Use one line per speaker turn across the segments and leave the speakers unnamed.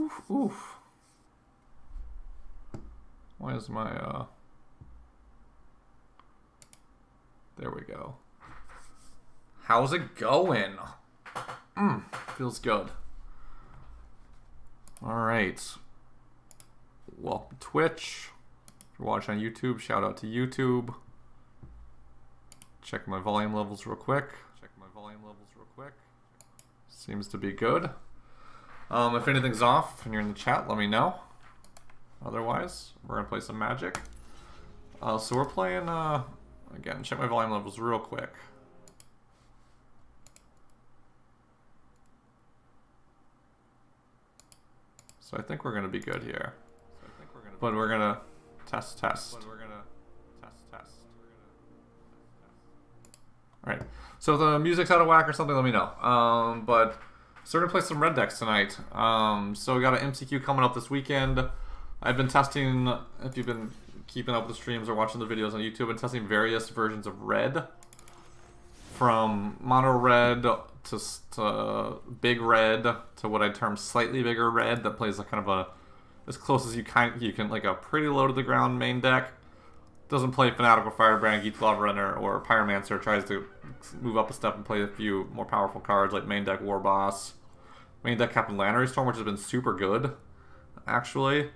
Oof, oof. Why is my, there we go. How's it going? Feels good. Alright. Welcome to Twitch. If you're watching on YouTube, shout out to YouTube. Check my volume levels real quick. Seems to be good. If anything's off and you're in the chat, let me know. Otherwise, we're gonna play some Magic. So we're playing, again, check my volume levels real quick. So I think we're gonna be good here. But we're gonna test. Alright, so if the music's out of whack or something, let me know. So we're gonna play some red decks tonight. So we got an MCQ coming up this weekend. I've been testing, if you've been keeping up with the streams or watching the videos on YouTube, I've been testing various versions of red. From mono red to big red to what I term slightly bigger red that plays a kind of a, as close as you can like a pretty low to the ground main deck. Doesn't play Fanatical Firebrand, Geek Lava Runner, or Pyromancer. Tries to move up a step and play a few more powerful cards like main deck War Boss, main deck Captain Lannery Storm, which has been super good, actually.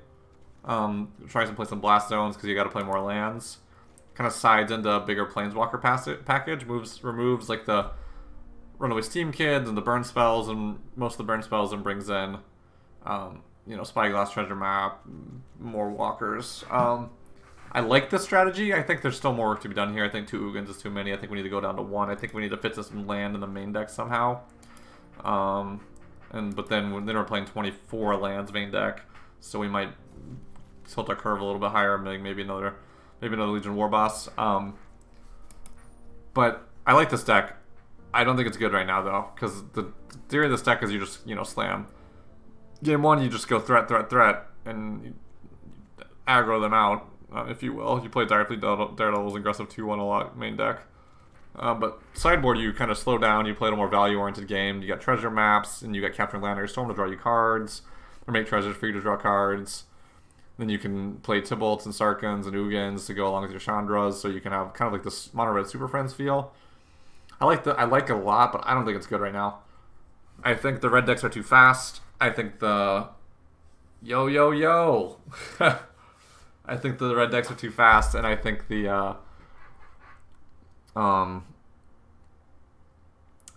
Tries to play some Blast Zones because you got to play more lands. Kind of sides into a bigger Planeswalker package. Removes like the Runaway Steam Kids and the burn spells and most of the burn spells, and brings in, you know, Spyglass Treasure Map, more walkers. I like this strategy. I think there's still more work to be done here. I think 2 Ugins is too many. I think we need to go down to 1. I think we need to fit this land in the main deck somehow. But then we're playing 24 lands main deck, so we might tilt our curve a little bit higher, maybe another Legion War Boss. But I like this deck. I don't think it's good right now though, because the theory of this deck is you just, you know, slam. Game 1, you just go threat, and you aggro them out. If you will. You play directly Daredevil's aggressive 2-1 a lot main deck. But sideboard, you kind of slow down, you play a more value-oriented game. You got treasure maps, and you got Capturing Lannery Storm to draw you cards, or make treasures for you to draw cards. Then you can play Tybalts and Sarkans and Ugins to go along with your Chandras, so you can have kind of like this Mono Red Super Friends feel. I like it a lot, but I don't think it's good right now. I think the red decks are too fast. I think the... Yo! I think the red decks are too fast, and I think the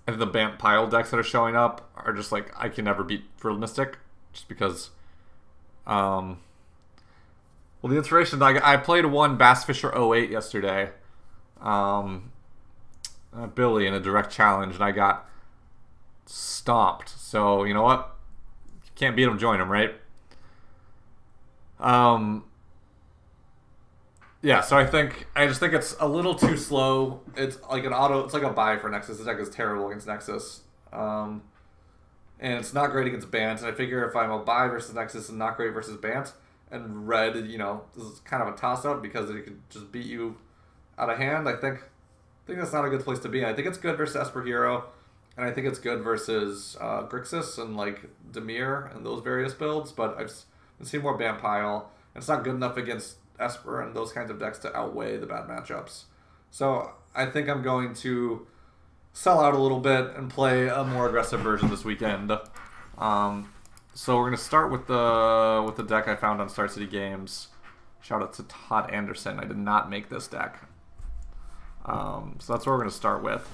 Bant Pile decks that are showing up are just like, I can never beat for Mystic, just because, well, the inspiration, I played one Bassfisher 08 yesterday, Billy in a direct challenge, and I got stomped, so you know what, if you can't beat him, join him, right? Yeah, so I just think it's a little too slow. It's like it's like a buy for Nexus. This deck is terrible against Nexus. And it's not great against Bant. And I figure if I'm a buy versus Nexus and not great versus Bant, and red, you know, this is kind of a toss-up because it could just beat you out of hand. I think that's not a good place to be. I think it's good versus Esper Hero, and I think it's good versus Grixis and like Dimir and those various builds, but I've been seeing more Bant Pile. It's not good enough against Esper and those kinds of decks to outweigh the bad matchups. So I think I'm going to sell out a little bit and play a more aggressive version this weekend. So we're going to start with the deck I found on Star City Games. Shout out to Todd Anderson. I did not make this deck. So that's what we're going to start with.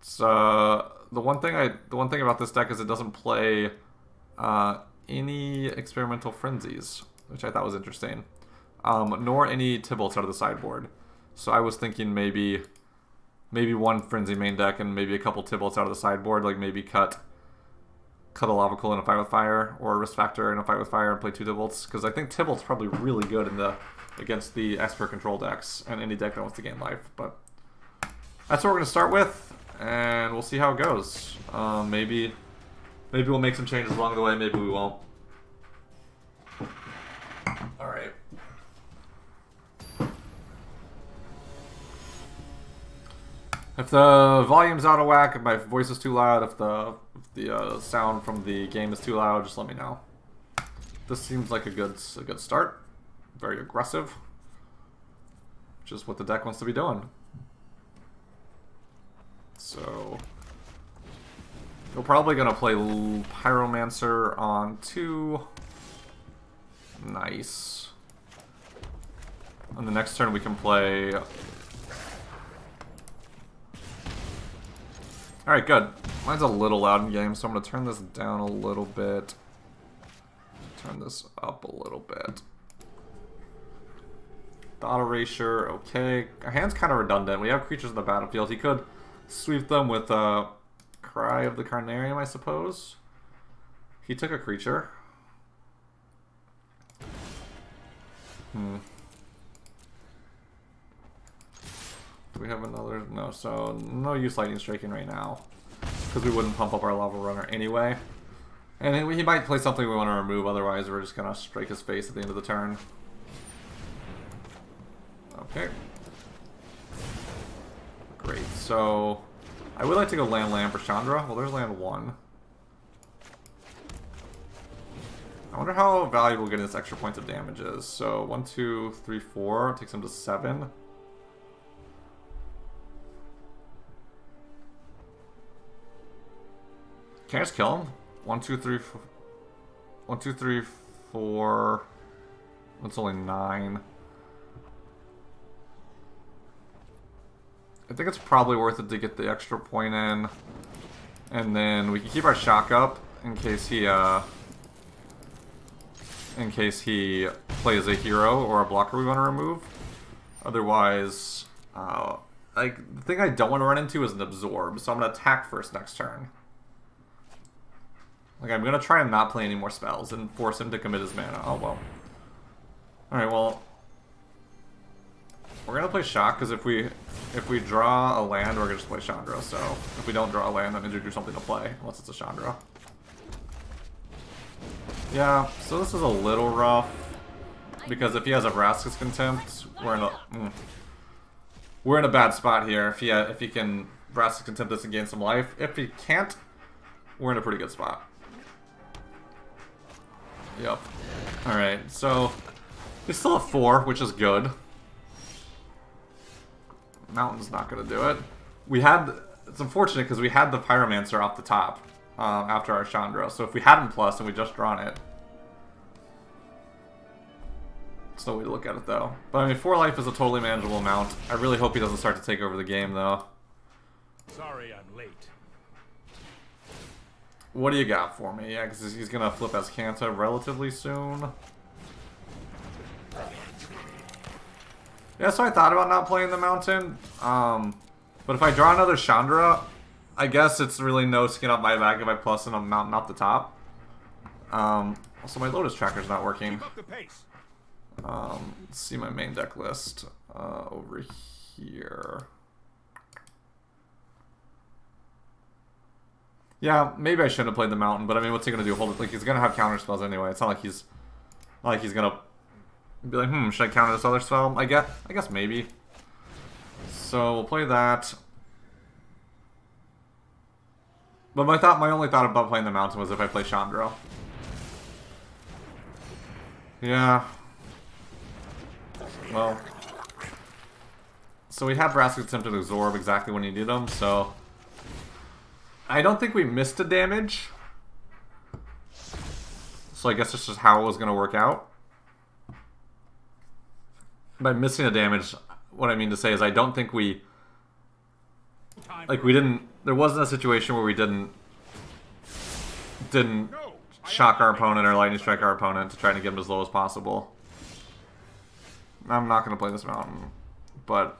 So the one thing about this deck is it doesn't play any Experimental Frenzies, which I thought was interesting. Nor any Tybalts out of the sideboard. So I was thinking maybe one Frenzy main deck and maybe a couple Tybalts out of the sideboard, like maybe cut a Lavacool in a Fight with Fire, or a Risk Factor in a Fight with Fire and play 2 Tybalts, because I think Tybalt's probably really good against the Esper control decks and any deck that wants to gain life. But that's what we're going to start with, and we'll see how it goes. Maybe we'll make some changes along the way, maybe we won't. Alright. If the volume's out of whack, if my voice is too loud, if the sound from the game is too loud, just let me know. This seems like a good start. Very aggressive. Which is what the deck wants to be doing. So we're probably gonna play Pyromancer on 2. Nice. On the next turn we can play. Alright, good. Mine's a little loud in game, so I'm gonna turn this down a little bit. Turn this up a little bit. The auto erasure, okay. Our hand's kind of redundant. We have creatures in the battlefield. He could sweep them with Cry of the Carnarium, I suppose. He took a creature. Do we have another? No, so no use Lightning Striking right now. Because we wouldn't pump up our Lava Runner anyway. And he might play something we want to remove, otherwise we're just going to strike his face at the end of the turn. Okay. Great, so I would like to go land for Chandra. Well, there's land 1. I wonder how valuable getting this extra points of damage is. So 1, 2, 3, 4 takes him to 7. Can I just kill him? 1, 2, 3, 4. 1, 2, 3, 4. That's only 9. I think it's probably worth it to get the extra point in. And then we can keep our shock up in case he plays a hero or a blocker we want to remove. Otherwise, like, the thing I don't want to run into is an absorb, so I'm going to attack first next turn. Like, I'm going to try and not play any more spells and force him to commit his mana. Oh, well. Alright, well, we're going to play shock, because if we draw a land, we're going to just play Chandra. So, if we don't draw a land, that means we do something to play, unless it's a Chandra. Yeah, so this is a little rough, because if he has a Vraska's Contempt, we're in a bad spot here. If he can Vraska's Contempt this and gain some life. If he can't, we're in a pretty good spot. Yep. Alright, so we still have 4, which is good. Mountain's not going to do it. It's unfortunate because we had the Pyromancer off the top after our Chandra. So if we hadn't plus and we just drawn it, it's no way to look at it though. But I mean, 4 life is a totally manageable amount. I really hope he doesn't start to take over the game though.
Sorry I'm late.
What do you got for me? Yeah, because he's going to flip as Kanta relatively soon. Yeah, so I thought about not playing the mountain. But if I draw another Chandra, I guess it's really no skin off my back if I plus in a mountain off the top. Also, my Lotus Tracker's not working.
Keep up the pace.
Let's see my main deck list over here. Yeah, maybe I shouldn't have played the mountain, but I mean, what's he gonna do? Hold it, like he's gonna have counter spells anyway. It's not like he's gonna be like, should I counter this other spell? I guess maybe. So we'll play that. But my only thought about playing the mountain was if I play Chandra. Yeah. Well. So we have Vraska's Attempt to absorb exactly when he did them, so I don't think we missed a damage. So I guess it's just how it was going to work out. By missing a damage, what I mean to say is I don't think we... Like, we didn't... There wasn't a situation where we didn't shock our opponent or lightning strike our opponent to try to get him as low as possible. I'm not going to play this mountain. But...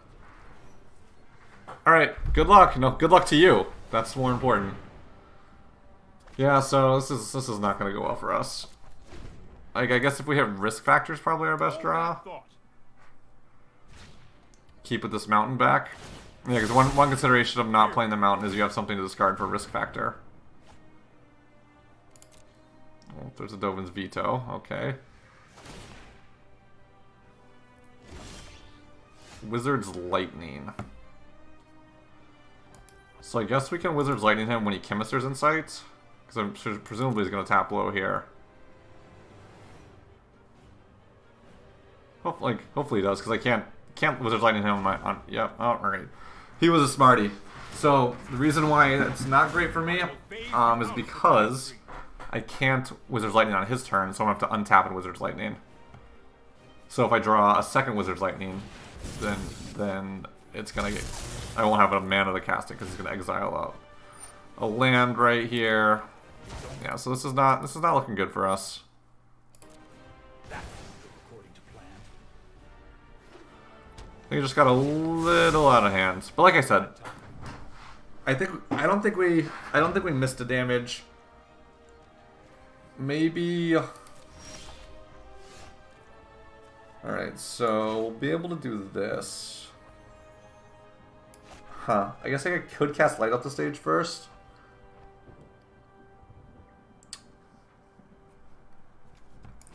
Alright, good luck. No, good luck to you. That's more important. Yeah, so this is not going to go well for us. Like, I guess if we have risk factors, probably our best draw. Keep with this mountain back. Yeah, because one consideration of not playing the mountain is you have something to discard for risk factor. Oh, there's a Dovin's Veto. Okay. Wizard's Lightning. So I guess we can Wizard's Lightning him when he Chemisters Insight. Because I'm sure presumably he's going to tap low here. Hopefully he does, because I can't Wizard's Lightning him on yep, alright. He was a smarty. So the reason why it's not great for me is because I can't Wizard's Lightning on his turn, so I'm going to have to untap and Wizard's Lightning. So if I draw a second Wizard's Lightning, then it's going to get... I won't have a mana to cast it because he's going to exile out a land right here. Yeah, so this is not looking good for us. I think it just got a little out of hand. But like I said, I don't think we missed the damage. Maybe. Alright, so we'll be able to do this. Huh. I guess I could cast Light Up the stage first.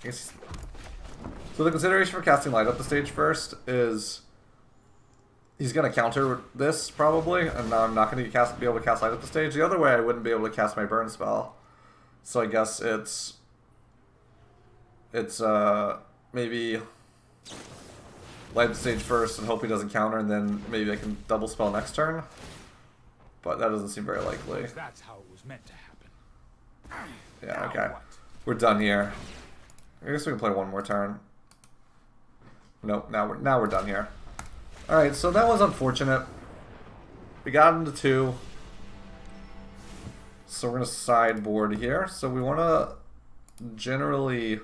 I guess. So the consideration for casting Light Up the stage first is he's going to counter this, probably, and now I'm not going to be able to cast Light Up the stage. The other way, I wouldn't be able to cast my burn spell. So I guess it's maybe Light Up the stage first and hope he doesn't counter, and then maybe I can double spell next turn. But that doesn't seem very likely.
That's how it was meant to happen.
Yeah, okay. We're done here. I guess we can play one more turn. Nope, now we're done here. Alright, so that was unfortunate. We got into 2. So we're going to sideboard here. So we want to generally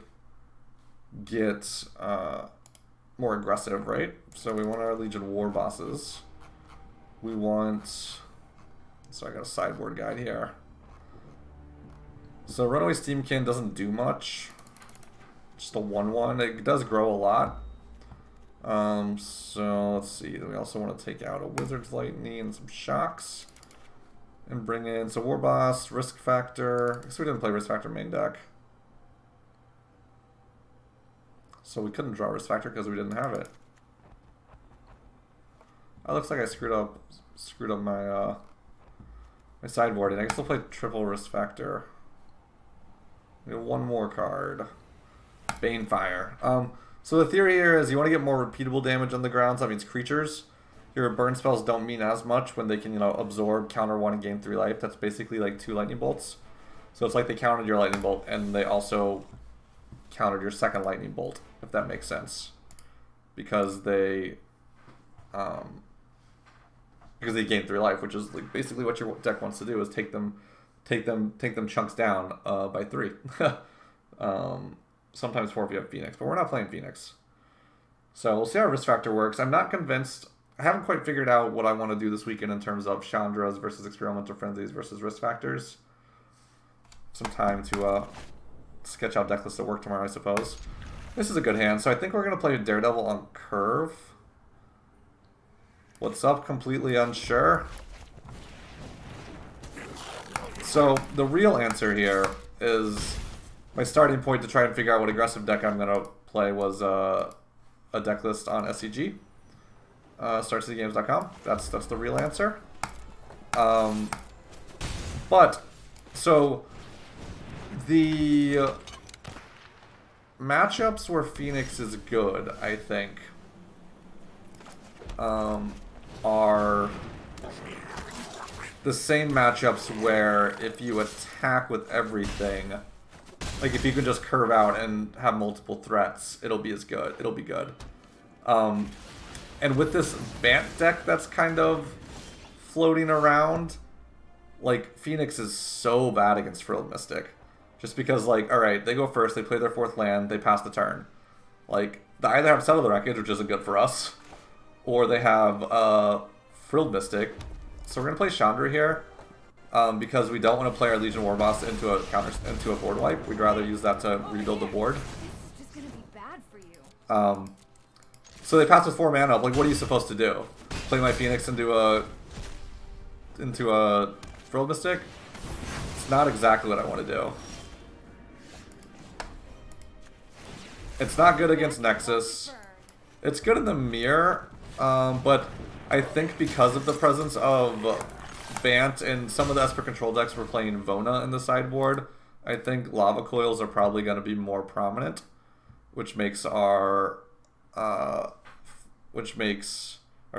get more aggressive, right? So we want our Legion War bosses. We want... So I got a sideboard guide here. So Runaway Steamkin doesn't do much. Just a 1/1. It does grow a lot. So let's see. We also want to take out a Wizard's Lightning and some shocks. And bring in, so War Boss, Risk Factor. I guess we didn't play Risk Factor main deck. So we couldn't draw Risk Factor because we didn't have it. Oh, looks like I screwed up my my sideboarding. I guess we'll play triple Risk Factor. We have one more card. Banefire. So the theory here is you want to get more repeatable damage on the ground, so that means creatures. Your burn spells don't mean as much when they can, absorb, counter 1, and gain 3 life. That's basically like 2 lightning bolts. So it's like they countered your lightning bolt, and they also countered your second lightning bolt, if that makes sense. Because they gain 3 life, which is like basically what your deck wants to do, is take them chunks down by 3. Sometimes 4 if you have Phoenix, but we're not playing Phoenix. So we'll see how Risk Factor works. I'm not convinced. I haven't quite figured out what I want to do this weekend in terms of Chandras versus Experimental Frenzies versus Risk Factors. Some time to sketch out deck lists at work tomorrow, I suppose. This is a good hand, so I think we're going to play Daredevil on curve. What's up? Completely unsure. So the real answer here is... My starting point to try and figure out what aggressive deck I'm going to play was a deck list on SCG. StarCityGames.com. That's the real answer. But, so, the matchups where Phoenix is good, I think, are the same matchups where if you attack with everything... Like, if you can just curve out and have multiple threats, it'll be good. And with this Bant deck that's kind of floating around, like, Phoenix is so bad against Frilled Mystic. Just because, like, alright, they go first, they play their 4th land, they pass the turn. Like, they either have Settle the Wreckage, which isn't good for us, or they have Frilled Mystic. So we're going to play Chandra here. Because we don't want to play our Legion War Boss into a board wipe. We'd rather use that to rebuild the board.
This is just gonna be bad for you.
So they pass with 4 mana. Like, what are you supposed to do? Play my Phoenix into a Frilled Mystic? It's not exactly what I want to do. It's not good against Nexus. It's good in the mirror, but I think because of the presence of Bant and some of the Esper control decks were playing Vona in the sideboard, I think Lava Coils are probably going to be more prominent, which makes our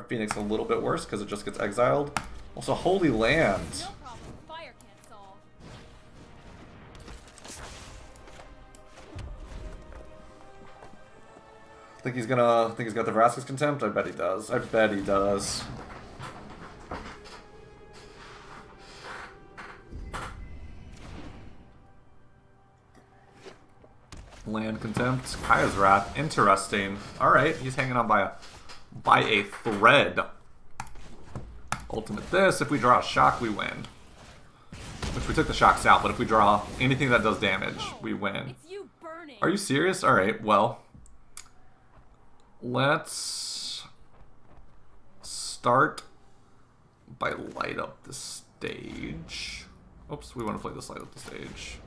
Phoenix a little bit worse because it just gets exiled. Also, Holy Land.
No problem. Fire can't solve.
Think he's got the Vraska's Contempt? I bet he does. I bet he does. Land Contempt, Kaya's Wrath, interesting. Alright, he's hanging on by a thread. Ultimate this, if we draw a shock, we win. Which we took the shocks out, but if we draw anything that does damage, we win.
It's you burning.
Are you serious? Alright, well. Let's start by light up the stage. Oops, we want to play this light up the stage.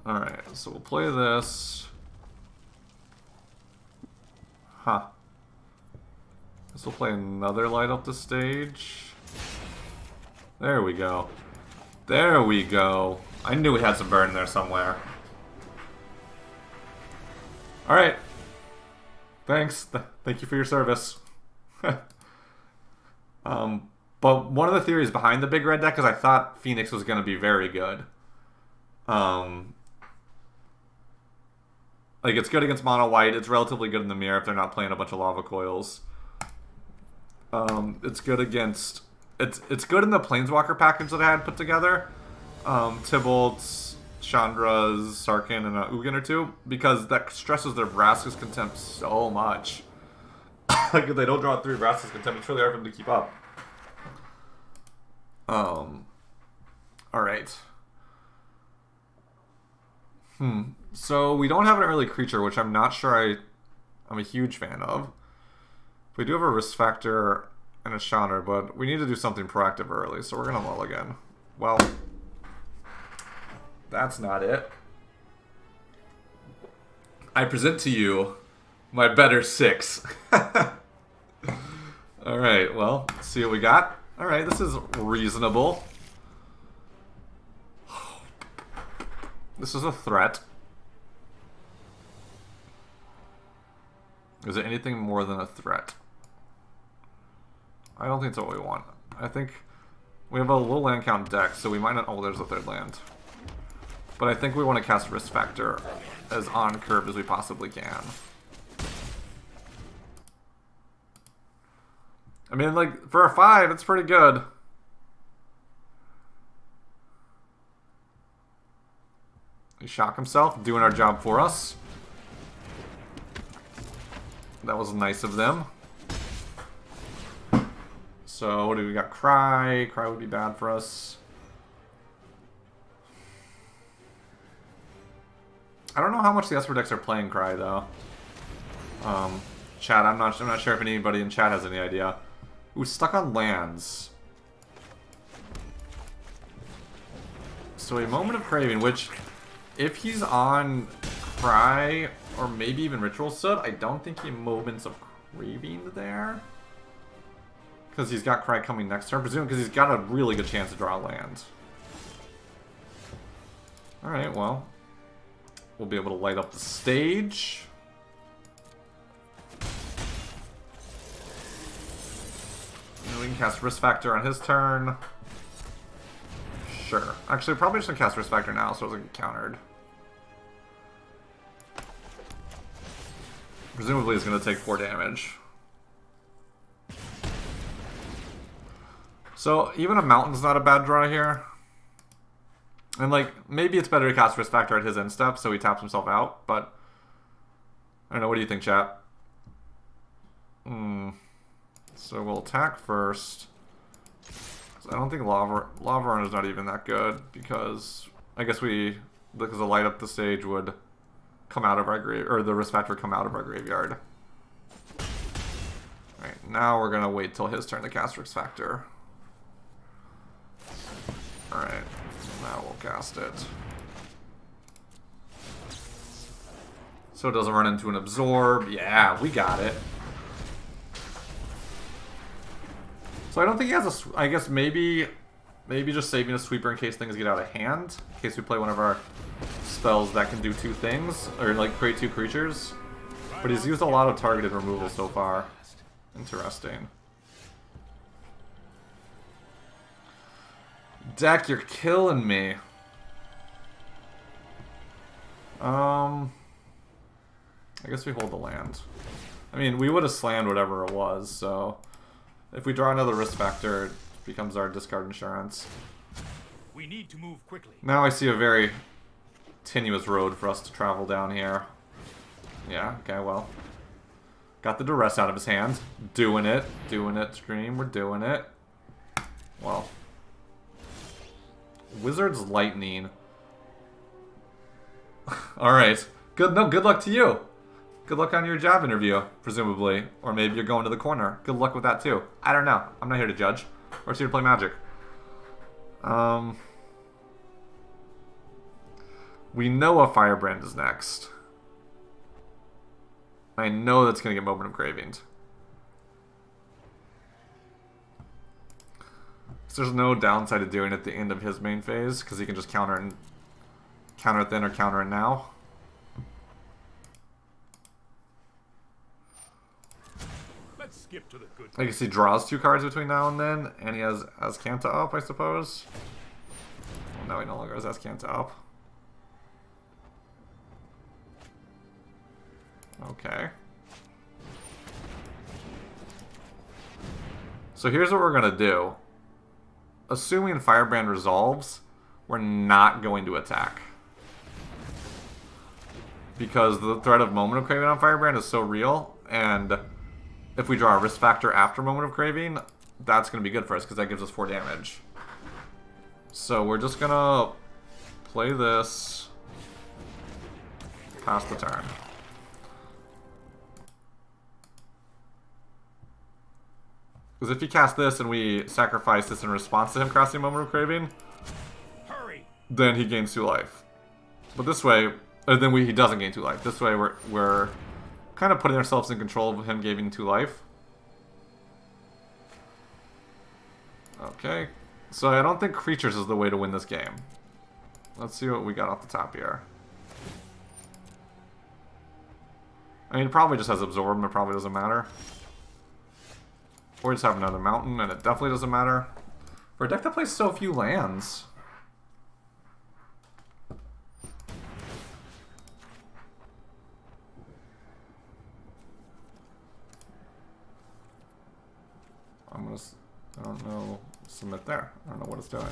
Alright, so we'll play this. Huh. Guess we'll play another light up the stage. There we go. There we go. I knew we had some burn there somewhere. Alright. Thanks. Thank you for your service. But one of the theories behind the big red deck is I thought Phoenix was going to be very good. Like, it's good against mono white. It's relatively good in the mirror if they're not playing a bunch of lava coils. It's good against... It's good in the Planeswalker package that I had put together. Tybalt's, Chandra's, Sarkin, and Ugin or two. Because that stresses their Vraska's Contempt so much. Like, if they don't draw 3 Vraska's Contempt, it's really hard for them to keep up. Alright. So we don't have an early creature, which I'm not sure I'm a huge fan of. We do have a risk factor and a Chandra, but we need to do something proactive early, so we're gonna mulligan. Well, that's not it. I present to you my better 6. Alright, well, let's see what we got. Alright, this is reasonable. This is a threat. Is it anything more than a threat? I don't think that's what we want. I think we have a low land count deck, so we might not... Oh, there's a third land. But I think we want to cast Risk Factor as on curve as we possibly can. I mean, like, for a 5, it's pretty good. He shock himself, doing our job for us. That was nice of them. So, what do we got? Cry. Cry would be bad for us. I don't know how much the Esper decks are playing Cry, though. Chat, I'm not sure if anybody in chat has any idea. Ooh, stuck on lands. So, a Moment of Craving, which... If he's on Cry, or maybe even Ritual Soot, I don't think he Moments of Craving there. Because he's got Cry coming next turn, presumably because he's got a really good chance to draw a land. Alright, well. We'll be able to light up the stage. And we can cast Risk Factor on his turn. Sure. Actually, probably just gonna cast Risk Factor now so it doesn't get countered. Presumably it's gonna take 4 damage. So, even a Mountain's not a bad draw here. And, like, maybe it's better to cast Risk Factor at his end step so he taps himself out, but... I don't know, what do you think, chat? So we'll attack first. I don't think Lava Run is not even that good, because I guess because the light up the stage would come out of our grave, or the Risk Factor would come out of our graveyard. Alright, now we're gonna wait till his turn to cast Risk Factor. Alright, now we'll cast it. So it doesn't run into an Absorb. Yeah, we got it. So I don't think he has a... I guess maybe just saving a sweeper in case things get out of hand. In case we play one of our spells that can do two things. Or, like, create two creatures. But he's used a lot of targeted removal so far. Interesting. Deck, you're killing me. I guess we hold the land. I mean, we would have slammed whatever it was, so... If we draw another risk factor, it becomes our discard insurance.
We need to move quickly.
Now I see a very tenuous road for us to travel down here. Yeah, okay, well. Got the duress out of his hand. Doing it, Scream, we're doing it. Well. Wizard's Lightning. Alright. Good luck to you. Good luck on your job interview, presumably. Or maybe you're going to the corner. Good luck with that, too. I don't know. I'm not here to judge. We're here to play Magic. We know a Firebrand is next. I know that's going to get Moment of Craving. So there's no downside to doing it at the end of his main phase, because he can just counter it then or counter it now.
Let's skip to the good.
I guess he draws two cards between now and then, and he has Azcanta up, I suppose. Well, no, he no longer has Azcanta up. Okay. So here's what we're gonna do. Assuming Firebrand resolves, we're not going to attack. Because the threat of Moment of Craving on Firebrand is so real, and if we draw a risk factor after Moment of Craving, that's going to be good for us, because that gives us 4 damage. So we're just going to play this, pass the turn. Because if he casts this and we sacrifice this in response to him casting Moment of Craving,
Hurry.
then he gains 2 life. But this way, then he doesn't gain 2 life. This way we're kind of putting ourselves in control of him gaining 2 life. Okay. So I don't think creatures is the way to win this game. Let's see what we got off the top here. I mean, it probably just has Absorb and it probably doesn't matter. Or just have another mountain, and it definitely doesn't matter. For a deck that plays so few lands. I don't know, submit there. I don't know what it's doing.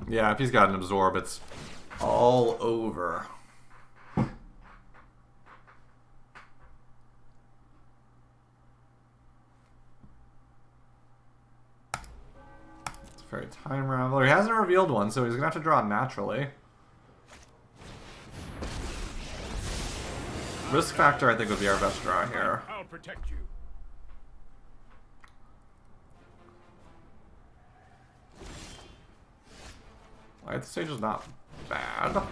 Yeah, if he's got an Absorb, it's all over. Fairy Time Raveler. He hasn't revealed one, so he's gonna have to draw naturally. Risk Factor, I think, would be our best draw here.
I'll protect you.
Light Stage is not bad.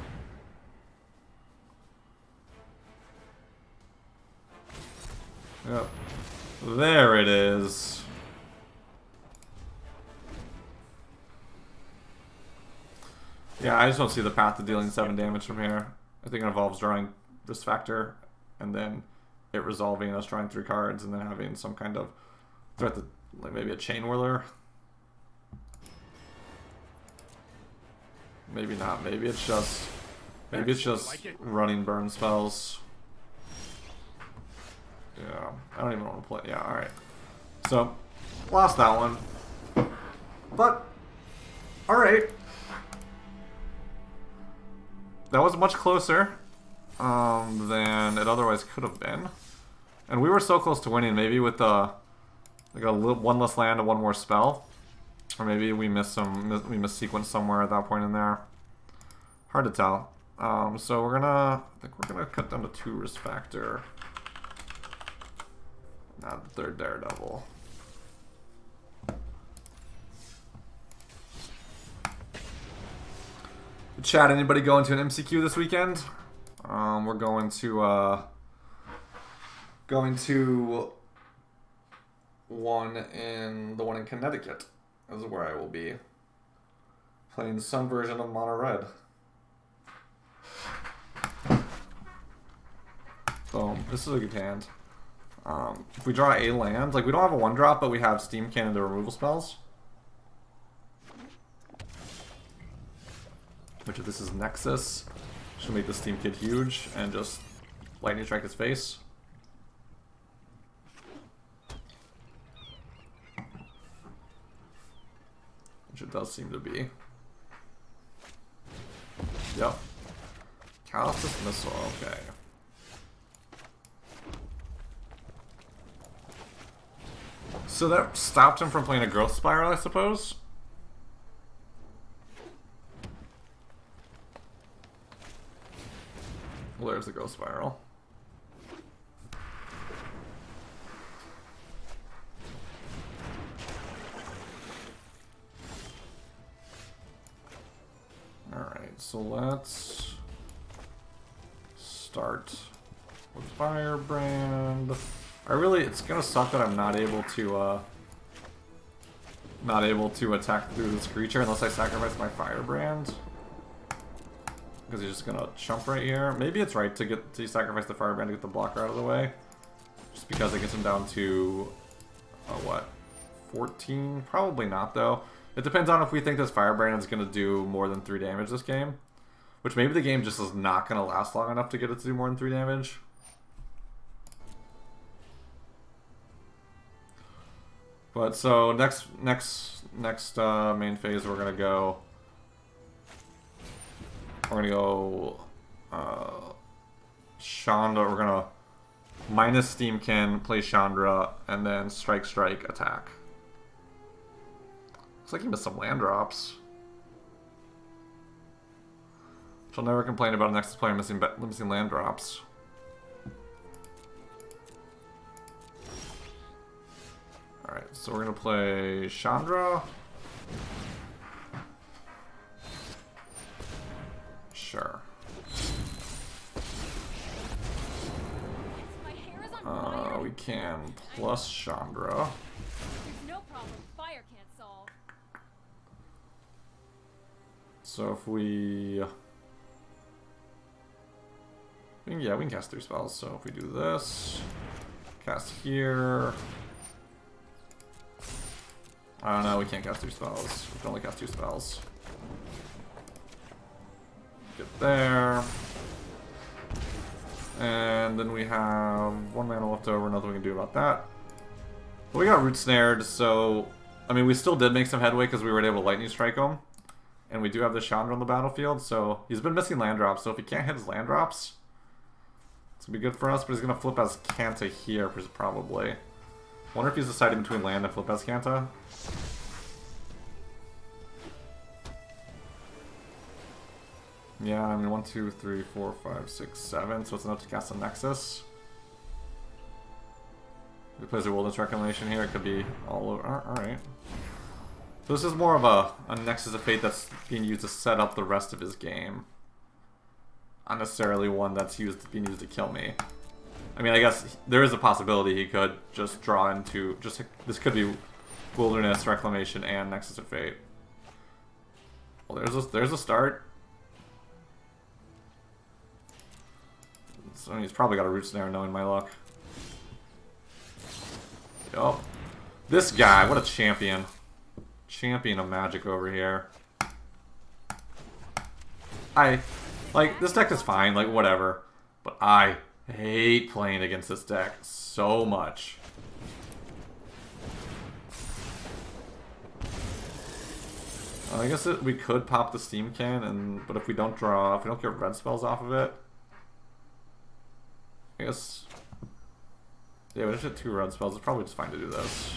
Yep. There it is. Yeah, I just don't see the path to dealing 7 damage from here. I think it involves drawing Risk Factor, and then it resolving us drawing 3 cards, and then having some kind of threat that, like maybe a Chain Whirler. Maybe not. Maybe it's just running burn spells. Yeah, I don't even want to play. Yeah, all right. So lost that one, but all right. That was much closer than it otherwise could have been, and we were so close to winning. Maybe with like one less land and 1 more spell, or maybe we missed sequence somewhere at that point in there. Hard to tell. So I think we're gonna cut down to 2 Risk Factor. Not the 3rd Daredevil. Chat, anybody going to an MCQ this weekend? We're going to going to the one in Connecticut is where I will be playing some version of Mono Red. Boom. This is a good hand. If we draw a land, like we don't have a 1-drop, but we have Steam Cannon to removal spells. Which if this is Nexus, should make the Steam Kid huge and just lightning strike his face. Which it does seem to be. Yep. Callous Dismissal, okay. So that stopped him from playing a Growth Spiral, I suppose? Well, there's the Growth Spiral. Alright, so let's start with Firebrand. It's gonna suck that I'm not able to attack through this creature unless I sacrifice my Firebrand. Because he's just gonna chump right here. Maybe it's right to sacrifice the Firebrand to get the blocker out of the way. Just because it gets him down to what? 14? Probably not though. It depends on if we think this Firebrand is gonna do more than 3 damage this game. Which maybe the game just is not gonna last long enough to get it to do more than 3 damage. But so next main phase we're gonna go Chandra. We're gonna minus Steamkin, play Chandra, and then strike attack. Looks like he missed some land drops. She'll never complain about a Nexus player missing land drops. Alright, so we're gonna play Chandra. Sure.
My hair is on fire.
We can plus Chandra.
There's no problem fire can't solve.
So if we can cast 3 spells. So if we do this, cast here. I don't know, we can't cast 2 spells. We can only cast 2 spells. Get there. And then we have 1 mana left over, nothing we can do about that. But we got Root Snared, so... I mean, we still did make some headway because we were able to Lightning Strike him. And we do have the Chandra on the battlefield, so... He's been missing land drops, so if he can't hit his land drops... It's gonna be good for us, but he's gonna flip as Kanta here, probably. Wonder if he's deciding between land and flip as Kanta. Yeah, I mean 1, 2, 3, 4, 5, 6, 7, so it's enough to cast a Nexus. If he plays a Wilderness Reclamation here, it could be all over. Alright. So this is more of a Nexus of Fate that's being used to set up the rest of his game. Not necessarily one that's being used to kill me. I mean, I guess there is a possibility he could just draw into... This could be Wilderness Reclamation and Nexus of Fate. Well, there's a start. So he's probably got a Root Snare knowing my luck. Yup. This guy, what a champion. Champion of Magic over here. Like, this deck is fine, like, whatever. But I hate playing against this deck so much. I guess we could pop the Steam Can, but if we don't get red spells off of it, I guess, yeah, we just hit 2 red spells. It's probably just fine to do this.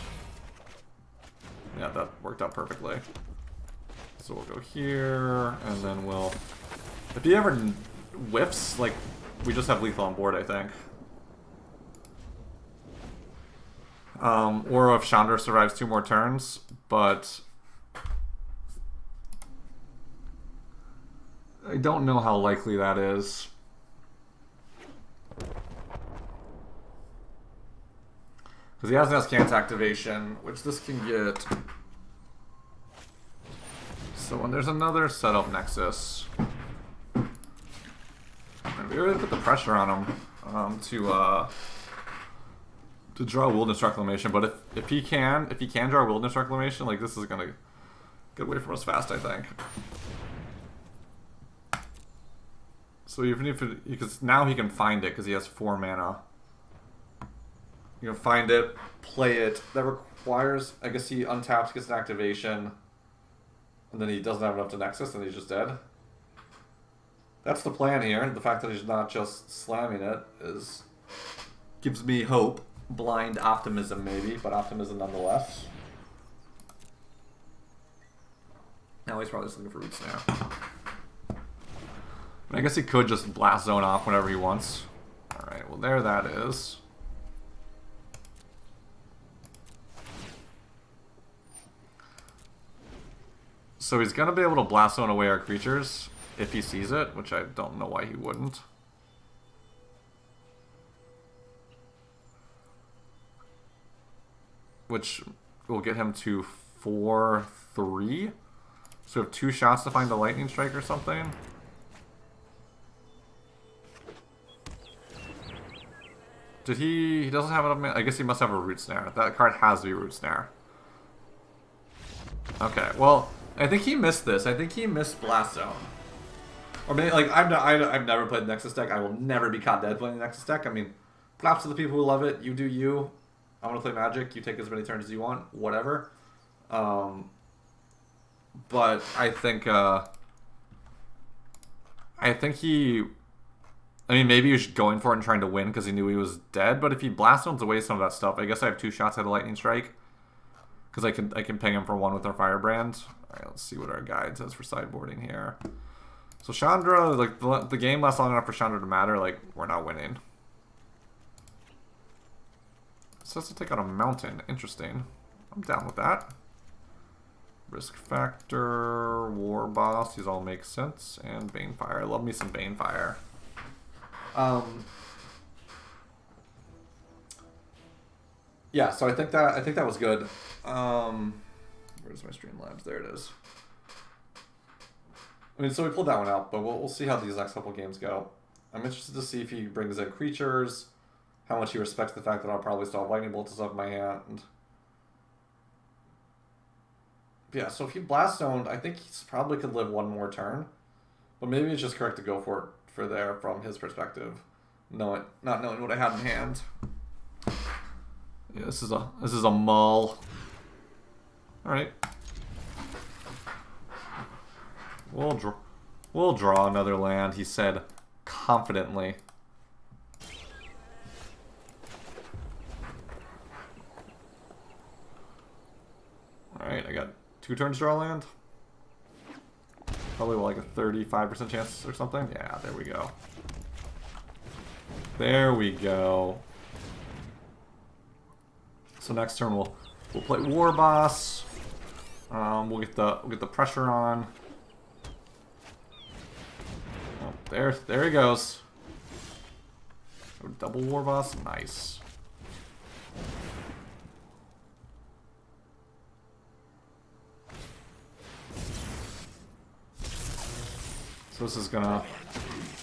Yeah, that worked out perfectly. So we'll go here, and then if he ever whiffs, like, we just have lethal on board, I think. Or if Chandra survives 2 more turns, but I don't know how likely that is. Because he has an Askance activation, which this can get. So when there's another setup Nexus, we really put the pressure on him to draw Wilderness Reclamation. But if he can draw Wilderness Reclamation, like this is gonna get away from us fast, I think. So even if because now he can find it because he has 4 mana. You can find it, play it. That requires, I guess he untaps, gets an activation, and then he doesn't have enough to Nexus, and he's just dead. That's the plan here. The fact that he's not just slamming it gives me hope. Blind optimism, maybe, but optimism nonetheless. Now he's probably just looking for Root Snare. I guess he could just blast zone off whenever he wants. Alright, well there that is. So he's going to be able to blast zone away our creatures if he sees it, which I don't know why he wouldn't. Which will get him to 4-3. So we have 2 shots to find the Lightning Strike or something. Did he doesn't have enough. I guess he must have a Root Snare. That card has to be Root Snare. Okay, well, I think he missed this. I think he missed Blast Zone. Or maybe, like, I've never played the Nexus deck. I will never be caught dead playing the Nexus deck. I mean, props to the people who love it. You do you. I want to play Magic. You take as many turns as you want. Whatever. But I think he... I mean, maybe he was going for it and trying to win because he knew he was dead. But if he blast zones away some of that stuff, I guess I have 2 shots at a Lightning Strike. Because I can ping him for 1 with our Firebrand. Alright, let's see what our guide says for sideboarding here. So Chandra, like, the game lasts long enough for Chandra to matter. Like, we're not winning. So let's take out a mountain. Interesting. I'm down with that. Risk Factor, War Boss, these all make sense. And Banefire. I love me some Banefire. Yeah, so I think that was good. Where's my Streamlabs? There it is. I mean, so we pulled that one out, but we'll see how these next couple games go. I'm interested to see if he brings in creatures, how much he respects the fact that I'll probably still have Lightning Bolts and stuff in my hand. Yeah, so if he Blast Zoned, I think he probably could live 1 more turn. But maybe it's just correct to go for it there from his perspective. Not knowing what I had in hand. Yeah, this is a mull. Alright. We'll draw another land, he said confidently. Alright, I got 2 turns to draw land. Probably like a 35% chance or something. Yeah, there we go. There we go. So next turn we'll play War Boss. We'll get the pressure on. Oh, there he goes. Double War Boss, nice. So this is gonna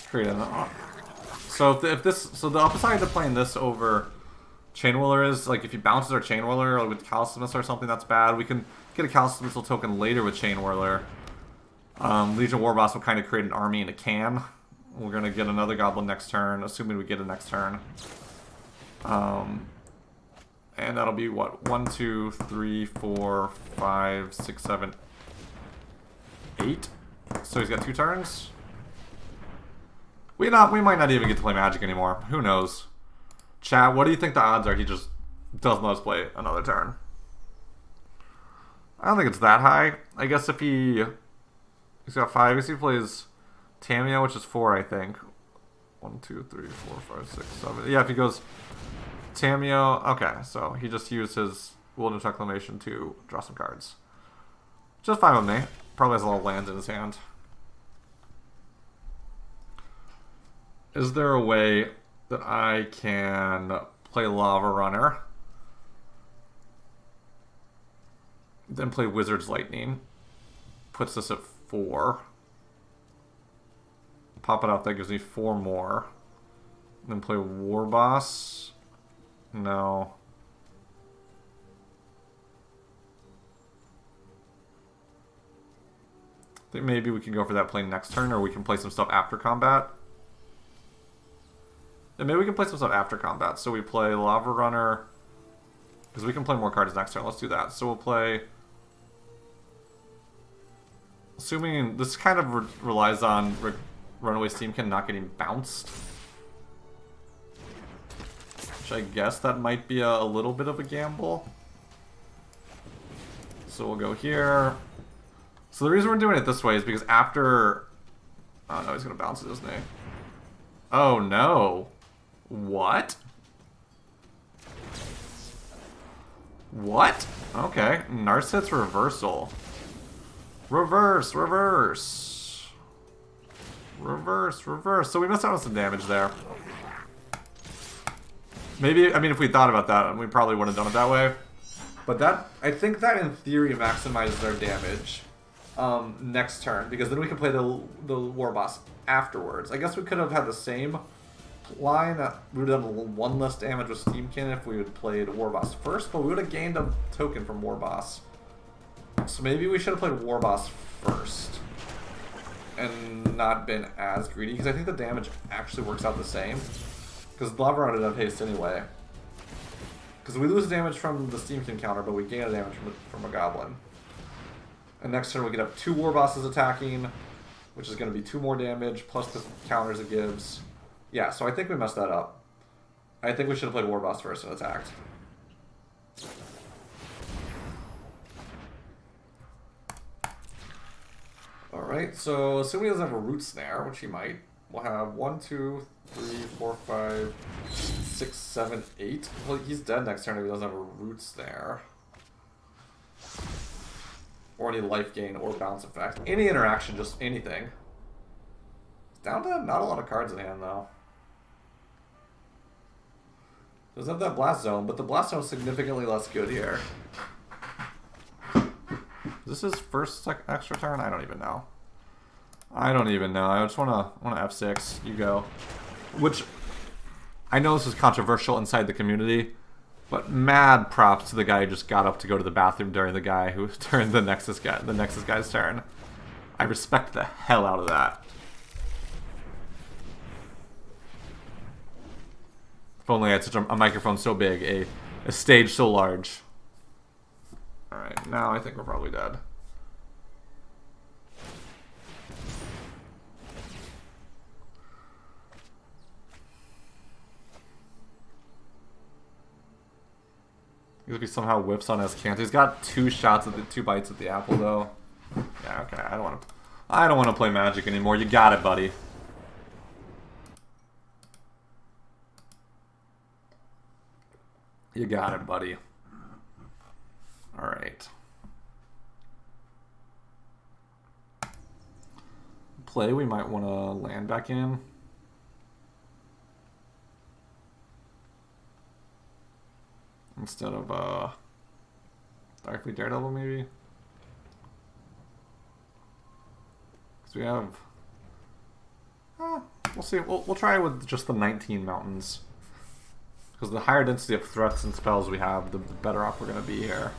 create an. So so the upside to playing this over Chain Whirler is, like, if he bounces our Chain Whirler or with Calcimus or something, that's bad. We can get a Calcimus token later with Chain Whirler. Legion War Boss will kind of create an army in a can. We're gonna get another Goblin next turn, assuming we get a next turn. And that'll be what, 1, 2, 3, 4, 5, 6, 7, 8. So he's got 2 turns. We might not even get to play Magic anymore. Who knows? Chat, what do you think the odds are he just doesn't let us play another turn? I don't think it's that high. I guess if he's got 5, I guess he plays Tamiyo, which is 4, I think. 1, 2, 3, 4, 5, 6, 7. Yeah, if he goes Tamiyo, okay, so he just used his Wilderness Reclamation to draw some cards. Just fine with me. Probably has a lot of lands in his hand. Is there a way that I can play Lava Runner Then play Wizard's Lightning. Puts us at 4. Pop it out, that gives me 4 more. Then play War Boss. No. I think maybe we can go for that play next turn, or we can play some stuff after combat. And maybe we can play some stuff after combat. So we play Lava Runner, because we can play more cards next turn. Let's do that. So we'll play... Assuming this kind of relies on Runaway Steamkin not getting bounced. Which I guess that might be a little bit of a gamble. So we'll go here. So the reason we're doing it this way is because after... Oh no, he's going to bounce it, isn't he? Oh no. What? What? Okay. Narset's Reversal. Reverse, reverse. Reverse, reverse. So we missed out on some damage there. Maybe, I mean, if we thought about that, we probably would have done it that way. But that, I think that in theory maximizes our damage next turn. Because then we can play the War Boss afterwards. I guess we could have had the same line. We would have done 1 less damage with Steamkin if we had played War Boss first. But we would have gained a token from War Boss. So maybe we should have played War Boss first and not been as greedy, because I think the damage actually works out the same. Because Lava Runner doesn't have haste anyway. Because we lose damage from the Steamkin counter, but we gain a damage from a Goblin. And next turn we get up 2 War Bosses attacking, which is going to be 2 more damage, plus the counters it gives. Yeah, so I think we messed that up. I think we should have played War Boss first and attacked. Alright, so assuming he doesn't have a Root Snare, which he might, we'll have 1, 2, 3, 4, 5, 6, 7, 8. Well, he's dead next turn if he doesn't have a Root Snare. Or any life gain or bounce effect. Any interaction, just anything. It's down to not a lot of cards in hand, though. Doesn't have that Blast Zone, but the Blast Zone is significantly less good here. Is this his first extra turn? I don't even know. I don't even know. I just wanna F6. You go. Which I know this is controversial inside the community, but mad props to the guy who just got up to go to the bathroom during the Nexus guy's turn. I respect the hell out of that. If only I had such a microphone so big, a stage so large. Alright, now I think we're probably dead. If he somehow whips on his cancer. He's got 2 shots at the 2 bites at the apple though. Yeah, okay. I don't want to play Magic anymore. You got it, buddy. You got it, buddy. Alright. Play, we might want to land back in. Instead of Darkly Daredevil, maybe? Because we have... we'll see. We'll try with just the 19 mountains. Because the higher density of threats and spells we have, the better off we're going to be here.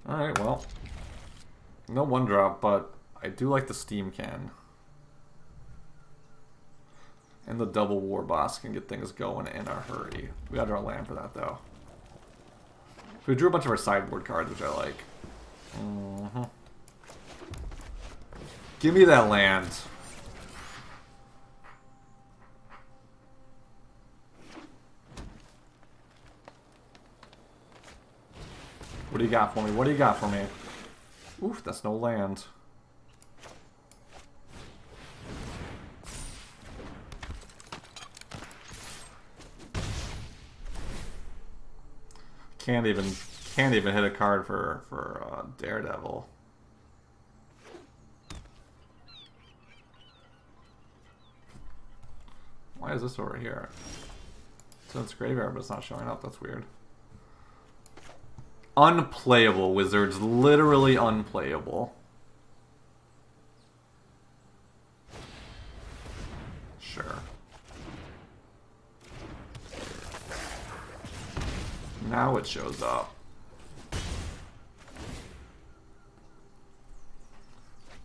Alright, well. No 1-drop, but I do like the Steam Can. And the double War Boss can get things going in a hurry. We gotta draw a land for that, though. We drew a bunch of our sideboard cards, which I like. Give me that land. What do you got for me? What do you got for me? Oof, that's no land. Can't even hit a card for Daredevil. Why Why is this over here? So it's graveyard, but it's not showing up. That's weird. Unplayable, Wizards. Literally unplayable. Sure. Now it shows up.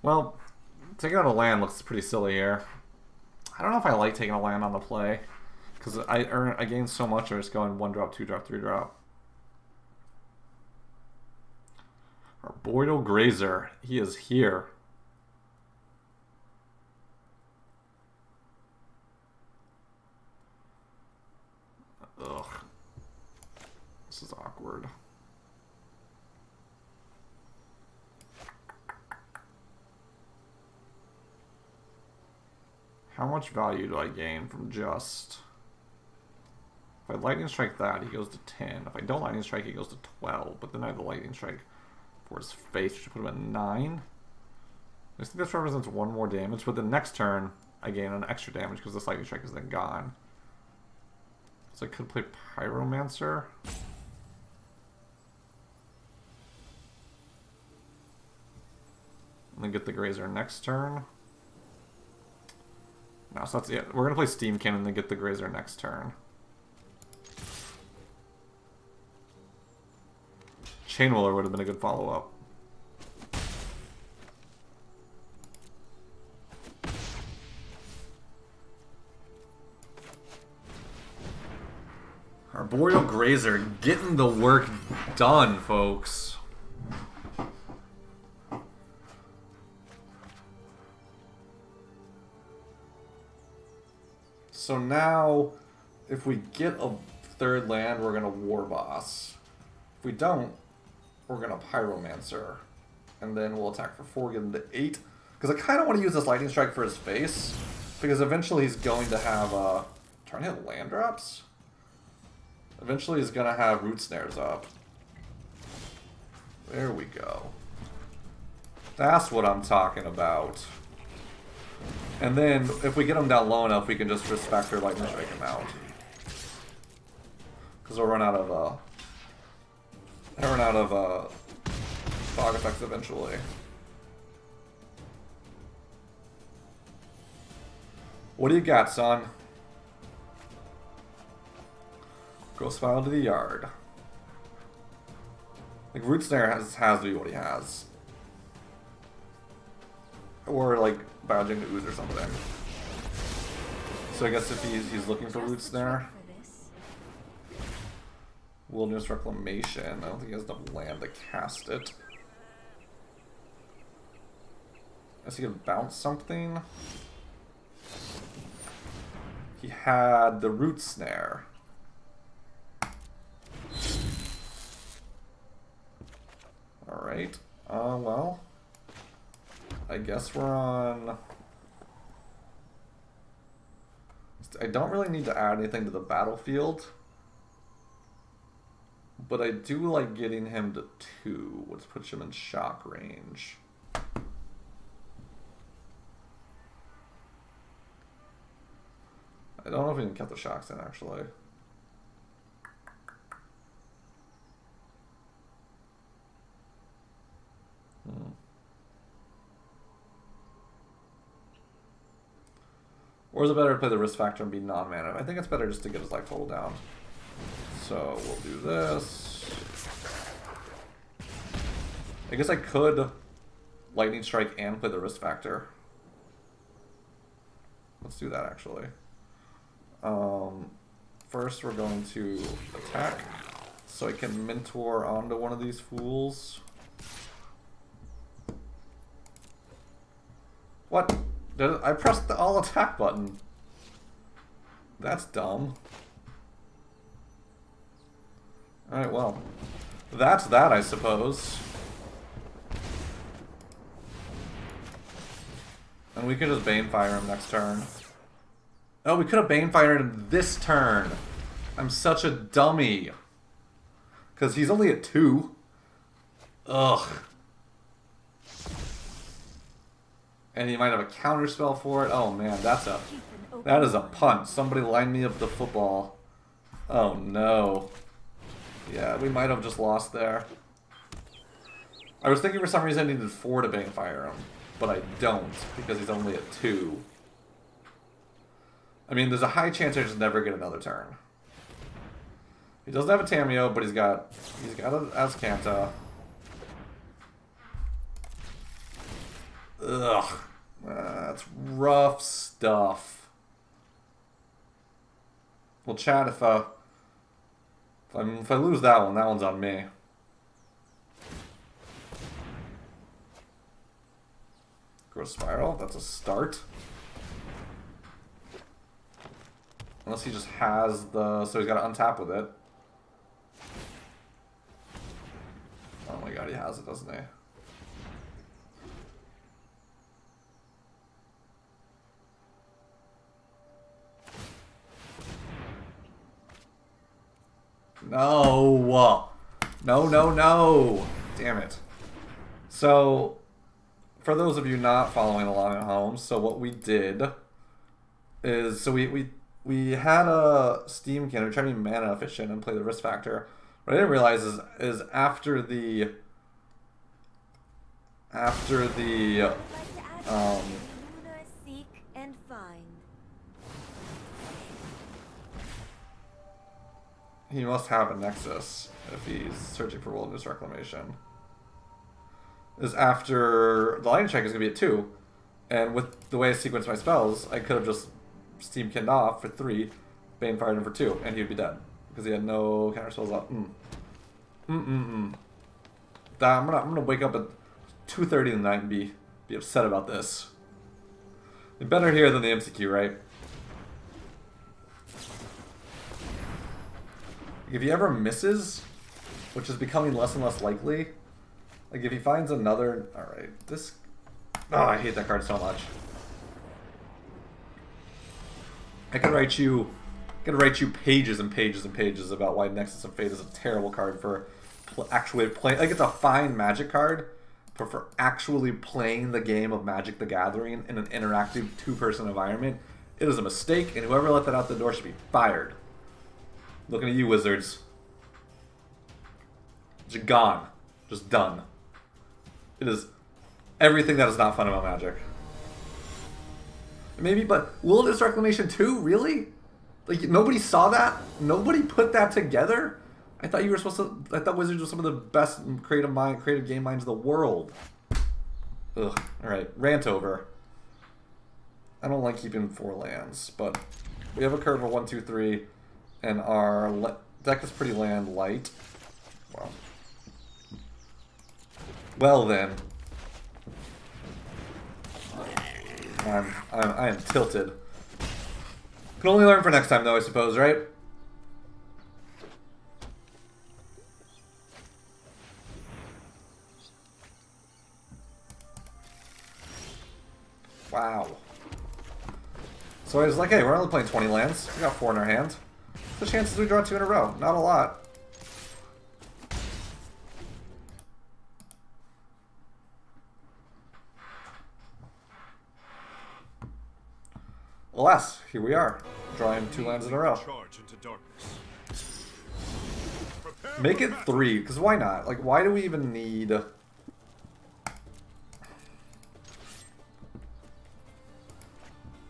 Well, taking out a land looks pretty silly here. I don't know if I like taking a land on the play. Because I gain so much, I just go in 1 drop, 2 drop, 3 drop. Arboreal Grazer. He is here. Ugh. This is awkward. How much value do I gain from just... If I lightning strike that, he goes to 10. If I don't lightning strike, he goes to 12. But then I have the lightning strike for his face, which should put him at 9. I think this represents 1 more damage, but the next turn, I gain an extra damage because this lightning strike is then gone. So I could play Pyromancer. And then get the Grazer next turn. No, so that's it. We're going to play Steam Cannon and then get the Grazer next turn. Chainwhirler would have been a good follow-up. Arboreal Grazer getting the work done, folks. So now, if we get a 3rd land, we're going to War Boss. If we don't, we're going to Pyromancer. And then we'll attack for 4, get him to 8. Because I kind of want to use this Lightning Strike for his face. Because eventually he's going to have, trying to hit land drops? Eventually he's going to have Root Snares up. There we go. That's what I'm talking about. And then, if we get him down low enough, we can just respect or lightning strike him out. Because we'll run out of, fog effects eventually. What do you got, son? Ghost File to the yard. Like, Root Snare has to be what he has. Or, like, Biogenic Ooze or something. So I guess if he's looking for Root Snare. Wilderness Reclamation. I don't think he has enough land to cast it. I guess he can bounce something. He had the Root Snare. Alright. Well. I guess we're on... I don't really need to add anything to the battlefield. But I do like getting him to 2, which puts him in shock range. I don't know if we can cut the shocks in, actually. Or is it better to play the risk factor and be non-mana? I think it's better just to get his life total down. So we'll do this. I guess I could lightning strike and play the risk factor. Let's do that actually. First we're going to attack so I can mentor onto one of these fools. What? I pressed the all attack button. That's dumb. Alright, well. That's that, I suppose. And we could just Banefire him next turn. Oh, we could have Banefired him this turn. I'm such a dummy. Because he's only at 2. Ugh. And he might have a counter spell for it. Oh man, that's a That is a punt. Somebody line me up the football. Oh no. Yeah, we might have just lost there. I was thinking for some reason I needed 4 to Banefire him, but I don't because he's only at 2. I mean, there's a high chance I just never get another turn. He doesn't have a Tameo, but he's got an Azcanta. Ugh, that's rough stuff. Well, chat, if I lose that one's on me. Growth Spiral, that's a start. Unless he just has the... So he's got to untap with it. Oh my god, he has it, doesn't he? No! No, no, no! Damn it. So, for those of you not following along at home, so what we did is... So we had a Steam can. We tried to be mana efficient and play the risk factor. What I didn't realize is after the
Seek and find.
he must have a Nexus if he's searching for Wilderness Reclamation. Is after the lightning check is gonna be at 2, and with the way I sequence my spells, I could have just Steam Kinned off for 3, Bane fired him for 2, and he would be dead because he had no counter spells up. I'm gonna wake up at 2:30 in the night and be upset about this. Better here than the MCQ, right? If he ever misses, which is becoming less and less likely, like if he finds another, all right, this. Oh, I hate that card so much. I could write you pages and pages and pages about why Nexus of Fate is a terrible card for actually playing. Like, it's a fine Magic card, but for actually playing the game of Magic the Gathering in an interactive 2-person environment, it is a mistake, and whoever let that out the door should be fired. Looking at you, Wizards. Just gone. Just done. It is everything that is not fun about Magic. Maybe, but Wilderness Reclamation 2? Really? Like, nobody saw that? Nobody put that together? I thought you were supposed to... I thought Wizards were some of the best creative game minds in the world. Ugh. Alright, rant over. I don't like keeping 4 lands, but we have a curve of 1, 2, 3, and our deck is pretty land light. Well then. I am tilted. Can only learn for next time, though, I suppose, right? Wow. So I was like, hey, we're only playing 20 lands. We got 4 in our hand. The chances we draw 2 in a row. Not a lot. Alas, here we are, drawing 2 lands in a row.
Charge into darkness. Prepare
Make
for
it
battle.
3, because why not? Like, why do we even need...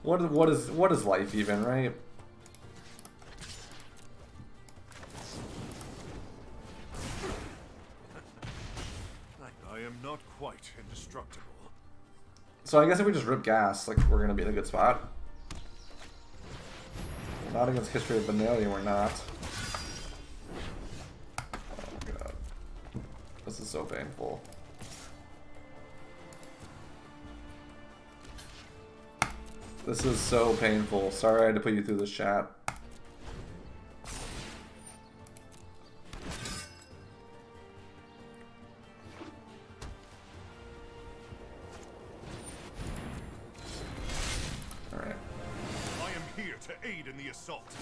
What is life even, right?
I am not quite indestructible.
So I guess if we just rip gas, like, we're gonna be in a good spot. We're not against History of Benalia, we're not. Oh god. This is so painful. This is so painful. Sorry I had to put you through this chat. Alright.
I am here to aid in the assault.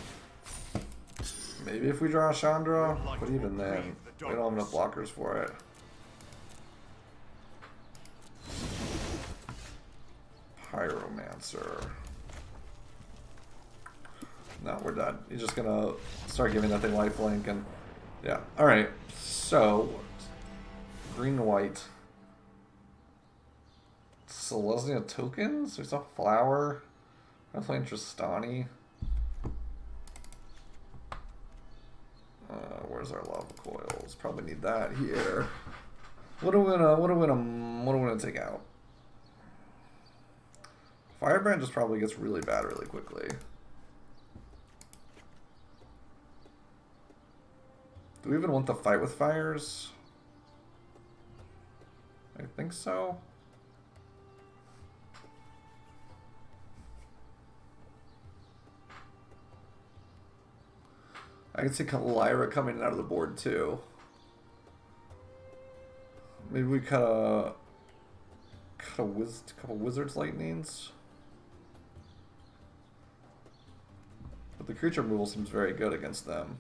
Maybe if we draw a Chandra, but even then, we don't have enough blockers for it. Pyromancer. No, we're done. He's just gonna start giving that thing lifelink and yeah. Alright, so green white. Selesnya tokens? There's a flower. I'm playing Tristani. Where's our lava coils? Probably need that here. What do we gonna take out? Firebrand just probably gets really bad really quickly. Do we even want the fight with fires? I think so. I can see Lyra coming out of the board too. Maybe we cut a couple Wizard's Lightnings. But the creature removal seems very good against them.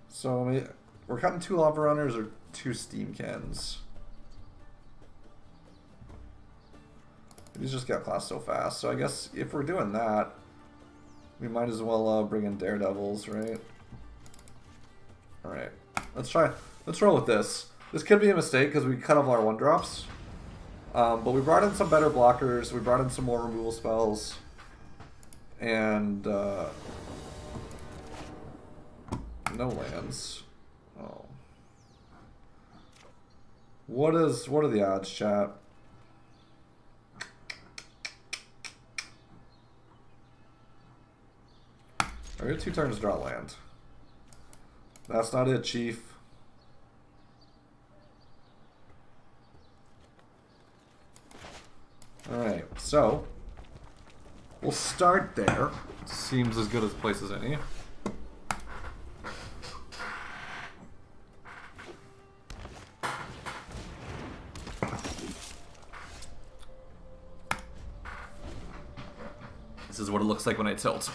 So I mean, we're cutting 2 Lava Runners or 2 Steam Cans. These just got class so fast. So I guess if we're doing that, we might as well bring in Daredevils, right? Alright. Let's roll with this. This could be a mistake because we cut off our 1-drops. But we brought in some better blockers. We brought in some more removal spells. And, no lands. Oh. What are the odds, chat? I got 2 turns to draw land. That's not it, Chief. Alright, so we'll start there. Seems as good a place as any. This is what it looks like when I tilt.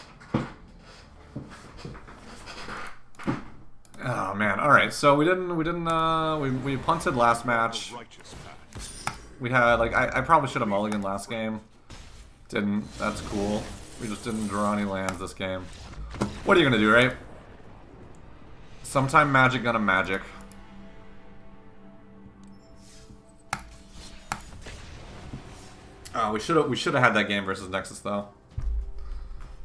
Oh man! All right, so we punted last match. We had like I probably should have mulliganed last game. Didn't. That's cool. We just didn't draw any lands this game. What are you gonna do, right? Sometime Magic gonna magic. Oh, we should have had that game versus Nexus though.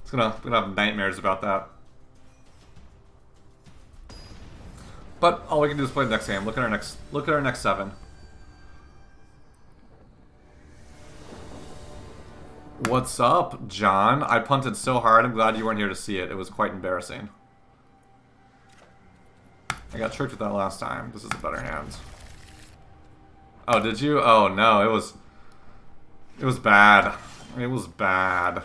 It's gonna have nightmares about that. But all we can do is play the next game. Look at our next 7. What's up, John? I punted so hard. I'm glad you weren't here to see it. It was quite embarrassing. I got tricked with that last time. This is a better hand. Oh, did you? Oh no, it was bad. It was bad.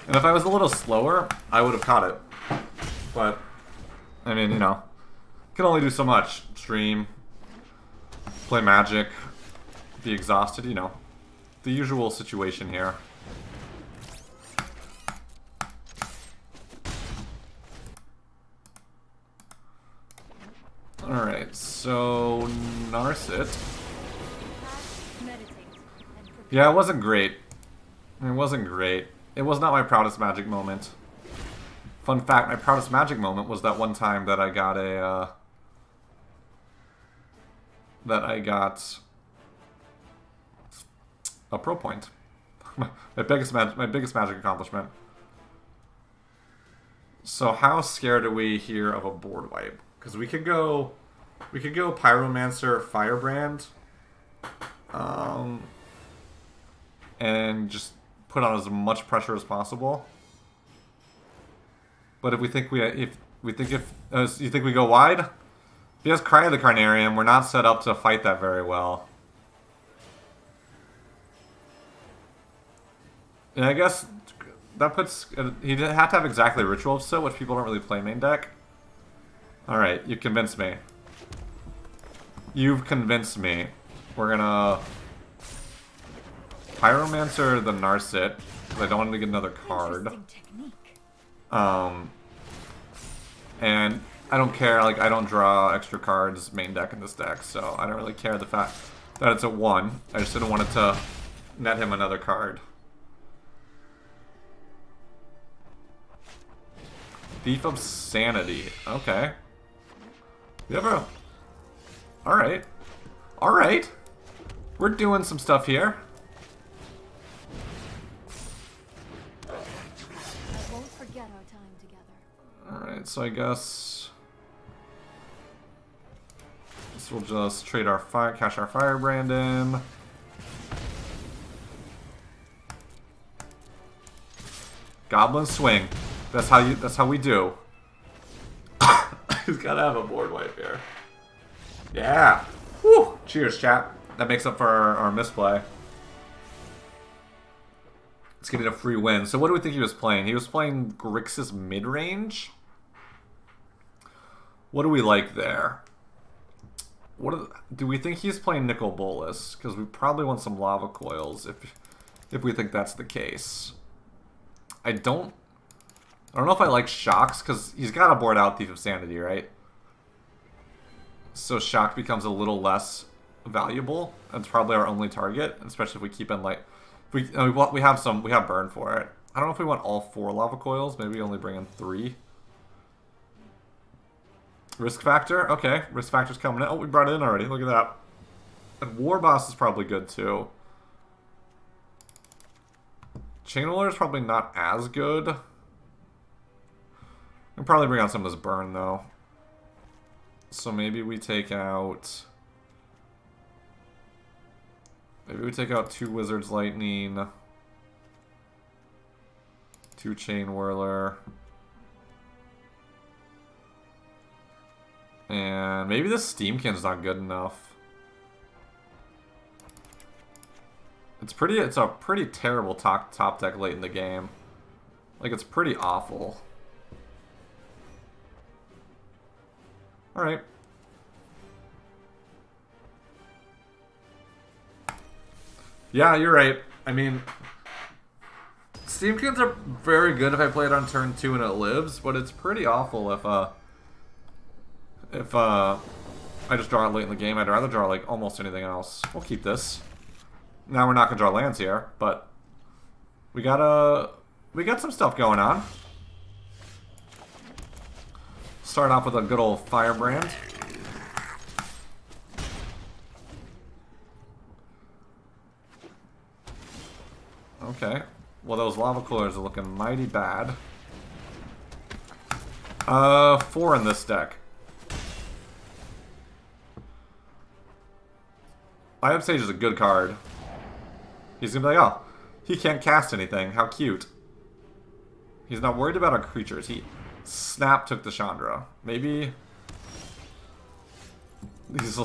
And if I was a little slower, I would have caught it. But, I mean, you know, can only do so much. Stream, play Magic, be exhausted, you know. The usual situation here. Alright, so Narset. Yeah, it wasn't great. It wasn't great. It was not my proudest Magic moment. Fun fact, my proudest Magic moment was that one time that I got a pro point. my biggest Magic accomplishment. So how scared are we here of a board wipe? Because we could go Pyromancer, Firebrand, and just put on as much pressure as possible. But if you think we go wide, if he has Cry of the Carnarium, we're not set up to fight that very well. And I guess that puts he didn't have to have exactly Ritual of Soot, which people don't really play main deck. All right, you convinced me. You've convinced me. We're gonna Pyromancer the Narset because I don't want to get another card. And I don't care, like, I don't draw extra cards main deck in this deck, so I don't really care the fact that it's a 1. I just didn't want it to net him another card. Thief of Sanity. Okay. You ever... Alright. Alright. We're doing some stuff here.
I won't forget our time together.
Alright, so I guess we'll just trade our fire, cash our Firebrand in. Goblin Swing. That's how we do. He's gotta have a board wipe here. Yeah. Woo! Cheers, chat. That makes up for our misplay. Let's get it a free win. So what do we think he was playing? He was playing Grixis mid-range. What do we like there? Do we think he's playing Nicol Bolas? Because we probably want some Lava Coils if we think that's the case. I don't know if I like Shocks, because he's got to board out Thief of Sanity, right? So Shock becomes a little less valuable. It's probably our only target, especially if we keep in like... we have burn for it. I don't know if we want all 4 Lava Coils. Maybe we only bring in 3. Risk Factor? Okay, Risk Factor's coming in. Oh, we brought it in already. Look at that. And War Boss is probably good, too. Chain Whirler is probably not as good. We can probably bring out some of this burn, though. So maybe we take out... Maybe we take out 2 Wizard's Lightning. 2 Chain Whirler. And maybe this Steamkin's not good enough. It's a pretty terrible top deck late in the game. Like, it's pretty awful. Alright. Yeah, you're right. I mean, Steamkins are very good if I play it on turn 2 and it lives, but it's pretty awful if I just draw it late in the game. I'd rather draw like almost anything else. We'll keep this. Now we're not gonna draw lands here, but we got some stuff going on. Start off with a good old Firebrand. Okay. Well, those Lava Coilers are looking mighty bad. 4 in this deck. Iron Sage is a good card. He's gonna be like, oh, he can't cast anything. How cute. He's not worried about our creatures. He snap took the Chandra. Maybe these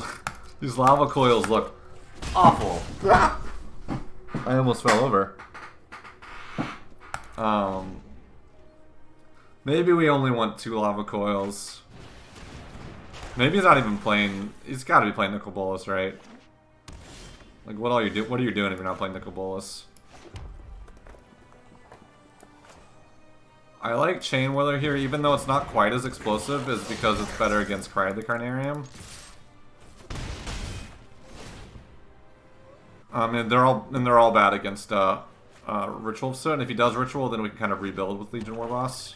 Lava Coils look awful. I almost fell over. Maybe we only want 2 Lava Coils. Maybe he's not even playing. He's got to be playing Nicol Bolas, right? Like, what are you doing if you're not playing Nicol Bolas? I like Chain Whirler here, even though it's not quite as explosive, is because it's better against Cry of the Carnarium. And they're all bad against Ritual of Soot. And if he does Ritual, then we can kind of rebuild with Legion War Boss.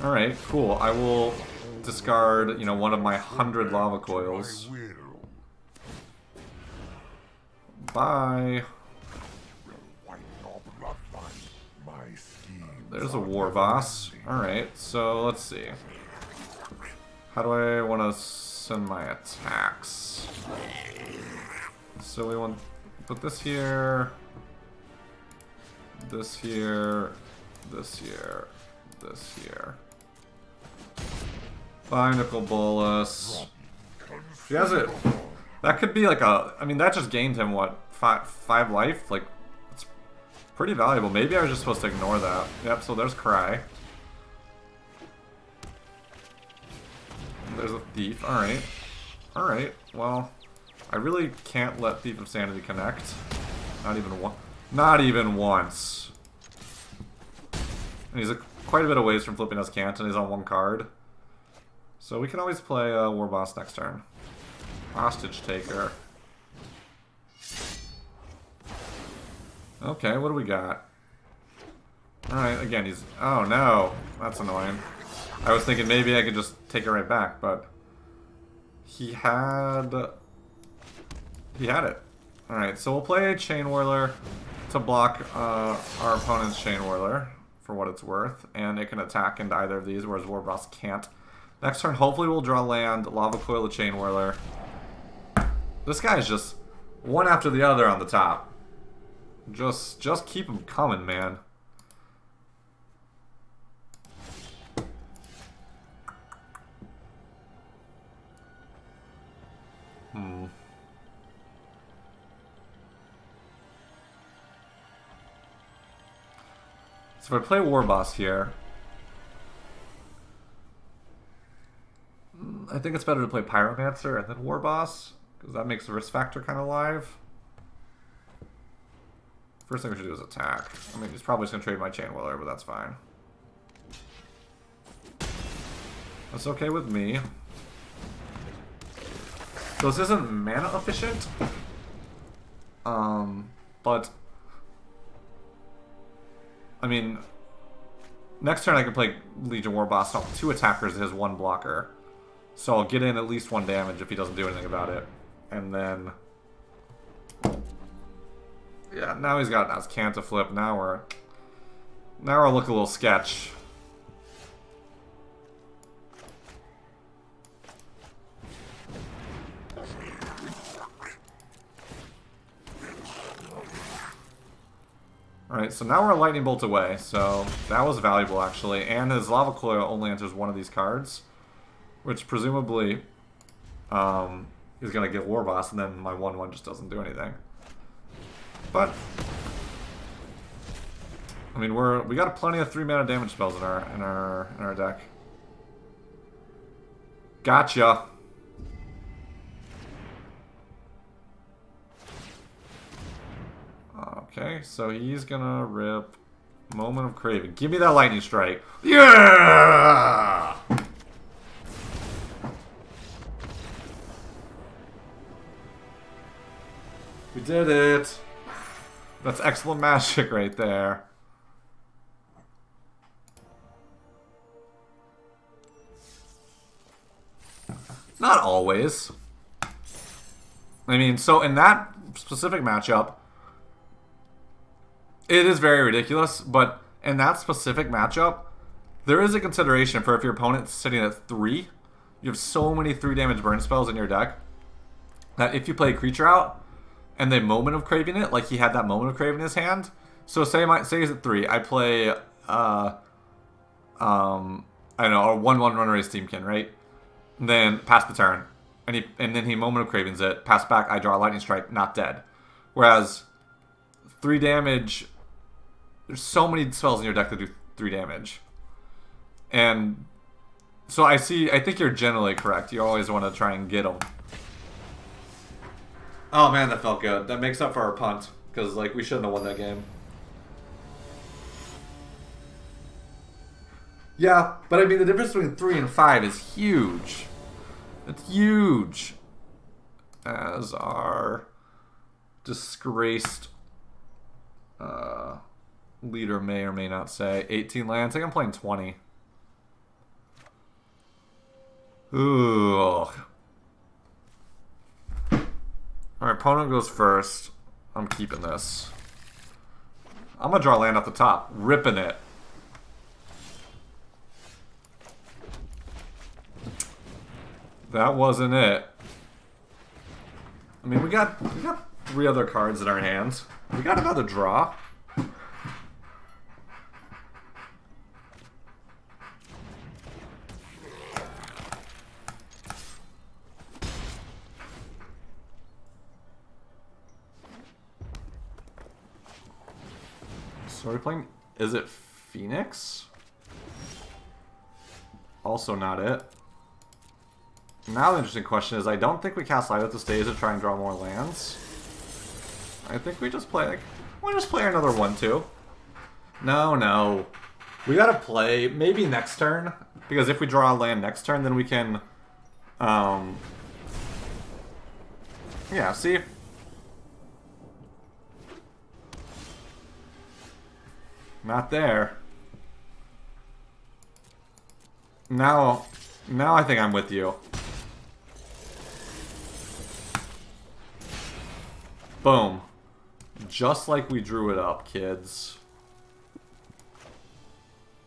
All right, cool. I will discard, one of my 100 Lava Coils. Bye. There's a War Boss. Alright, so let's see. How do I want to send my attacks? So we want to put this here, this here, this here, this here. Bye, Nicol Bolas. He has it. That could be like I mean, that just gained him, what, 5 life? Like, it's pretty valuable. Maybe I was just supposed to ignore that. Yep, so there's Cry. There's a Thief. Alright. Alright, well, I really can't let Thief of Sanity connect. Not even one. Not even once. And he's quite a bit of ways from flipping us Canton. He's on 1 card. So we can always play War Boss next turn. Hostage Taker. Okay, what do we got? Alright, again, he's... Oh, no. That's annoying. I was thinking maybe I could just take it right back, but... He had it. Alright, so we'll play a Chain Whirler to block our opponent's Chain Whirler, for what it's worth. And it can attack into either of these, whereas War Boss can't. Next turn, hopefully we'll draw land, Lava Coil the Chain Whirler. This guy is just one after the other on the top. Just keep them coming, man. So if I play War Boss here, I think it's better to play Pyromancer and then War Boss, because that makes the risk factor kind of live. First thing we should do is attack. I mean, he's probably just going to trade my Chain Whirler, but that's fine. That's okay with me. So this isn't mana efficient, but I mean, next turn I can play Legion War Boss. So 2 attackers and his 1 blocker, so I'll get in at least 1 damage if he doesn't do anything about it, and then yeah, now he's got Azcanta flip. Now we're look a little sketch. Alright, so now we're a Lightning Bolt away, so that was valuable actually, and his Lava Coil only enters 1 of these cards, which presumably is going to get War Boss, and then my 1/1 just doesn't do anything. But I mean, we got plenty of 3 mana damage spells in our deck. Gotcha. Okay, so he's gonna rip Moment of Craving. Give me that Lightning Strike. Yeah! We did it. That's excellent magic right there. Not always. I mean, so in that specific matchup, it is very ridiculous, but in that specific matchup, there is a consideration for if your opponent's sitting at 3, you have so many 3 damage burn spells in your deck, that if you play a creature out, and they Moment of Craving it, like he had that Moment of Craving in his hand, so say he's at 3, I play, I don't know, a 1/1 Runaway Steamkin, right? And then pass the turn, and then he Moment of Cravings it, pass back, I draw a Lightning Strike, not dead. Whereas 3 damage, there's so many spells in your deck that do 3 damage. And so I think you're generally correct. You always want to try and get them. Oh man, that felt good. That makes up for our punt, because like we shouldn't have won that game. Yeah, but I mean the difference between 3 and 5 is huge. It's huge. As our disgraced leader may or may not say. 18 lands. I think I'm playing 20. Ooh. Our opponent goes first. I'm keeping this. I'm gonna draw land off the top. Ripping it. That wasn't it. I mean, we got 3 other cards in our hands. We got another draw. So we're playing, is it Phoenix? Also not it. Now the interesting question is, I don't think we cast Light Up the Stage to try and draw more lands. I think we just play, like, we'll just play another 1/2. No. We gotta play, maybe next turn, because if we draw a land next turn, then we can, yeah, see? Not there. Now I think I'm with you. Boom. Just like we drew it up, kids.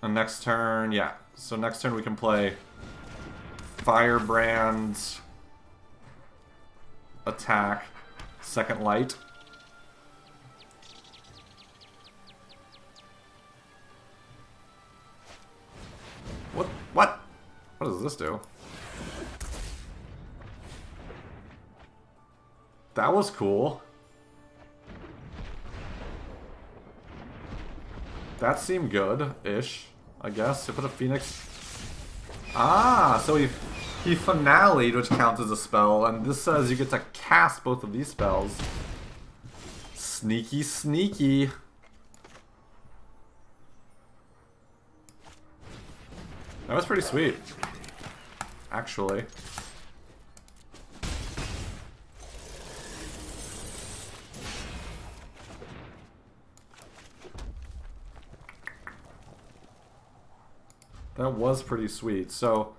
And next turn, yeah. So next turn we can play Firebrand, attack, second light. What? What does this do? That was cool. That seemed good-ish, I guess. To put a Phoenix. Ah, so he finale'd, which counts as a spell, and this says you get to cast both of these spells. Sneaky, sneaky. That was pretty sweet, actually. That was pretty sweet. So,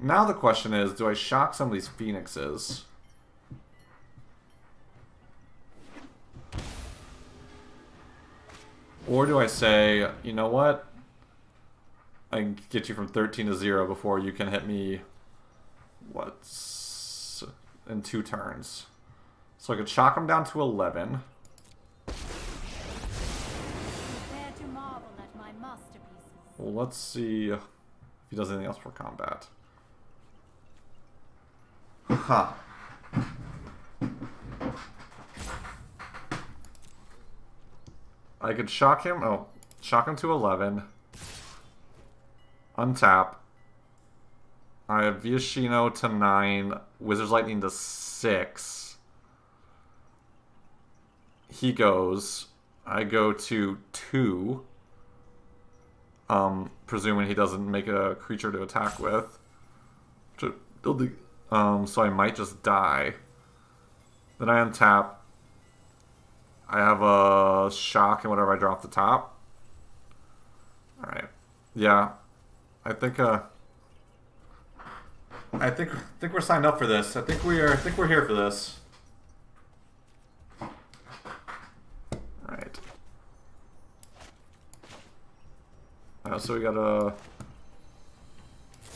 now the question is, do I shock some of these Phoenixes? Or do I say, you know what? I can get you from 13 to 0 before you can hit me, in 2 turns. So I could shock him down to 11.
Prepare to marvel at my masterpieces.
Well, let's see if he does anything else for combat. Huh. I could shock him. Oh, shock him to 11. Untap. I have Viashino to 9. Wizard's Lightning to 6. He goes. I go to 2. Presuming he doesn't make a creature to attack with. So I might just die. Then I untap. I have a shock and whatever I draw off the top. Alright. Yeah. I think we're signed up for this. I think we're here for this. Alright. So we got a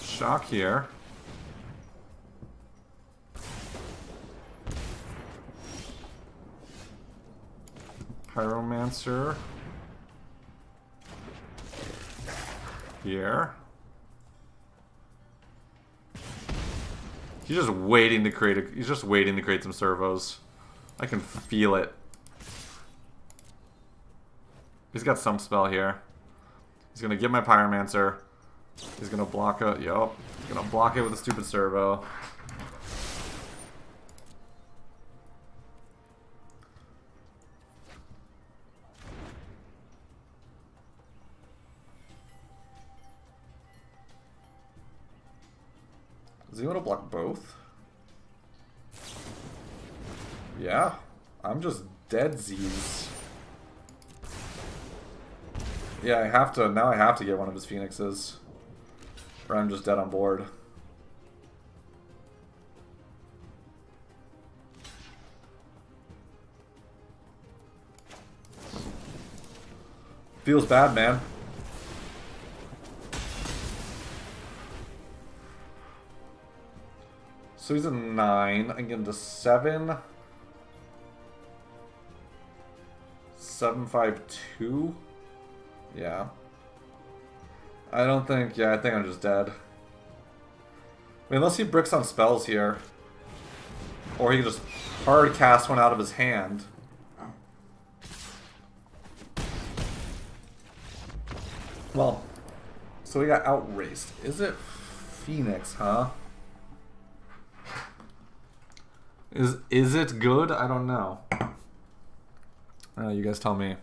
shock here. Pyromancer. Here. He's just waiting to create some servos. I can feel it. He's got some spell here. He's gonna get my Pyromancer. He's gonna block it. Yup. He's gonna block it with a stupid servo. Does he want to block both? Yeah. I'm just dead Z's. Yeah, I have to. Now I have to get one of his Phoenixes. Or I'm just dead on board. Feels bad, man. So he's a 9. I can get him to 7. 752. Yeah. I don't think. Yeah, I think I'm just dead. I mean, unless he bricks on spells here, or he can just hard cast one out of his hand. Well, so we got outraced. Is it Phoenix, huh? Is it good? I don't know. You guys tell me.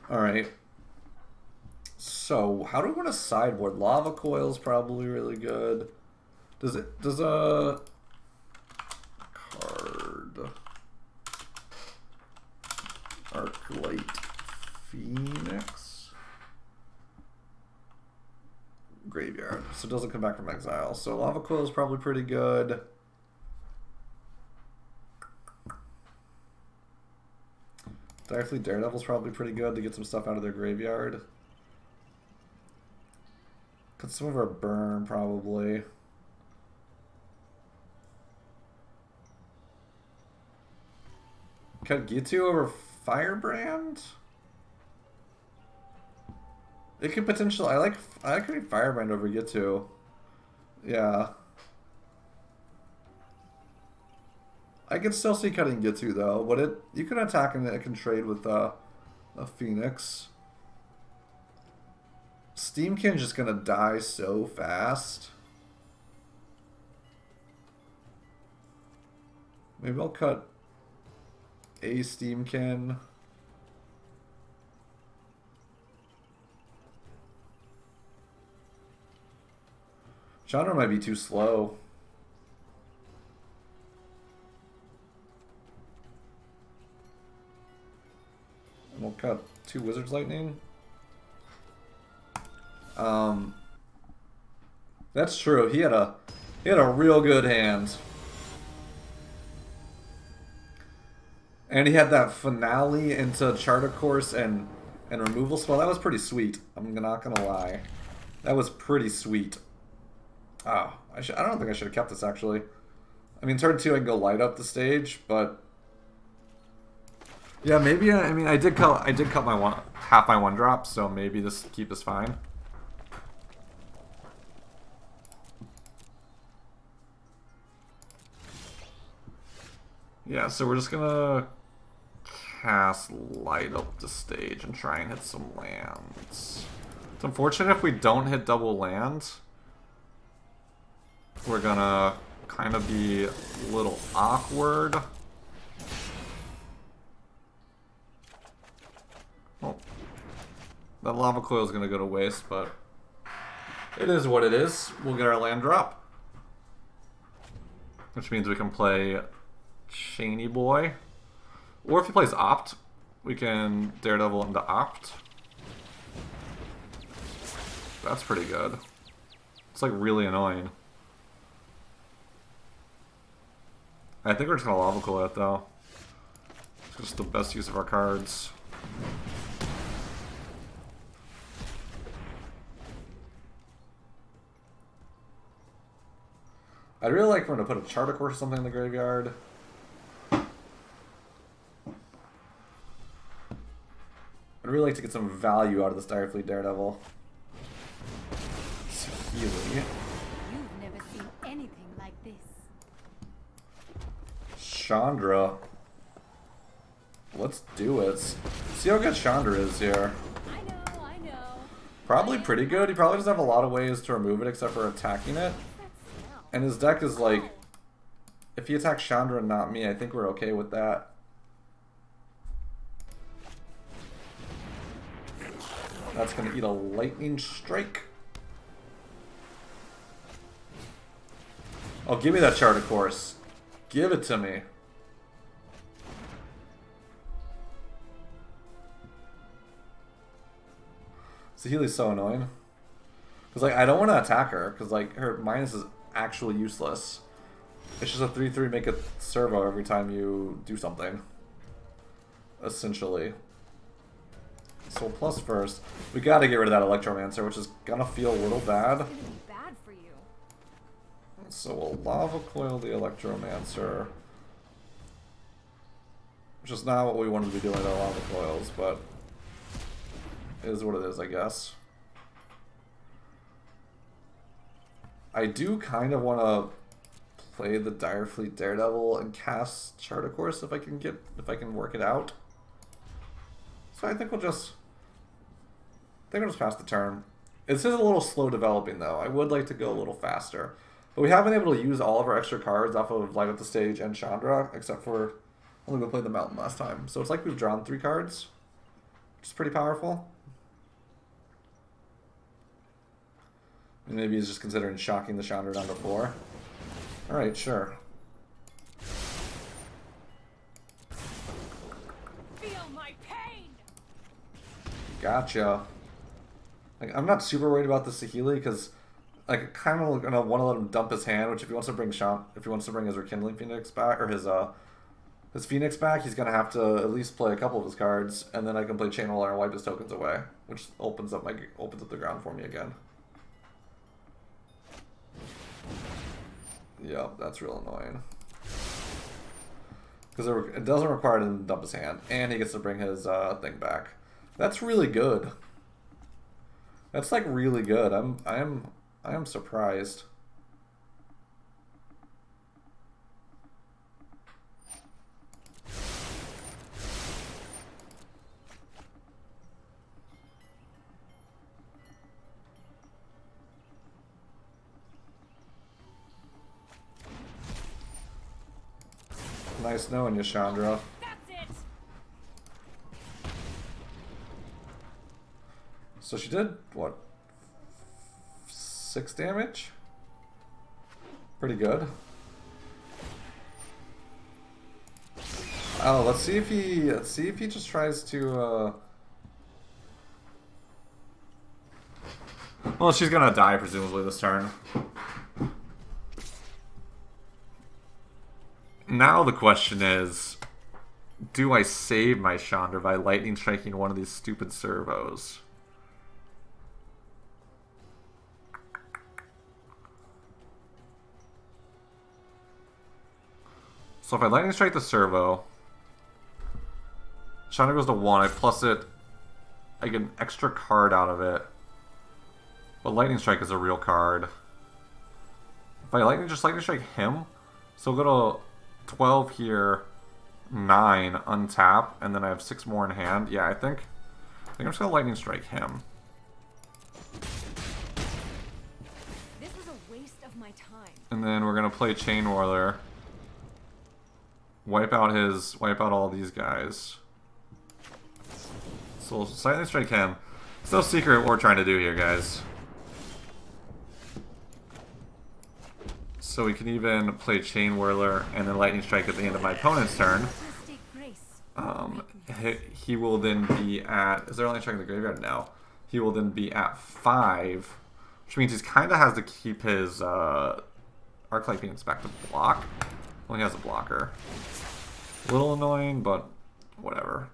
Alright. So, how do we want to sideboard? Lava Coil's probably really good. Does a card Arclight Phoenix. Graveyard. So it doesn't come back from exile. So Lava Coil is probably pretty good. Direfleet Daredevil's probably pretty good to get some stuff out of their graveyard. Cut some of our burn, probably. Cut Gitu over Firebrand? It could potentially... I like Firebrand over Gitu. Yeah. I can still see cutting Gitu though, but you can attack and it can trade with a Phoenix. Steamkin's just gonna die so fast. Maybe I'll cut a Steamkin. Chandra might be too slow. And we'll cut 2 Wizard's Lightning. That's true. He had a real good hand. And he had that finale into Charter Course and removal spell. That was pretty sweet. I'm not gonna lie. That was pretty sweet. Oh, I don't think I should have kept this actually. I mean, turn 2 I can go light up the stage, but yeah, maybe. I mean, I did cut my half my 1-drop, so maybe this keep is fine. Yeah, so we're just gonna cast light up the stage and try and hit some lands. It's unfortunate if we don't hit double lands. We're gonna kind of be a little awkward. Well, that Lava Coil is gonna go to waste, but it is what it is. We'll get our land drop, which means we can play Cheney Boy, or if he plays Opt, we can Daredevil into Opt. That's pretty good. It's like really annoying. I think we're just gonna Lava Coil it though. It's just the best use of our cards. I'd really like for him to put a Charter Course or something in the graveyard. I'd really like to get some value out of this Direfleet Daredevil. Healy.
You've never seen anything like this.
Chandra. Let's do it. See how good Chandra is here.
I know.
Probably pretty good. He probably doesn't have a lot of ways to remove it except for attacking it. And his deck is like, if he attacks Chandra and not me, I think we're okay with that. That's going to eat a Lightning Strike. Oh, give me that Charter Course. Give it to me. Saheeli's so annoying. Because, like, I don't want to attack her. Because, like, her minus is actually useless. It's just a 3/3 make a servo every time you do something. Essentially. So we'll plus first. We gotta get rid of that Electromancer, which is gonna feel a little bad.
It's gonna be bad for you.
So we'll Lava Coil the Electromancer. Which is not what we wanted to be doing with our Lava Coils, but it is what it is, I guess. I do kind of want to play the Direfleet Daredevil and cast Charter Course if I can work it out. So I think we'll just pass the turn. This is a little slow developing though. I would like to go a little faster. But we have been able to use all of our extra cards off of Light Up the Stage and Chandra, except for only we played the Mountain last time. So it's like we've drawn 3 cards, which is pretty powerful. And maybe he's just considering shocking the Chandra down to 4. Alright, sure.
Feel my pain.
Gotcha. Like, I'm not super worried about the Saheeli because, like, I kind of gonna want to let him dump his hand. Which, if he wants to bring if he wants to bring his Rekindling Phoenix back or his Phoenix back, he's gonna have to at least play a couple of his cards, and then I can play Chain Roller and wipe his tokens away, which opens up the ground for me again. Yep, that's real annoying. Because it doesn't require him to dump his hand, and he gets to bring his thing back. That's really good. That's like really good. I am surprised. Nice knowing you, Chandra.
That's it.
So she did, what, 6 damage? Pretty good. Oh, let's see if he just tries to, Well, she's gonna die presumably this turn. Now the question is, do I save my Chandra by lightning striking one of these stupid servos? So if I lightning strike the servo, Chandra goes to 1, I plus it, I get an extra card out of it. But lightning strike is a real card. If I just lightning strike him, so we'll go to 12 here, 9 untap, and then I have 6 more in hand. Yeah, I think I'm just gonna lightning strike him.
This was a waste of my time.
And then we're gonna play Chain Whirler. Wipe out all these guys. So we'll lightning strike him. It's no secret what we're trying to do here, guys. So we can even play Chain Whirler and then Lightning Strike at the end of my opponent's turn. He will then be at... Is there Lightning Strike in the graveyard? No. He will then be at 5, which means he kind of has to keep his Arclight Phoenix back to block. Well, he has a blocker. A little annoying, but whatever.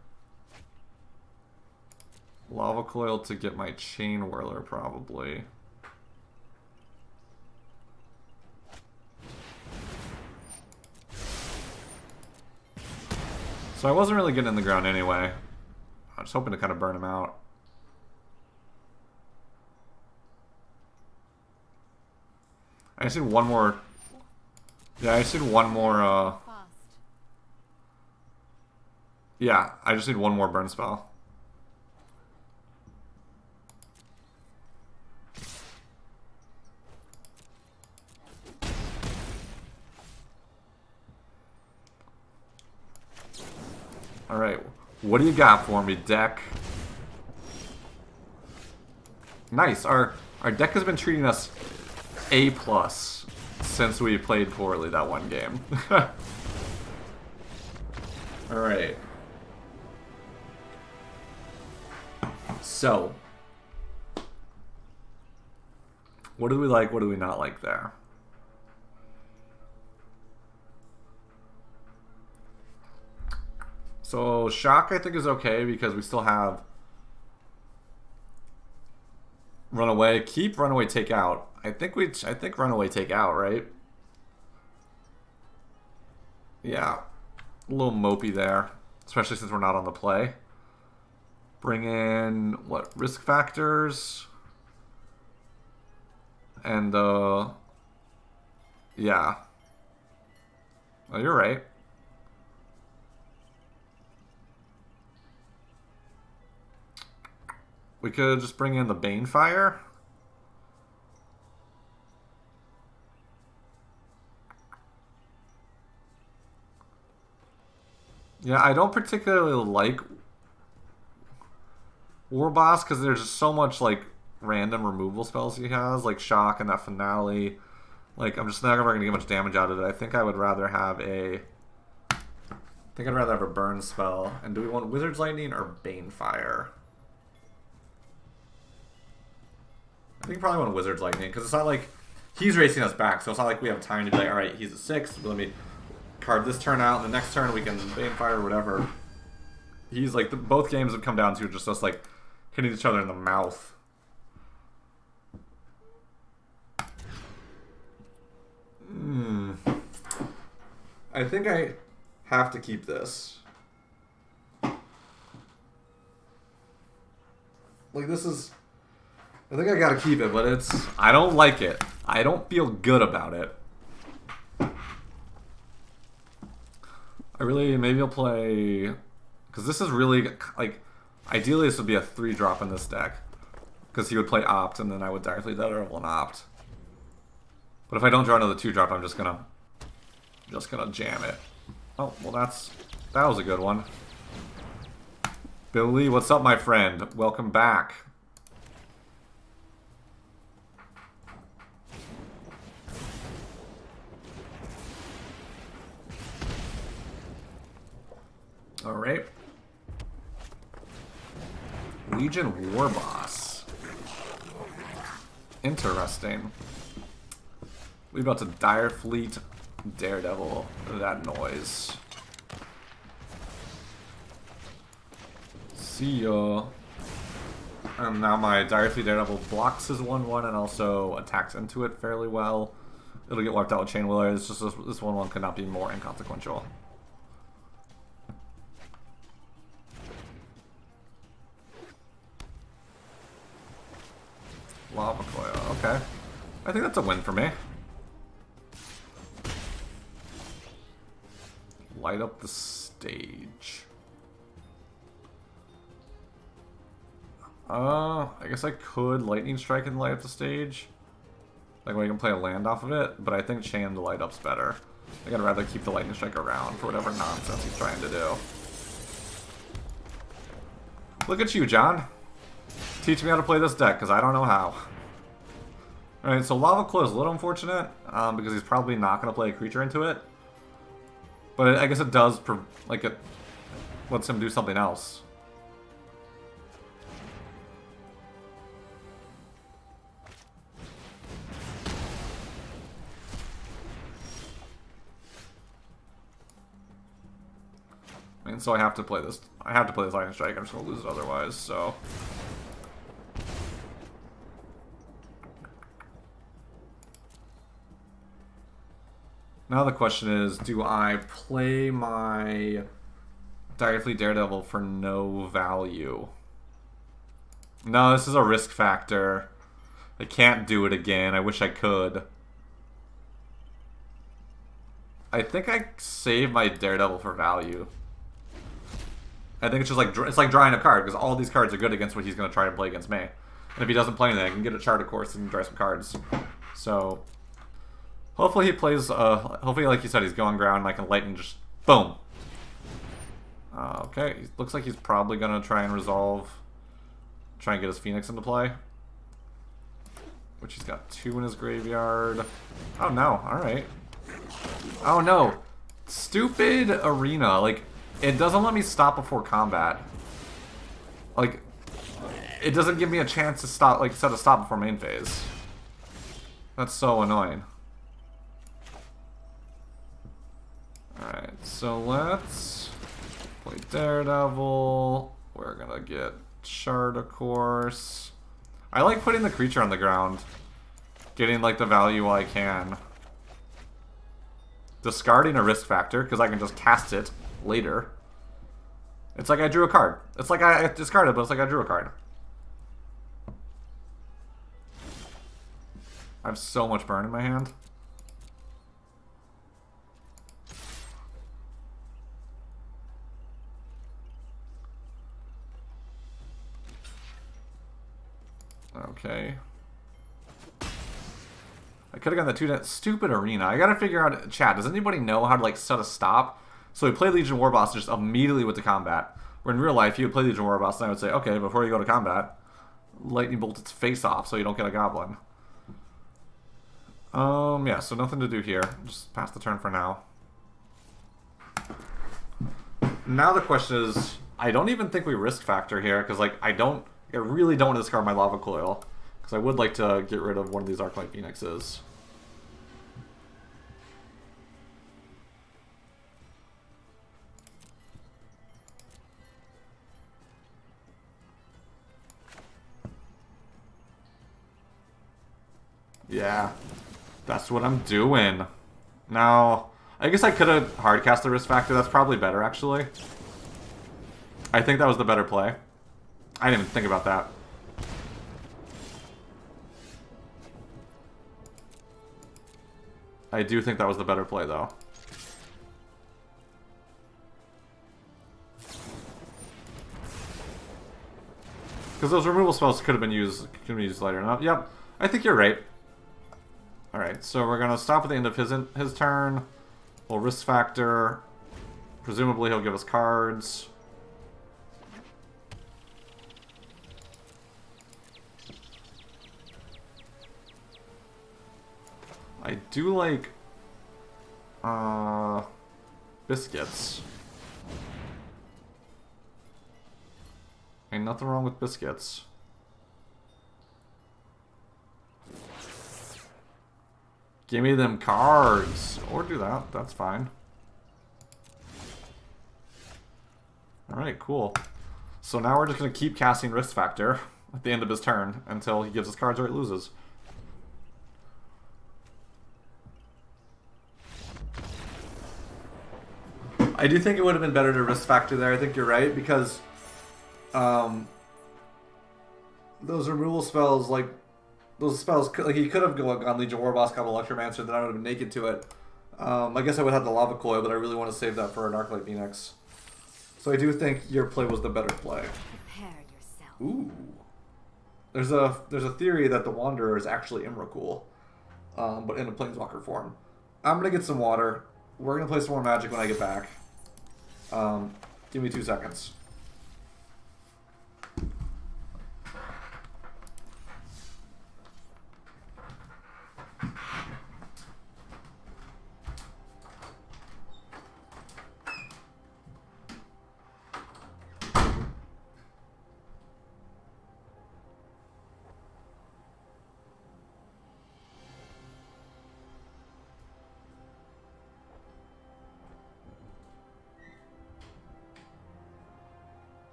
Lava Coil to get my Chain Whirler, probably. So I wasn't really getting in the ground anyway. I was hoping to kind of burn him out. I just need one more... Yeah, I just need one more... Yeah, I just need one more burn spell. Alright, what do you got for me, deck? Nice, our deck has been treating us A+ since we played poorly that one game. Alright. So, what do we like, what do we not like there? So, Shock I think is okay because we still have Runaway. Keep Runaway, take out. I think Runaway, take out, right? Yeah. A little mopey there. Especially since we're not on the play. Bring in, what, risk factors? And, yeah. Oh, you're right. We could just bring in the Banefire. Yeah, I don't particularly like Warboss because there's just so much like random removal spells he has, like Shock and that Finale. Like, I'm just not ever gonna get much damage out of it. I think I would rather have a burn spell. And do we want Wizard's Lightning or Banefire? I think probably want Wizard's Lightning, because it's not like he's racing us back, so it's not like we have time to be like, alright, he's a 6, but let me card this turn out, and the next turn we can Bane Fire or whatever. He's like, both games have come down to just us like hitting each other in the mouth. I think I have to keep this. Like, this is... I think I gotta keep it, but it's... I don't like it. I don't feel good about it. I really... Maybe I'll play... Because this is really... Like, ideally this would be a 3-drop in this deck. Because he would play Opt, and then I would directly Daredevil and Opt. But if I don't draw another 2-drop, I'm just gonna jam it. Oh, well that was a good one. Billy, what's up, my friend? Welcome back. Alright. Legion War Boss. Interesting. We about to Dire Fleet Daredevil that noise. See ya. And now my Dire Fleet Daredevil blocks his 1/1 and also attacks into it fairly well. It'll get wiped out with Chain Wheeler. It's just this 1/1 could not be more inconsequential. Lava Coil, okay. I think that's a win for me. Light up the stage. I guess I could Lightning Strike and light up the stage. Like, we can play a land off of it, but I think Chain to light up's better. I think I'd rather keep the Lightning Strike around for whatever nonsense he's trying to do. Look at you, John. Teach me how to play this deck, because I don't know how. Alright, so Lava Claw is a little unfortunate, because he's probably not going to play a creature into it. But I guess it does, like, it lets him do something else. And so I have to play this. I have to play this Lightning Strike. I'm just going to lose it otherwise, so... Now the question is, do I play my Dire Fleet Daredevil for no value? No, this is a risk factor. I can't do it again. I wish I could. I think I save my Daredevil for value. I think it's just like, it's like drawing a card, because all these cards are good against what he's going to try to play against me. And if he doesn't play anything, I can get a Charted Course and draw some cards. So... hopefully he plays, hopefully, like you said, he's going ground, and I can Lightning just, boom. Okay, looks like he's probably going to try and resolve, try and get his Phoenix into play. Which he's got 2 in his graveyard. Oh no, alright. Oh no, stupid Arena, like, it doesn't let me stop before combat. Like, it doesn't give me a chance to stop, like, set a stop before main phase. That's so annoying. Alright, so let's play Daredevil. We're gonna get Charted Course. I like putting the creature on the ground. Getting, like, the value I can. Discarding a risk factor, because I can just cast it later. It's like I drew a card. It's like I discarded, but it's like I drew a card. I have so much burn in my hand. Okay. I could have gotten the 2 stupid Arena. I gotta figure out, chat, does anybody know how to, like, set a stop? So we play Legion War Boss just immediately with the combat. Where in real life, you would play Legion War Boss and I would say, okay, before you go to combat, Lightning Bolt its face off so you don't get a Goblin. Yeah, so nothing to do here. Just pass the turn for now. Now the question is, I don't even think we risk factor here, because, like, I really don't want to discard my Lava Coil. Because I would like to get rid of one of these Arclight Phoenixes. Yeah, that's what I'm doing. Now, I guess I could have hardcast the Risk Factor. That's probably better, actually. I think that was the better play. I didn't even think about that. I do think that was the better play, though. Because those removal spells could have been used later. No, yep, I think you're right. Alright, so we're going to stop at the end of his turn. We'll Risk Factor. Presumably he'll give us cards. I do like biscuits. Ain't nothing wrong with biscuits. Give me them cards. Or do that. That's fine. Alright, cool. So now we're just going to keep casting Risk Factor at the end of his turn until he gives us cards or he loses. I do think it would have been better to Risk Factor there. I think you're right, because those removal spells, like, those spells, like, he could have gone Legion Warboss, got Electromancer, then I would have been naked to it. I guess I would have the Lava Coil, but I really want to save that for an Arclight Phoenix. So I do think your play was the better play.
Prepare yourself.
Ooh. There's a theory that the Wanderer is actually Imrakul, but in a Planeswalker form. I'm going to get some water. We're going to play some more Magic when I get back. Give me 2 seconds.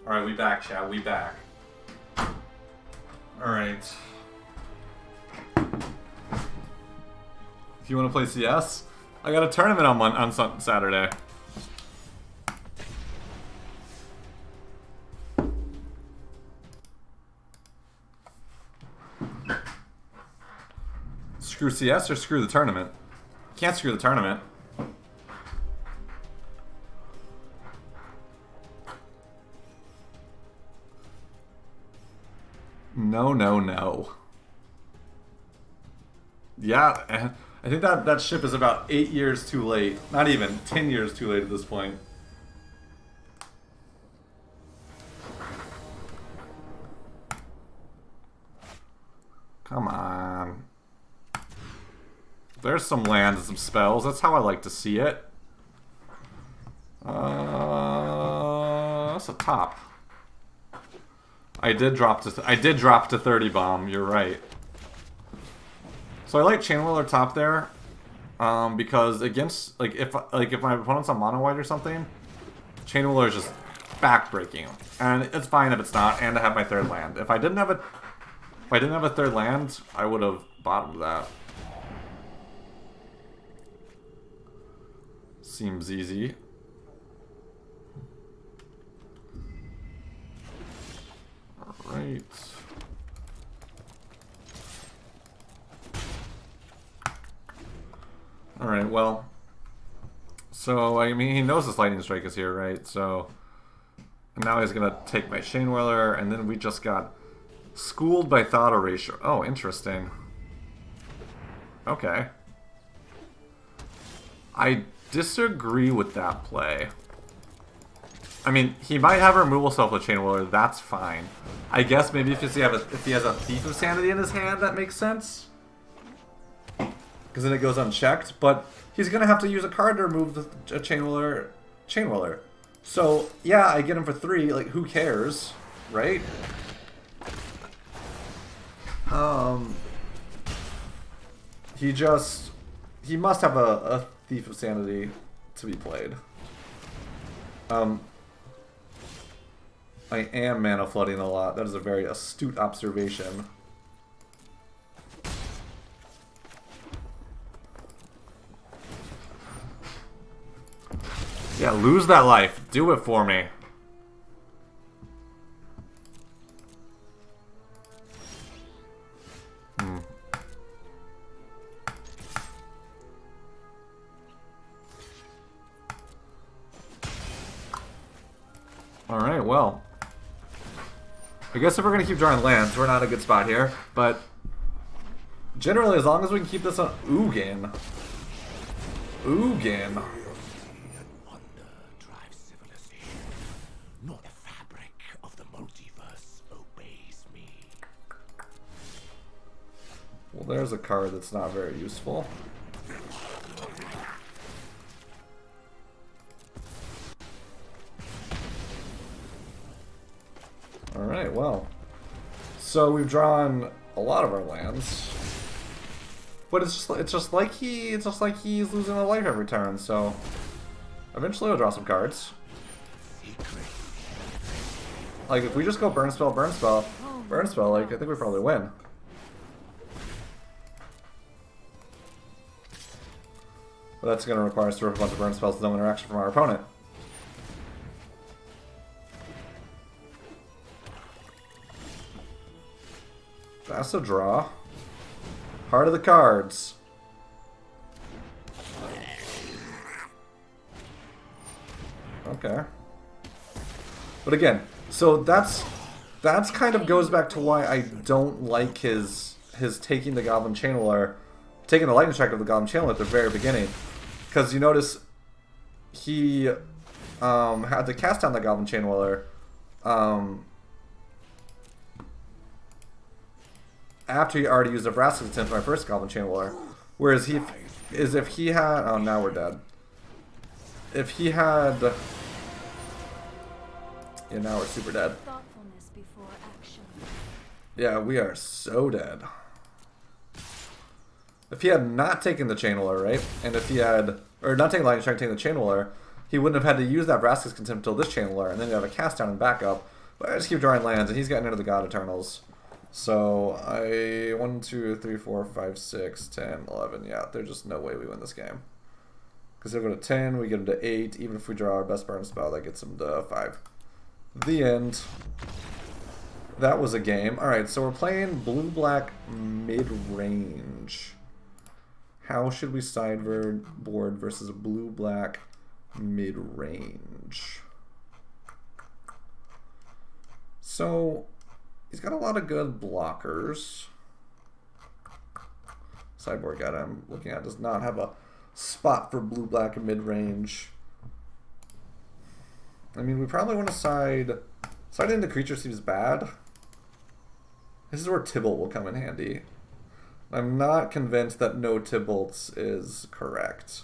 Alright, we back, chat. We back. Alright. If you want to play CS, I got a tournament on Saturday. Screw CS or screw the tournament? Can't screw the tournament. No, no, no. Yeah, I think that ship is about 8 years too late. Not even 10 years too late at this point. Come on. There's some lands and some spells. That's how I like to see it. That's a top. I did drop to 30 bomb. You're right. So I like Chain Whirler top there, because against if my opponent's on mono white or something, Chain Whirler is just backbreaking, and it's fine if it's not. And I have my third land. If I didn't have a third land, I would have bottomed that. Seems easy. Alright. Alright, well. So, I mean, he knows this Lightning Strike is here, right? So, now he's gonna take my Chain Whirler, and then we just got schooled by Thought Erasure. Oh, interesting. Okay. I disagree with that play. I mean, he might have removal self with Chain Whirler, that's fine. I guess maybe if he has a Thief of Sanity in his hand, that makes sense. Because then it goes unchecked, but he's going to have to use a card to remove a Chain Whirler. So, yeah, I get him for 3, like, who cares, right? He must have a Thief of Sanity to be played. I am mana flooding a lot. That is a very astute observation. Yeah, lose that life. Do it for me. Alright, well. I guess if we're going to keep drawing lands, we're not in a good spot here. But generally, as long as we can keep this on Ugin. Ugin.
Nor the fabric of the multiverse obeys me.
Well, there's a card that's not very useful. Alright, well. So we've drawn a lot of our lands. But it's just like he's losing a life every turn, so eventually we'll draw some cards. Like, if we just go burn spell, like, I think we probably win. But that's going to require us to rip a bunch of burn spells with no interaction from our opponent. That's a draw. Heart of the cards. Okay. But again, so that's kind of goes back to why I don't like his taking the Goblin Channeler, taking the Lightning Strike of the Goblin Channeler at the very beginning. Because you notice he had to cast down the Goblin Channeler after he already used a Vraska's Attempt for my first Goblin Channeler. Whereas if he had... Oh, now we're dead. If he had... Yeah, now we're super dead.
Thoughtfulness before action.
Yeah, we are so dead. If he had not taken the Channeler, right? And if he had... Or not taking Lightning Strike, taking the Channeler, he wouldn't have had to use that Vraska's Contempt until this Channeler, and then he'd have a cast down and backup. But I just keep drawing lands, and he's getting into the God Eternals. So, 1, 2, 3, 4, 5, 6, 10, 11. Yeah, there's just no way we win this game. Because if we go to 10, we get him to 8. Even if we draw our best burn spell, that gets him to 5. The end. That was a game. Alright, so we're playing blue-black mid-range. How should we sideboard versus blue-black mid-range? So... he's got a lot of good blockers. Sideboard guide I'm looking at does not have a spot for blue-black mid-range. I mean, we probably want to side into creature seems bad. This is where Tybalt will come in handy. I'm not convinced that no Tybalts is correct.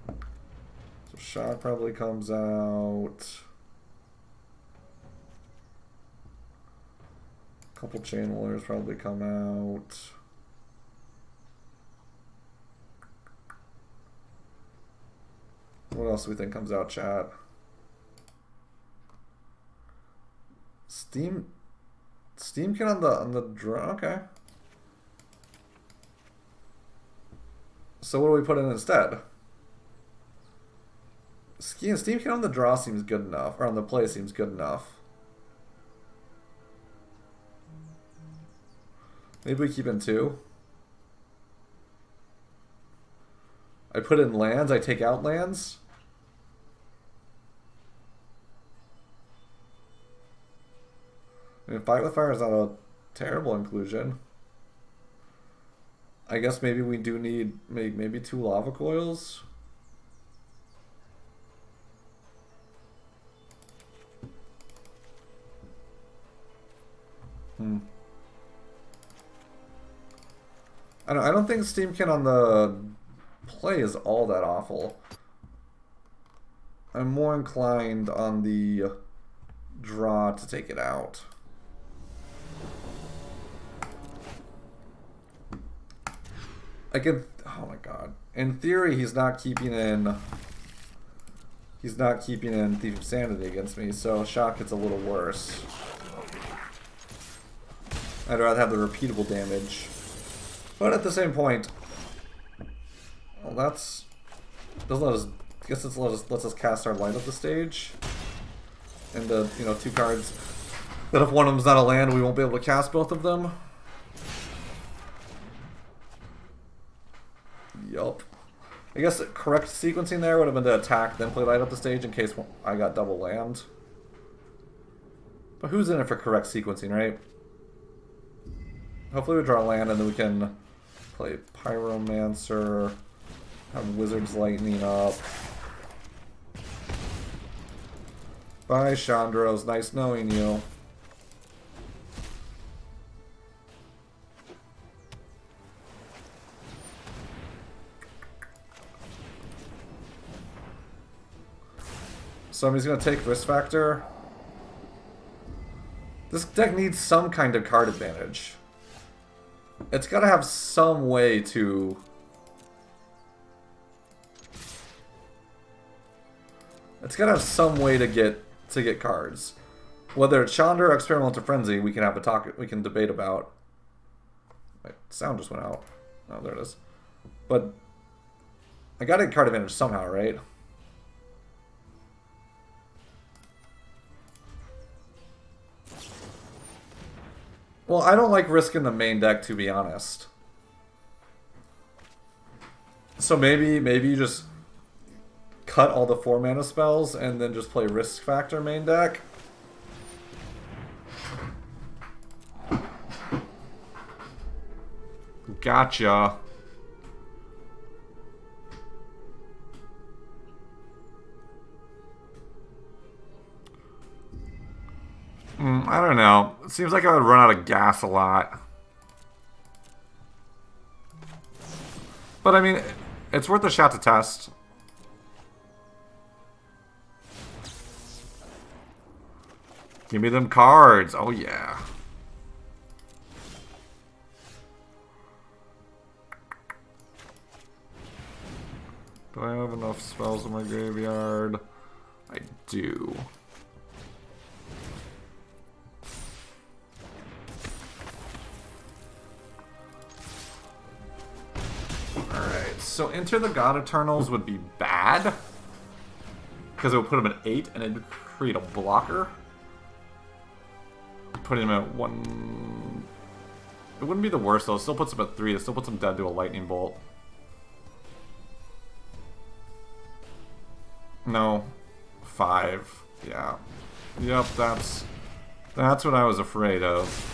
So Shock probably comes out. A couple Channelers probably come out. What else do we think comes out, chat? Steam can on the draw. Okay. So what do we put in instead? Steam King on the draw seems good enough, or on the play seems good enough. Maybe we keep in 2. I put in lands, I take out lands. I mean, Fight with Fire is not a terrible inclusion. I guess maybe we do need maybe 2 lava coils. I don't think Steamkin on the play is all that awful. I'm more inclined on the draw to take it out. Oh my god. In theory, he's not keeping in Thief of Sanity against me, so Shock gets a little worse. I'd rather have the repeatable damage. But at the same point, well, that's doesn't let us. I guess it lets us cast our light up the stage, and you know, 2 cards. That if one of them's not a land, we won't be able to cast both of them. Yup. I guess the correct sequencing there would have been to attack, then play light up the stage in case I got double land. But who's in it for correct sequencing, right? Hopefully we draw a land and then we can play Pyromancer, have Wizard's Lightning up. Bye, Chandros. Nice knowing you. So I'm just going to take Risk Factor. This deck needs some kind of card advantage. It's got to have some way to... It's got to have some way to get cards. Whether it's Chandra or Experimental Frenzy, we can have a talk. We can debate about. My sound just went out. Oh, there it is. But I got to get card advantage somehow, right? Well, I don't like risking the main deck, to be honest. So maybe you just cut all the 4 mana spells and then just play Risk Factor main deck. Gotcha. I don't know. It seems like I would run out of gas a lot. But I mean, it's worth a shot to test. Give me them cards. Oh yeah. Do I have enough spells in my graveyard? I do. Alright, so Enter the God Eternals would be bad. Because it would put him at 8 and it'd create a blocker. Putting him at 1... It wouldn't be the worst though, it still puts him at 3, it still puts him dead to a lightning bolt. No. 5. Yeah. Yep, that's what I was afraid of.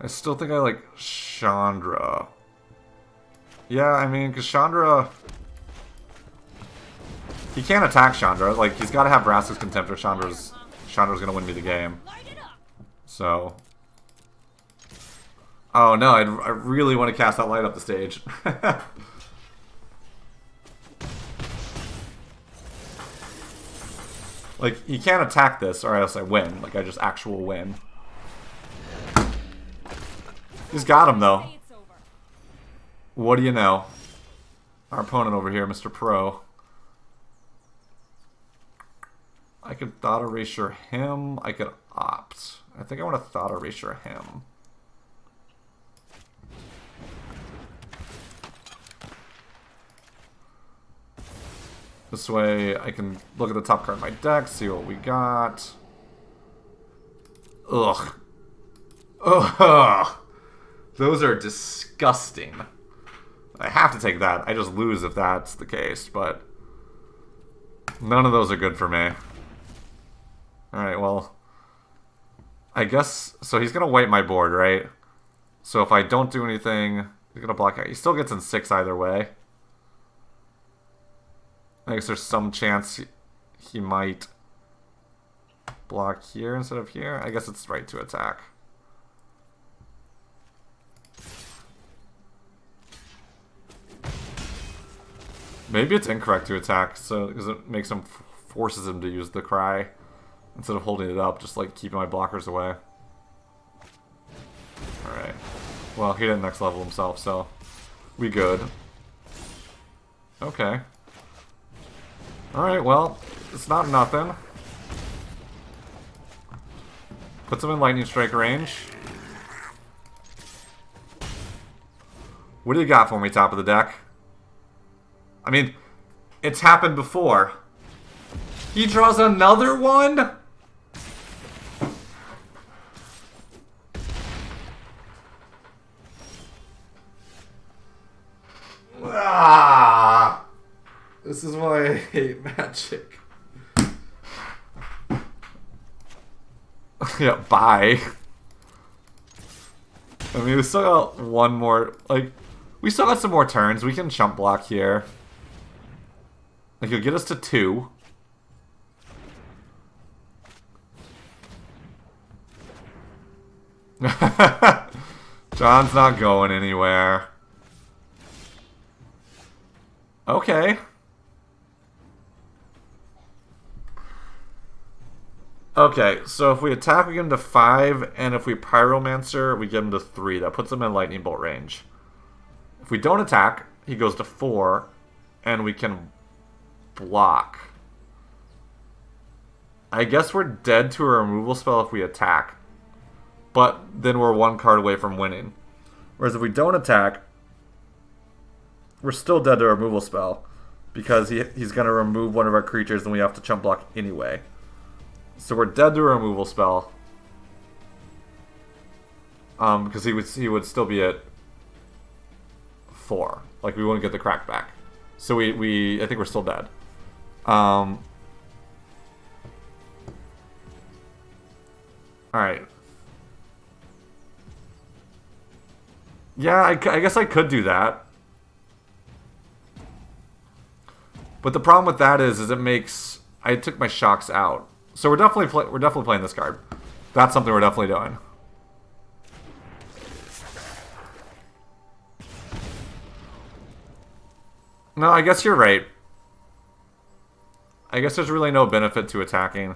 I still think I like Chandra. Yeah, I mean, because Chandra... He can't attack Chandra. Like, he's got to have Vraska's Contempt or Chandra's going to win me the game. So... Oh no, I really want to cast that light up the stage. Like, he can't attack this or else I win. Like, I just actual win. He's got him, though. What do you know? Our opponent over here, Mr. Pro. I could thought erasure him. I could opt. I think I want to thought erasure him. This way I can look at the top card of my deck, see what we got. Ugh. Ugh. Those are disgusting. I have to take that. I just lose if that's the case, but none of those are good for me. Alright, well, I guess, so he's going to wipe my board, right? So if I don't do anything, he's going to block out. He still gets in 6 either way. I guess there's some chance he might block here instead of here. I guess it's right to attack. Maybe it's incorrect to attack, so because it makes him forces him to use the cry instead of holding it up, just like keeping my blockers away. All right. Well, he didn't next level himself, so we good. Okay. All right. Well, it's not nothing. Puts him in lightning strike range. What do you got for me, top of the deck? I mean, it's happened before. He draws another one? Ah, this is why I hate Magic. Yeah, bye. I mean, we still got one more, like, we still got some more turns. We can chump block here. Like, he'll get us to 2. John's not going anywhere. Okay. Okay, so if we attack, we get him to 5, and if we Pyromancer, we get him to 3. That puts him in Lightning Bolt range. If we don't attack, he goes to 4, and we can block. I guess we're dead to a removal spell if we attack, but then we're 1 card away from winning. Whereas if we don't attack, we're still dead to a removal spell, because he's going to remove one of our creatures and we have to chump block anyway. So we're dead to a removal spell. Because he would still be at 4. Like, we wouldn't get the crack back. So I think we're still dead. Alright. Yeah, I guess I could do that. But the problem with that is it makes... I took my shocks out. So we're definitely playing this card. That's something we're definitely doing. No, I guess you're right. I guess there's really no benefit to attacking.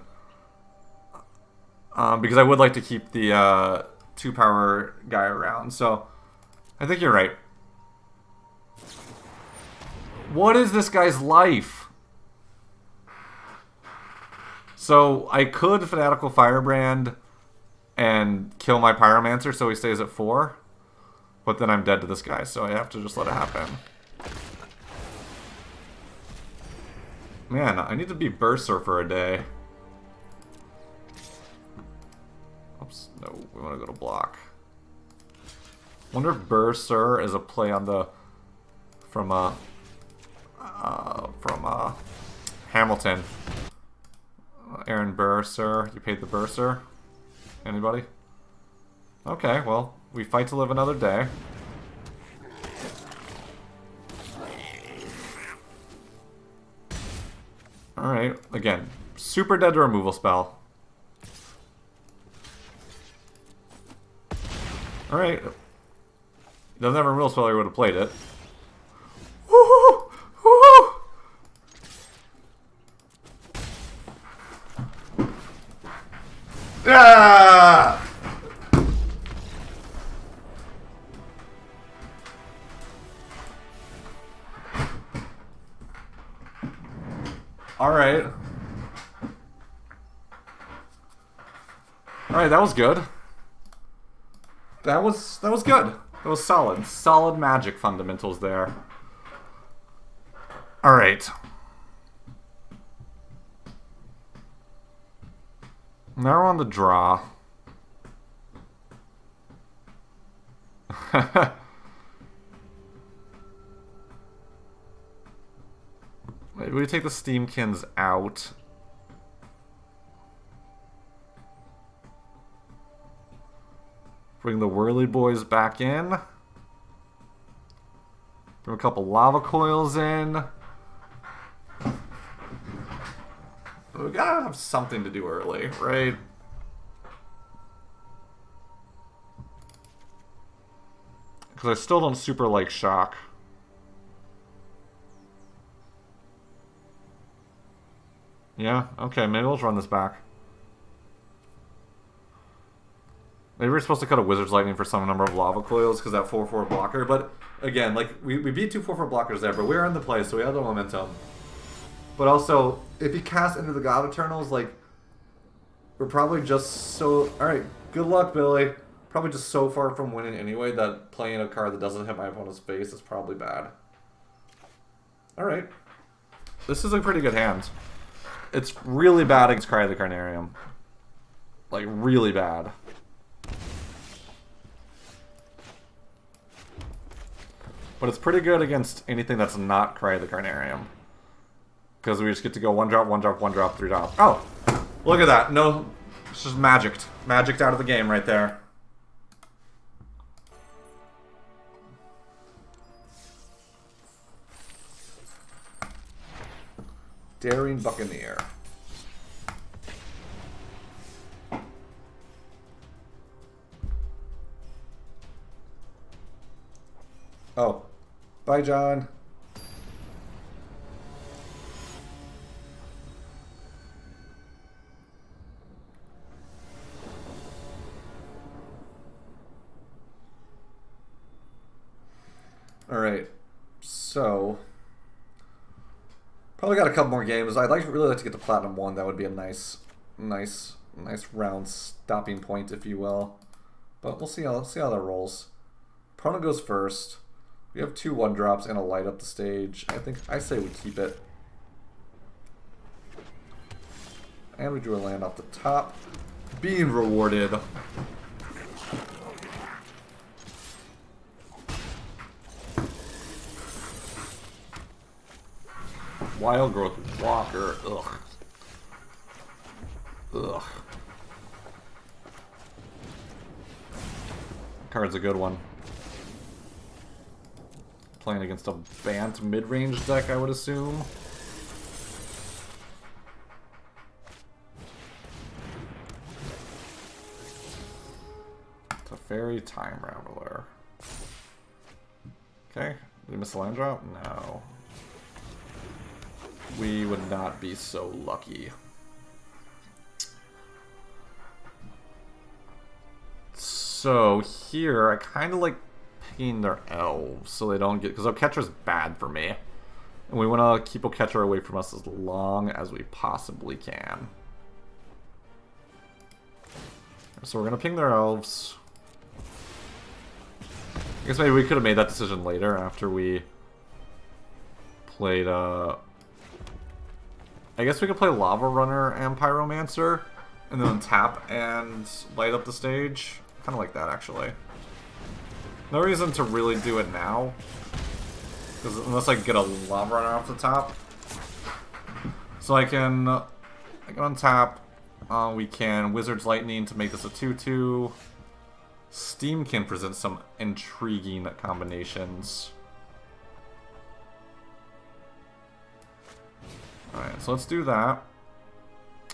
Because I would like to keep the 2-power guy around. So I think you're right. What is this guy's life? So I could Fanatical Firebrand and kill my Pyromancer so he stays at 4. But then I'm dead to this guy, so I have to just let it happen. Man, I need to be Burster for a day. Oops, no, we want to go to block. Wonder if Burster is a play on the... From Hamilton. Aaron Burser. You paid the Burser? Anybody? Okay, well, we fight to live another day. Alright, again, super dead to removal spell. Alright. He doesn't have a removal spell, he would have played it. Woohoo! Woohoo! Ah! All right. Alright, that was good. That was good. That was solid. Solid magic fundamentals there. Alright. Now we're on the draw. Maybe we take the Steamkins out. Bring the Whirly Boys back in. Bring a couple lava coils in. We gotta have something to do early, right? Because I still don't super like shock. Yeah, okay, maybe we'll run this back. Maybe we're supposed to cut a Wizard's Lightning for some number of lava coils because that 4/4 blocker, but again, like, we beat 2 4/4 blockers there, but we're in the play, so we have the momentum. But also, if he casts into the God Eternals, like, we're probably just so... Alright, good luck, Billy. Probably just so far from winning anyway that playing a card that doesn't hit my opponent's face is probably bad. Alright. This is a pretty good hand. It's really bad against Cry of the Carnarium. Like, really bad. But it's pretty good against anything that's not Cry of the Carnarium. Because we just get to go 1-drop, 1-drop, 1-drop, 3-drop. Oh! Look at that. No, it's just magicked. Magicked out of the game right there. Daring Buccaneer. Oh. Bye, John. Alright. So... probably got a couple more games. I'd really like to get to Platinum 1. That would be a nice round stopping point, if you will. But we'll see how that rolls. Prona goes first. We have 2 1-drops and a light up the stage. I say we keep it. And we drew a land off the top. Being rewarded. Wild Growth Walker. Ugh. Ugh. Card's a good one. Playing against a Bant mid-range deck, I would assume. Teferi Time Raveler. Okay. Did we miss a land drop? No. We would not be so lucky. So here, I kind of like picking their elves so they don't get... because Oketra's bad for me. And we want to keep Oketra away from us as long as we possibly can. So we're going to ping their elves. I guess maybe we could have made that decision later after we played... I guess we could play Lava Runner and Pyromancer, and then tap and light up the stage. Kind of like that, actually. No reason to really do it now, because unless I get a Lava Runner off the top. So I can untap. We can Wizard's Lightning to make this a 2/2. Steam can present some intriguing combinations. Alright, so let's do that.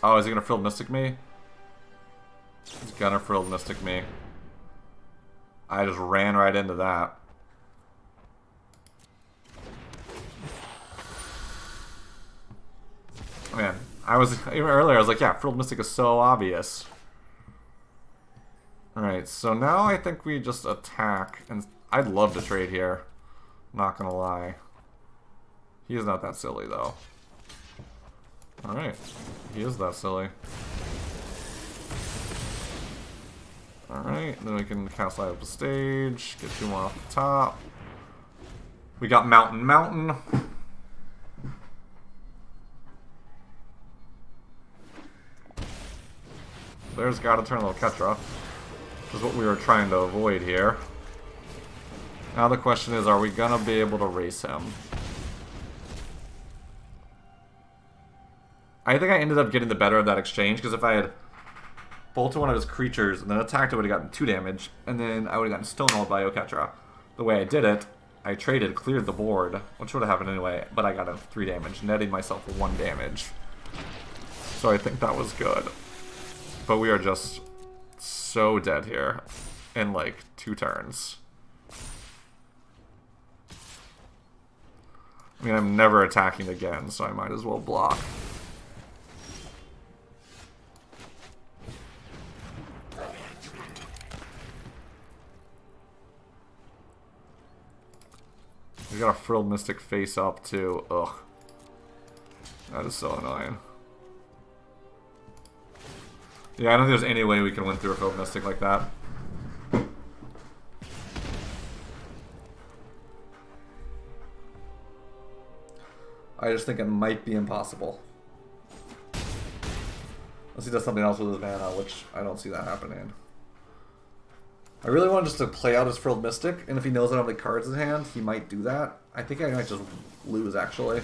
Oh, is he gonna Frilled Mystic me? He's gonna Frilled Mystic me. I just ran right into that. Man, even earlier I was like, yeah, Frilled Mystic is so obvious. Alright, so now I think we just attack, and I'd love to trade here. Not gonna lie. He is not that silly, though. Alright, he is that silly. Alright, then we can cast light up the stage, get 2 more off the top. We got Mountain. There's gotta turn a little Ketra. Which is what we were trying to avoid here. Now the question is, are we gonna be able to race him? I think I ended up getting the better of that exchange, because if I had bolted one of his creatures and then attacked, it would have gotten 2 damage, and then I would have gotten stonewalled by Oketra. The way I did it, I traded, cleared the board, which would have happened anyway, but I got a 3 damage, netting myself 1 damage. So I think that was good. But we are just so dead here in like 2 turns. I mean, I'm never attacking again, so I might as well block. We got a Frilled Mystic face up too. Ugh. That is so annoying. Yeah, I don't think there's any way we can win through a Frilled Mystic like that. I just think it might be impossible. Unless he does something else with his mana, which I don't see that happening. I really want just to play out his Frilled Mystic, and if he knows I don't have the cards in hand, he might do that. I think I might just lose, actually.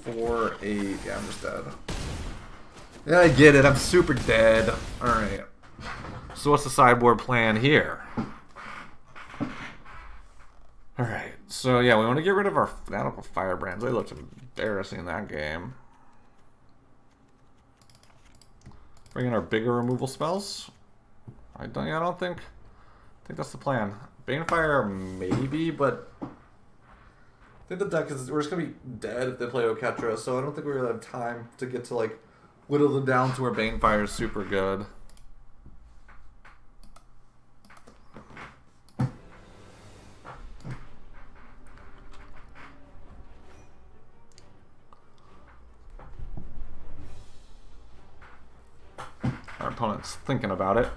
4, 8, yeah, I'm just dead. Yeah, I get it, I'm super dead. Alright. So what's the sideboard plan here? Alright, so yeah, we want to get rid of our Fanatical Firebrands. They looked embarrassing in that game. Bring in our bigger removal spells. I don't think that's the plan. Banefire maybe, but I think the deck is, we're just gonna be dead if they play Oketra, so I don't think we really have time to get to like whittle them down to where Banefire is super good. Our opponent's thinking about it.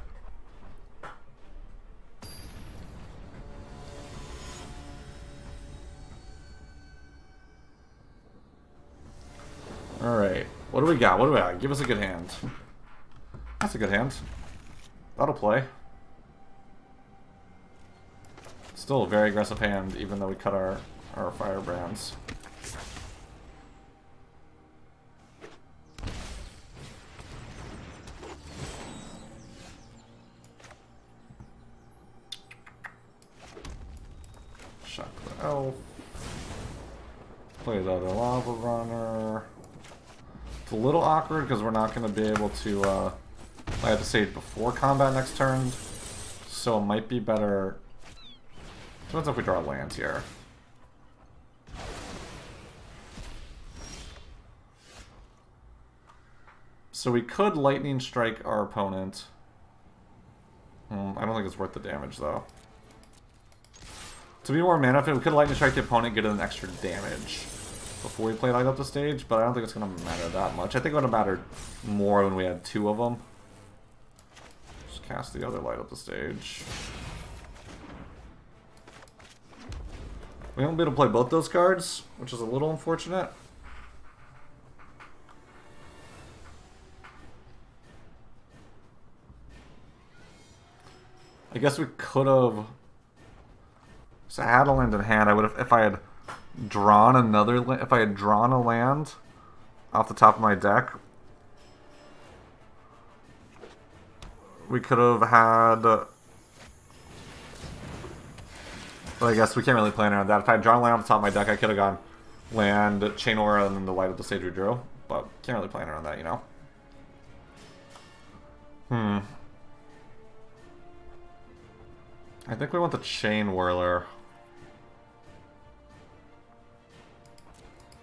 Alright, what do we got? What do we got? Give us a good hand. That's a good hand. That'll play. Still a very aggressive hand, even though we cut our Firebrands. Shock the Elf. Play the other Lava Runner. It's a little awkward because we're not going to be able to light up the stage before combat next turn. So it might be better. Depends if we draw lands here. So we could Lightning Strike our opponent. I don't think it's worth the damage though. To be more mana efficient, we could Lightning Strike the opponent, get an extra damage before we play Light Up the Stage, but I don't think it's going to matter that much. I think it would have mattered more when we had 2 of them. Just cast the other Light Up the Stage. We won't be able to play both those cards, which is a little unfortunate. I guess we could have... So I had a land in hand. I would have, if I had drawn another, if I had drawn a land off the top of my deck, we could have had. But I guess we can't really plan around that. If I had drawn a land off the top of my deck, I could have gone land, Chain Aura, and then the Light Up the Stage we drew. But can't really plan around that, you know. I think we want the Chain Whirler.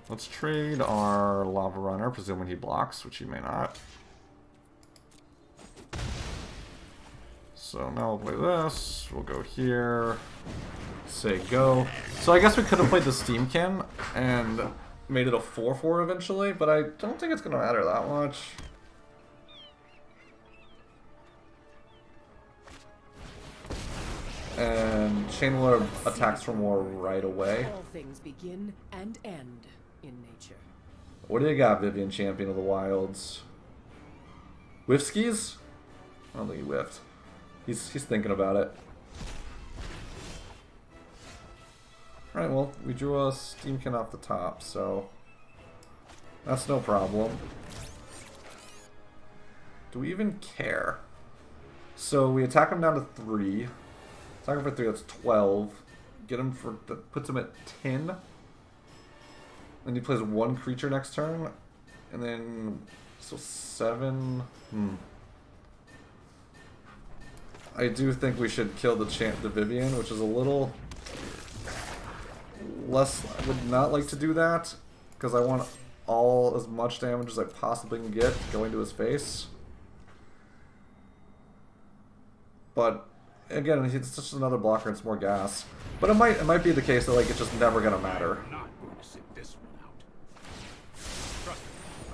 Let's trade our Lava Runner, presuming he blocks, which he may not. So now we'll play this. We'll go here. Say go. So I guess we could have played the Steamkin and made it a 4/4 eventually, but I don't think it's going to matter that much. And Chain Lord attacks for more right away.
All things begin and end in nature.
What do you got, Vivian, Champion of the Wilds? Whiff skis? I don't think he whiffed. He's thinking about it. Alright, well, we drew a Steamkin off the top, so that's no problem. Do we even care? So we attack him down to 3. Attack him for 3, that's 12. Get him for, that puts him at 10. And he plays 1 creature next turn. And then, so 7. I do think we should kill the Vivian, which is a little less. I would not like to do that, because I want as much damage as I possibly can get going to his face. But again, it's just another blocker and it's more gas. But it might be the case that like it's just never gonna matter.
I'm not going to sit this one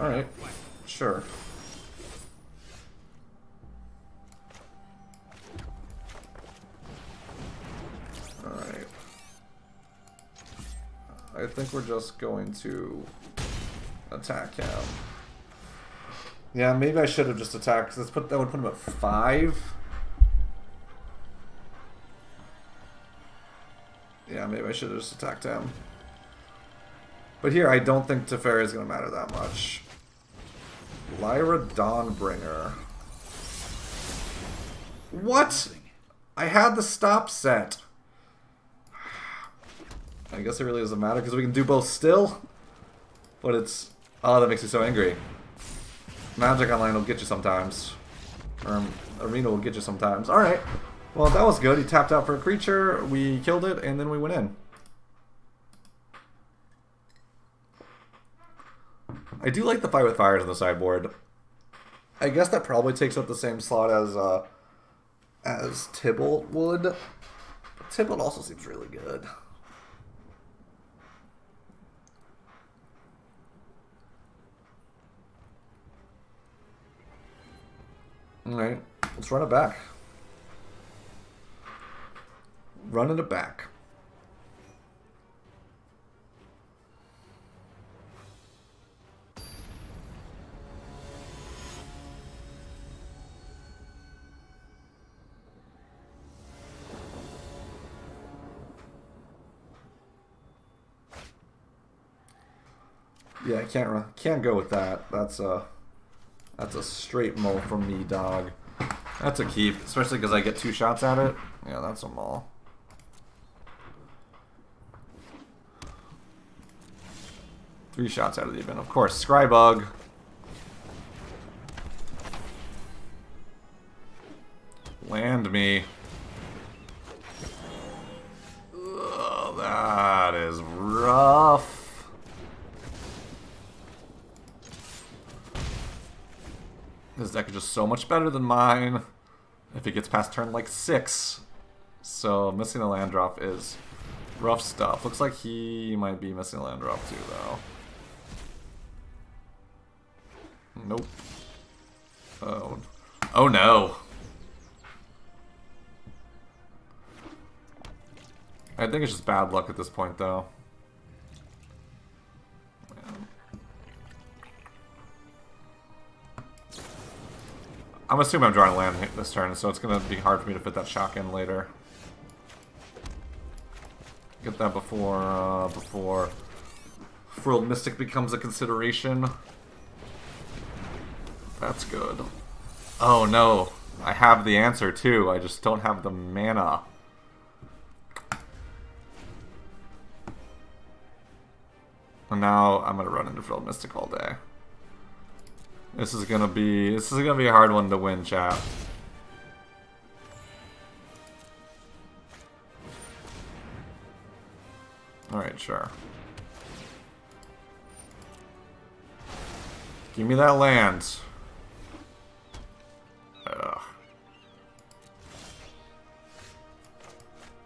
out.
Alright. Sure. Alright. I think we're just going to attack him. Yeah, maybe I should have just attacked, because that would put him at 5. Yeah, maybe I should have just attacked him. But here, I don't think Teferi is going to matter that much. Lyra Dawnbringer. What? I had the stop set. I guess it really doesn't matter because we can do both still. But it's... Oh, that makes me so angry. Magic Online will get you sometimes. Arena will get you sometimes. Alright. Well, that was good. He tapped out for a creature, we killed it, and then we went in. I do like the Fight with Fires on the sideboard. I guess that probably takes up the same slot as Tybalt would. But Tybalt also seems really good. Alright, let's run it back. Running it back. Yeah, I can't go with that. That's a straight mull from me, dog. That's a keep, especially because I get 2 shots at it. Yeah, that's a mull. Three shots out of the event. Of course, Scrybug. Land me. Ugh, that is rough. His deck is just so much better than mine if he gets past turn like 6. So missing a land drop is rough stuff. Looks like he might be missing a land drop too, though. Nope. Oh. Oh no. I think it's just bad luck at this point, though. I'm assuming I'm drawing a land this turn, so it's going to be hard for me to fit that shock in later. Get that before Frilled Mystic becomes a consideration. That's good. Oh no, I have the answer too, I just don't have the mana. And now I'm going to run into Frilled Mystic all day. This is gonna be a hard one to win, chat. Alright, sure. Give me that land. Ugh.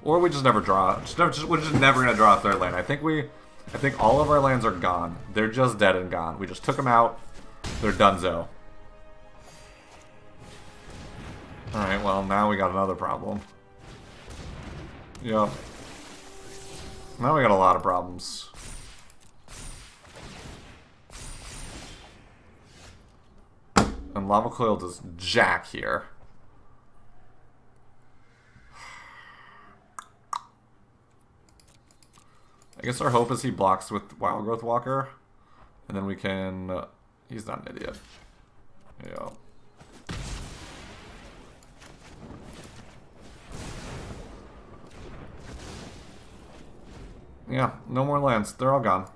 Or we just never draw. We're just never gonna draw a 3rd land. I think all of our lands are gone. They're just dead and gone. We just took them out. They're donezo. Alright, well, now we got another problem. Yep. Now we got a lot of problems. And Lava Coil does jack here. I guess our hope is he blocks with Wild Growth Walker. And then we can... he's not an idiot. Yeah. Yeah, no more lands. They're all gone.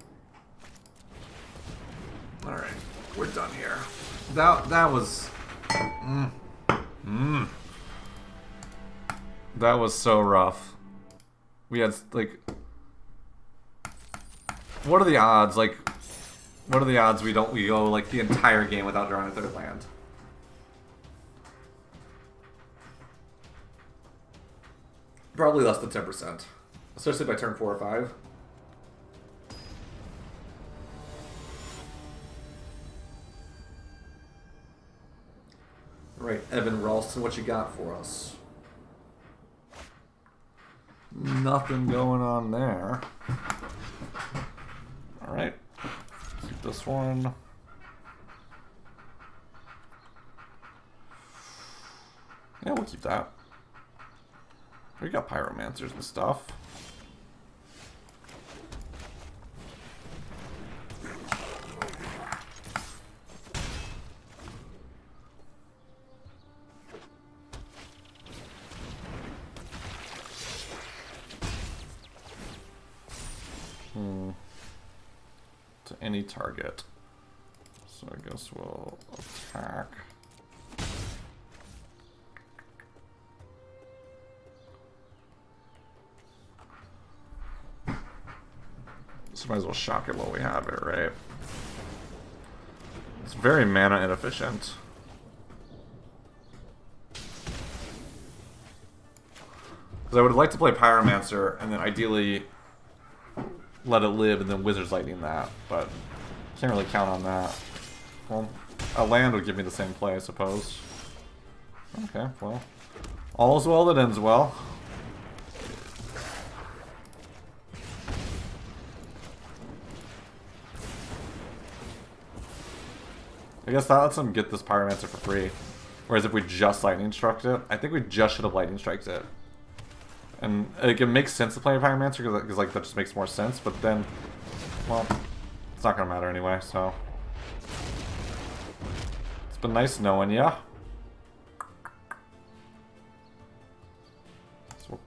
Alright, we're done here. That was... That was so rough. We had, like... What are the odds, like... What are the odds we go, like, the entire game without drawing a third land? Probably less than 10%. Especially by turn 4 or 5. Right, Evan Ralston, what you got for us? Nothing going on there. Alright. Keep this one. Yeah, we'll keep that. We got pyromancers and stuff. To any target. So I guess we'll attack. So might as well shock it while we have it, right? It's very mana inefficient. Because I would like to play Pyromancer and then ideally let it live and then Wizard's Lightning that, but can't really count on that. Well, a land would give me the same play, I suppose. Okay, well, all's well that ends well. I guess that lets him get this Pyromancer for free. Whereas if we just Lightning Struck it, I think we just should have Lightning Striked it. And like, it makes sense to play a Pyromancer because like that just makes more sense, but then, well, it's not gonna matter anyway, so. It's been nice knowing ya. So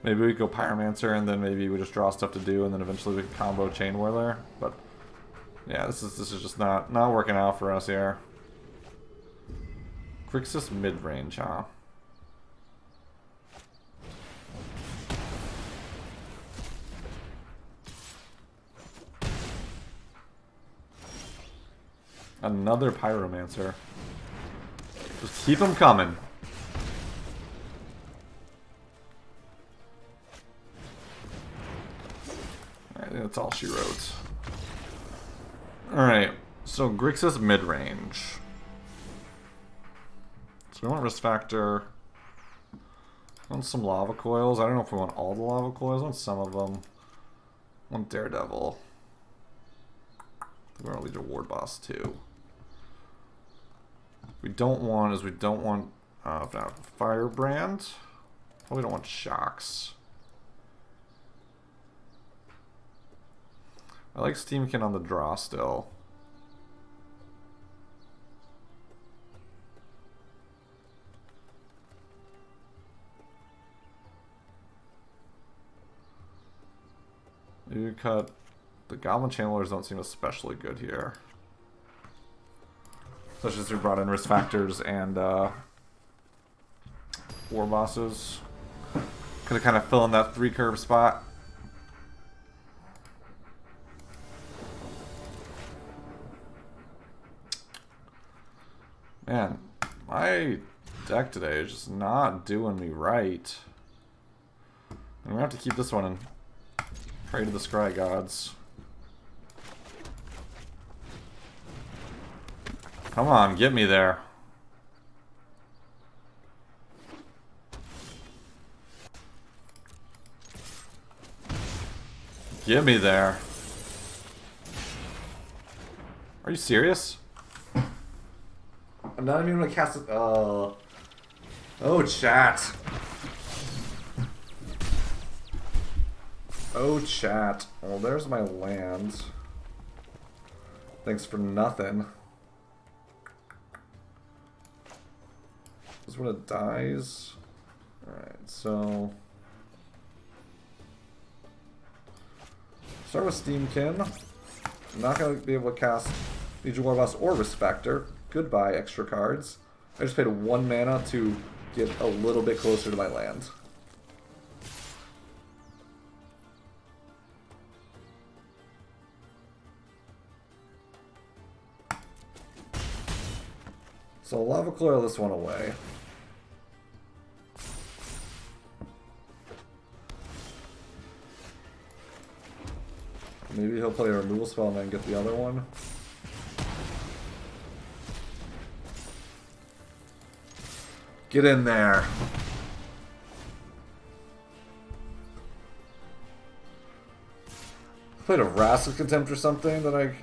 maybe we go Pyromancer and then maybe we just draw stuff to do and then eventually we can combo Chain Whirler, but yeah, this is just not working out for us here. Grixis mid-range, huh? Another Pyromancer. Just keep them coming. I think that's all she wrote. Alright, so Grixis mid-range. So we want Risk Factor. We want some Lava Coils. I don't know if we want all the Lava Coils. I want some of them. I want Daredevil. I think we're going to lead to Ward Boss too. We don't want Firebrand. Oh, we don't want Shocks. I like Steamkin on the draw still. You cut the Goblin Channelers don't seem especially good here. Especially as we brought in Risk Factors and War Bosses. Could have kind of fill in that 3-curve spot. Man, my deck today is just not doing me right. I'm gonna have to keep this one and pray to the Scry Gods. Come on, get me there. Get me there. Are you serious? I'm not even gonna cast it. Oh, chat. Oh, chat. Well, there's my land. Thanks for nothing. This is when it dies. Alright, so... start with Steamkin. I'm not going to be able to cast Legion Warboss or Respector. Goodbye, extra cards. I just paid 1 mana to get a little bit closer to my land. So Lava Coil this one away. Maybe he'll play a removal spell and then get the other one. Get in there. Played a Wrath of Contempt or something that I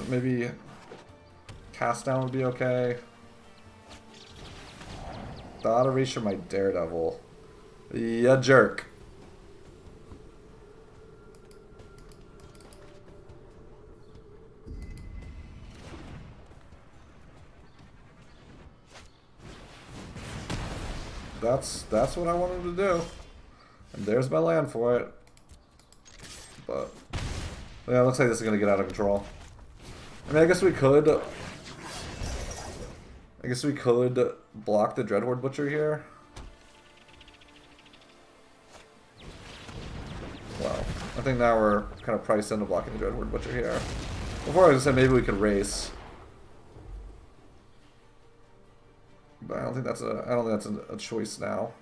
maybe cast down would be okay. Thought erasure my Daredevil. Ya jerk. That's what I wanted to do. And there's my land for it. But yeah, it looks like this is gonna get out of control. I mean, I guess we could block the Dreadhorde Butcher here. Well, I think now we're kind of priced into blocking the Dreadhorde Butcher here. Before I was gonna say maybe we could race. But I don't think that's a choice now.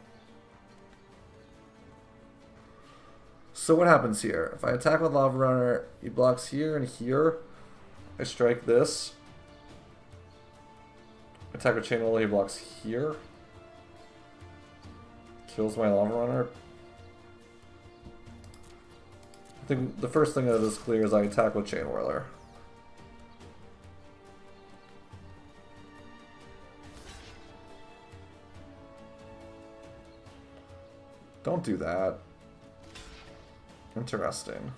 So what happens here? If I attack with Lava Runner, he blocks here and here. I strike this. Attack with Chain Whirler, he blocks here. Kills my Lava Runner. I think the first thing that is clear is I attack with Chain Whirler. Don't do that. Interesting.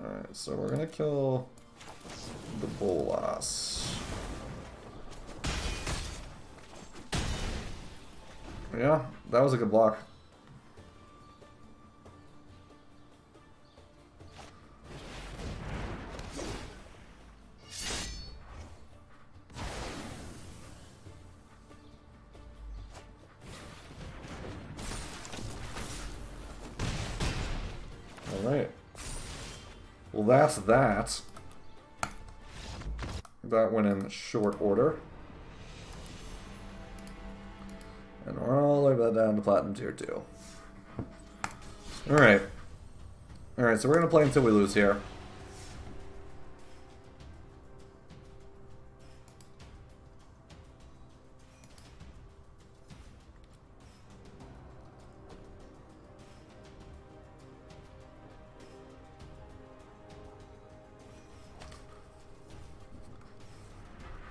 Alright, so we're gonna kill the Bolas. Yeah, that was a good block. Alright. Well, that's that. That went in short order. And we're all the way down to Platinum Tier 2. Alright. Alright, so we're going to play until we lose here.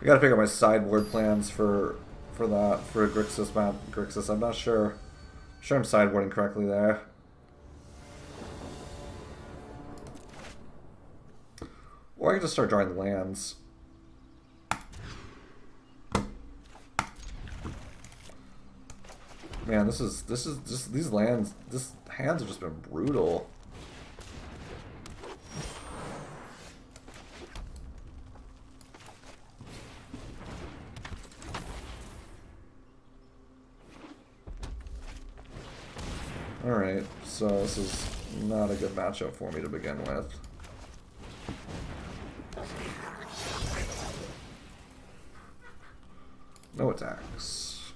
I gotta figure out my sideboard plans for Grixis map. Grixis, I'm not sure. I'm sure I'm sideboarding correctly there. Or I can just start drawing lands. Man, this is just these lands. This hands have just been brutal. Alright, so this is not a good matchup for me to begin with. No attacks.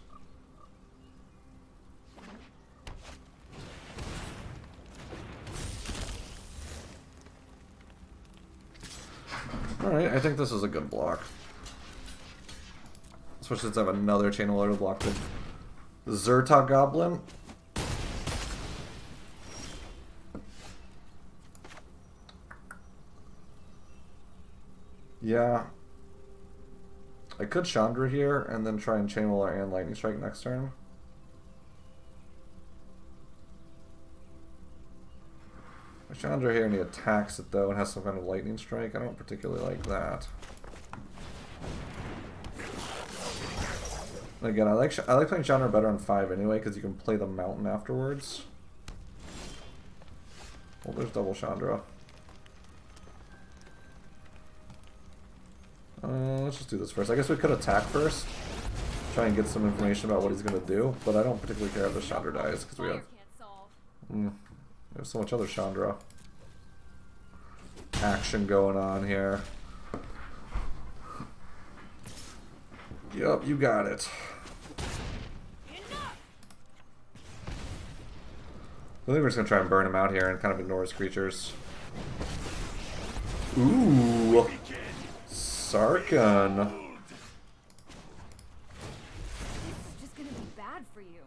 Alright. Alright, I think this is a good block. Especially since I have another chain of to block with Zerta Goblin. Yeah. I could Chandra here and then try and Chain Whirler and Lightning Strike next turn. I Chandra here and he attacks it though and has some kind of Lightning Strike. I don't particularly like that. Again, I like playing Chandra better on 5 anyway because you can play the Mountain afterwards. Well, there's double Chandra. Let's just do this first. I guess we could attack first. Try and get some information about what he's going to do. But I don't particularly care if the Chandra dies because we have so much other Chandra action going on here. Yup, you got it. I think we're just going to try and burn him out here and kind of ignore his creatures. Ooh! Sarkhan.
This is just gonna be bad for you.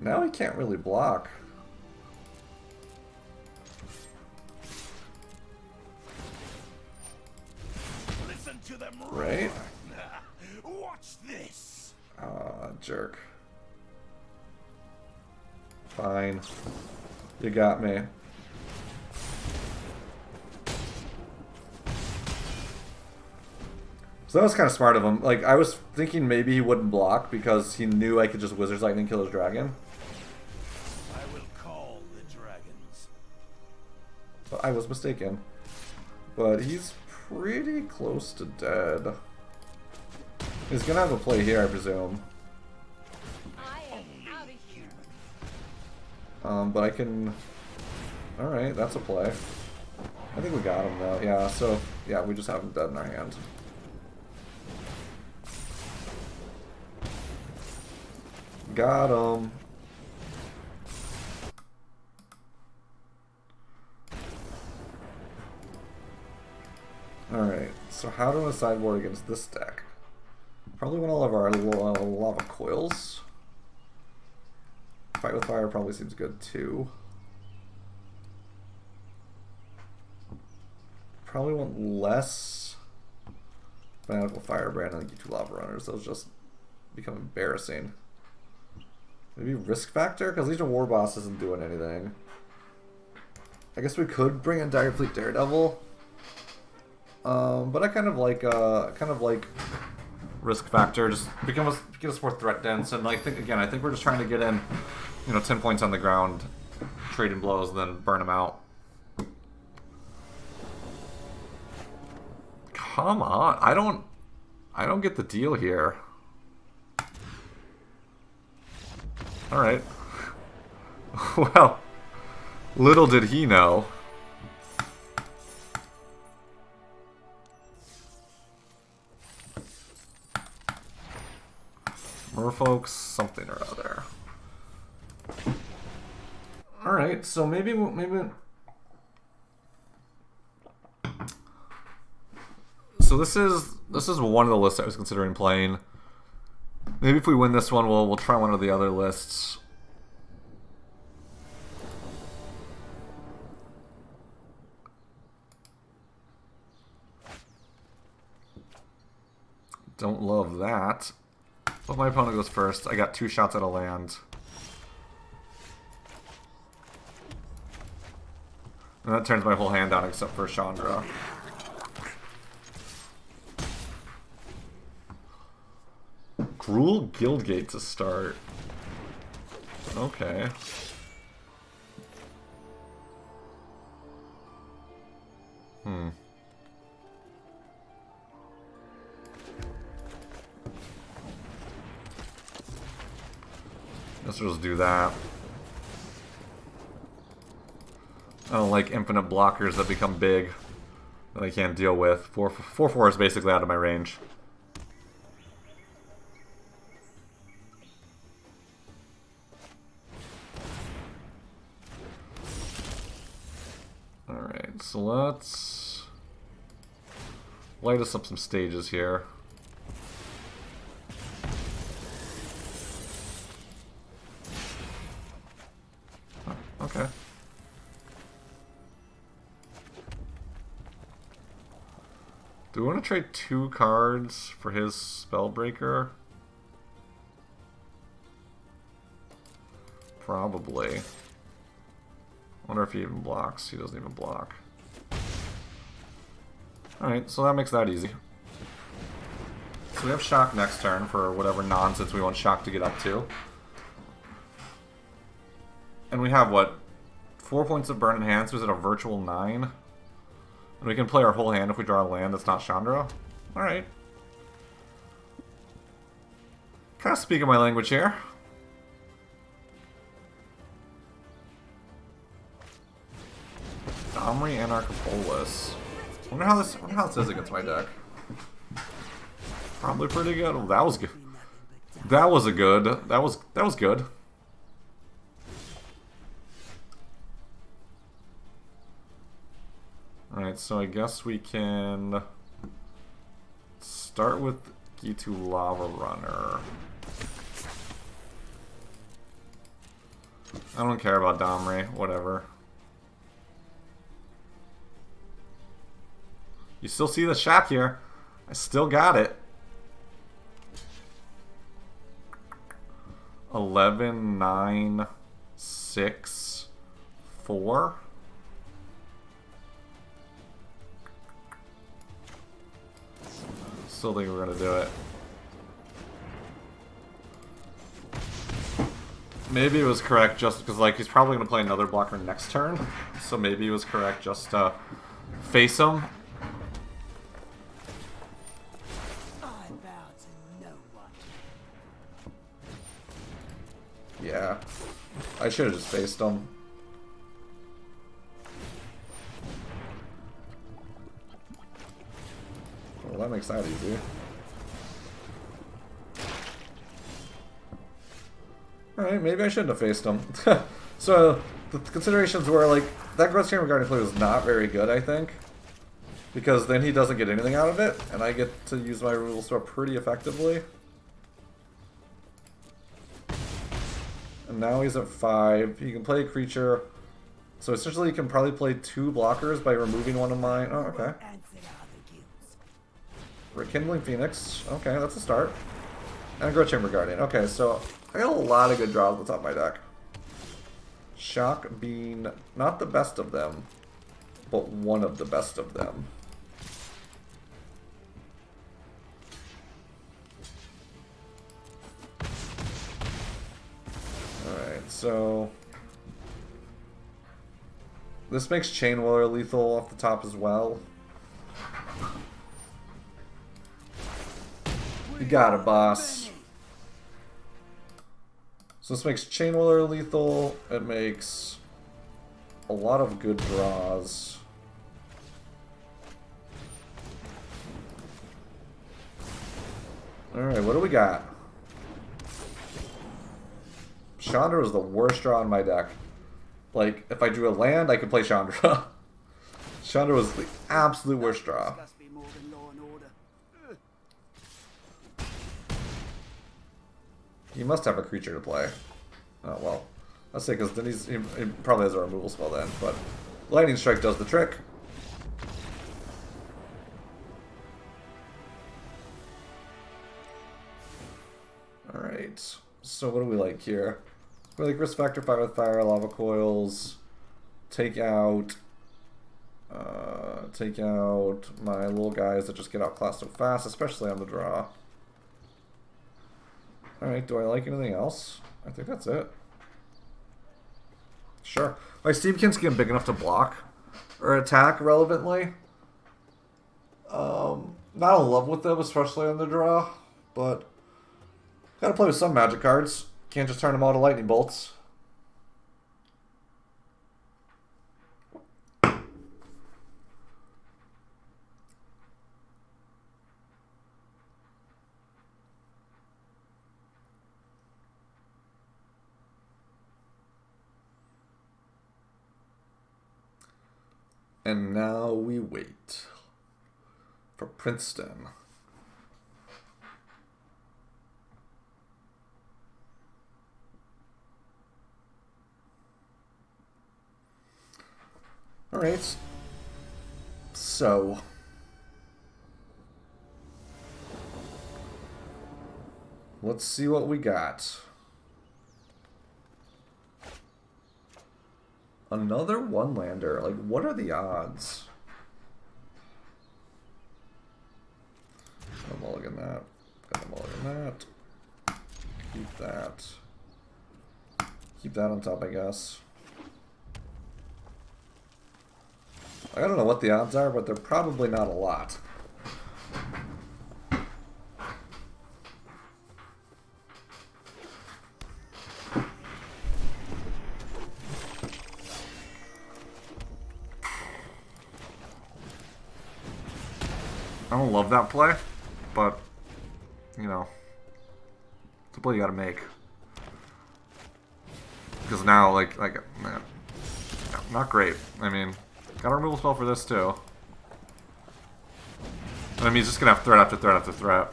Now he can't really block.
Listen to them roar.
Right?
Watch this.
Jerk. Fine. You got me. So that was kind of smart of him. Like, I was thinking maybe he wouldn't block because he knew I could just Wizard's Lightning kill his dragon.
I will call the dragons.
But I was mistaken. But he's pretty close to dead. He's gonna have a play here, I presume.
I am out of here.
But I can... Alright, that's a play. I think we got him though. Yeah, so, yeah, we just have him dead in our hand. Got him. Alright, so how do I sideboard against this deck? Probably want all of our lava coils. Fight with fire probably seems good too. Probably want less fanatical firebrand and get 2 lava runners. Those just become embarrassing. Maybe risk factor because Legion War Boss isn't doing anything. I guess we could bring in Dire Fleet Daredevil, but I kind of like risk factor. Just get us more threat dense, and I think we're just trying to get in, 10 points on the ground, trading blows, and then burn them out. Come on, I don't get the deal here. All right. Well, little did he know. Merfolks, something or other. All right, so maybe. So this is one of the lists I was considering playing. Maybe if we win this one, we'll try one of the other lists. Don't love that. But my opponent goes first. I got 2 shots at a land. And that turns my whole hand down except for Chandra. Cruel Guildgate to start. Okay. Let's just do that. I don't like infinite blockers that become big that I can't deal with. 4/4 is basically out of my range. so let's light us up some stages here. Oh, okay. Do we want to trade 2 cards for his Spellbreaker? Probably. Wonder if he even blocks. He doesn't even block. Alright, so that makes that easy. So we have Shock next turn for whatever nonsense we want Shock to get up to. And we have, what? 4 points of burn in hand, so is it a virtual 9? And we can play our whole hand if we draw a land that's not Chandra. Alright. Kind of speaking my language here. Domri and Archipolis. Wonder how this is against my deck. Probably pretty good. Oh, that was good. That was a good. That was good. Alright, so I guess we can start with Gitu Lava Runner. I don't care about Domri, whatever. You still see the shock here. I still got it. 11, 9, 6, 4. Still think we're gonna do it. Maybe it was correct just because, like, he's probably gonna play another blocker next turn. So maybe it was correct just to face him. Yeah, I should have just faced him. Well, that makes that easy. Alright, maybe I shouldn't have faced him. So, the considerations were, like, that Growth Chamber Guardian play was not very good, I think. Because then he doesn't get anything out of it, and I get to use my Removal Spell pretty effectively. And now he's at 5. He can play a creature. So essentially he can probably play 2 blockers by removing one of mine. Oh, okay. Rekindling Phoenix. Okay, that's a start. And Growth Chamber Guardian. Okay, so I got a lot of good draws at the top of my deck. Shock being not the best of them, but one of the best of them. Alright, so this makes Chain Whirler lethal off the top as well. You got it, boss. So this makes Chain Whirler lethal. It makes a lot of good draws. Alright, what do we got? Chandra was the worst draw in my deck. Like, if I drew a land, I could play Chandra. Chandra was the absolute worst draw. He must have a creature to play. Oh, well. Let's say, because then he probably has a removal spell then. But Lightning Strike does the trick. Alright. So what do we like here? We like Risk Factor, Fire with Fire, Lava Coils. Take out my little guys that just get outclassed so fast, especially on the draw. Alright, do I like anything else? I think that's it. Sure. My Steamkin's getting big enough to block or attack relevantly. Not in love with them, especially on the draw, but gotta play with some magic cards. Can't just turn them all to lightning bolts. And now we wait for Princeton. Alright. So. Let's see what we got. Another one-lander. Like, what are the odds? Got a mulligan that. Got a mulligan that. Keep that. Keep that on top, I guess. I don't know what the odds are, but they're probably not a lot. I don't love that play, but, you know, it's a play you gotta make. Because now, like, man, not great. I mean, got a removal spell for this, too. And I mean, he's just gonna have threat after threat after threat.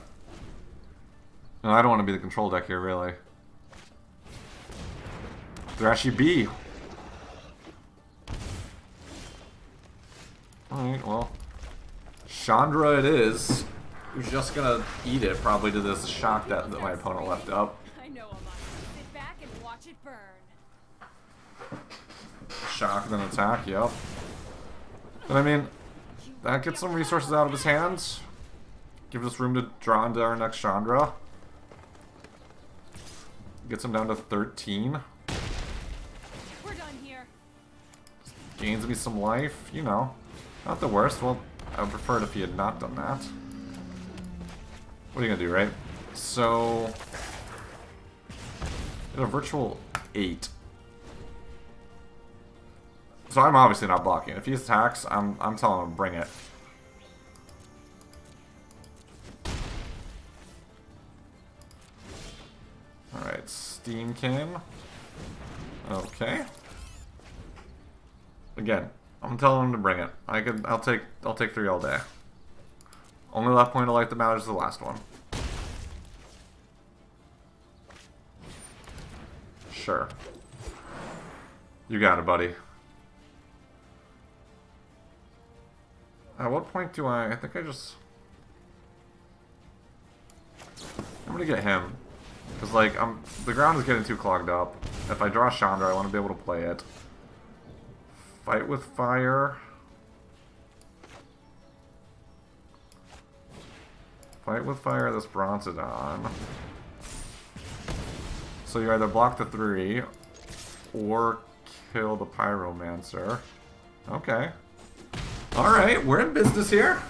No, I don't want to be the control deck here, really. Thrashy B. Alright, well. Chandra it is. Who's just gonna eat it, probably, to this shock that my opponent left up.
I know a lot. Sit back and watch it burn.
Shock, then attack, yep. But I mean, that gets some resources out of his hands. Gives us room to draw into our next Chandra. Gets him down to 13.
We're done here.
Gains me some life, you know. Not the worst. Well, I would prefer it if he had not done that. What are you gonna do, right? So, get a virtual 8. So I'm obviously not blocking. If he attacks, I'm telling him to bring it. Alright, Steamkin. Okay. Again, I'm telling him to bring it. I'll take 3 all day. Only left point of life that matters is the last one. Sure. You got it, buddy. At what point do I think I just... I'm gonna get him. Because, like, the ground is getting too clogged up. If I draw Chandra, I want to be able to play it. Fight with fire. Fight with fire this Bronzodon. So you either block the 3, or kill the Pyromancer. Okay. Alright, we're in business here.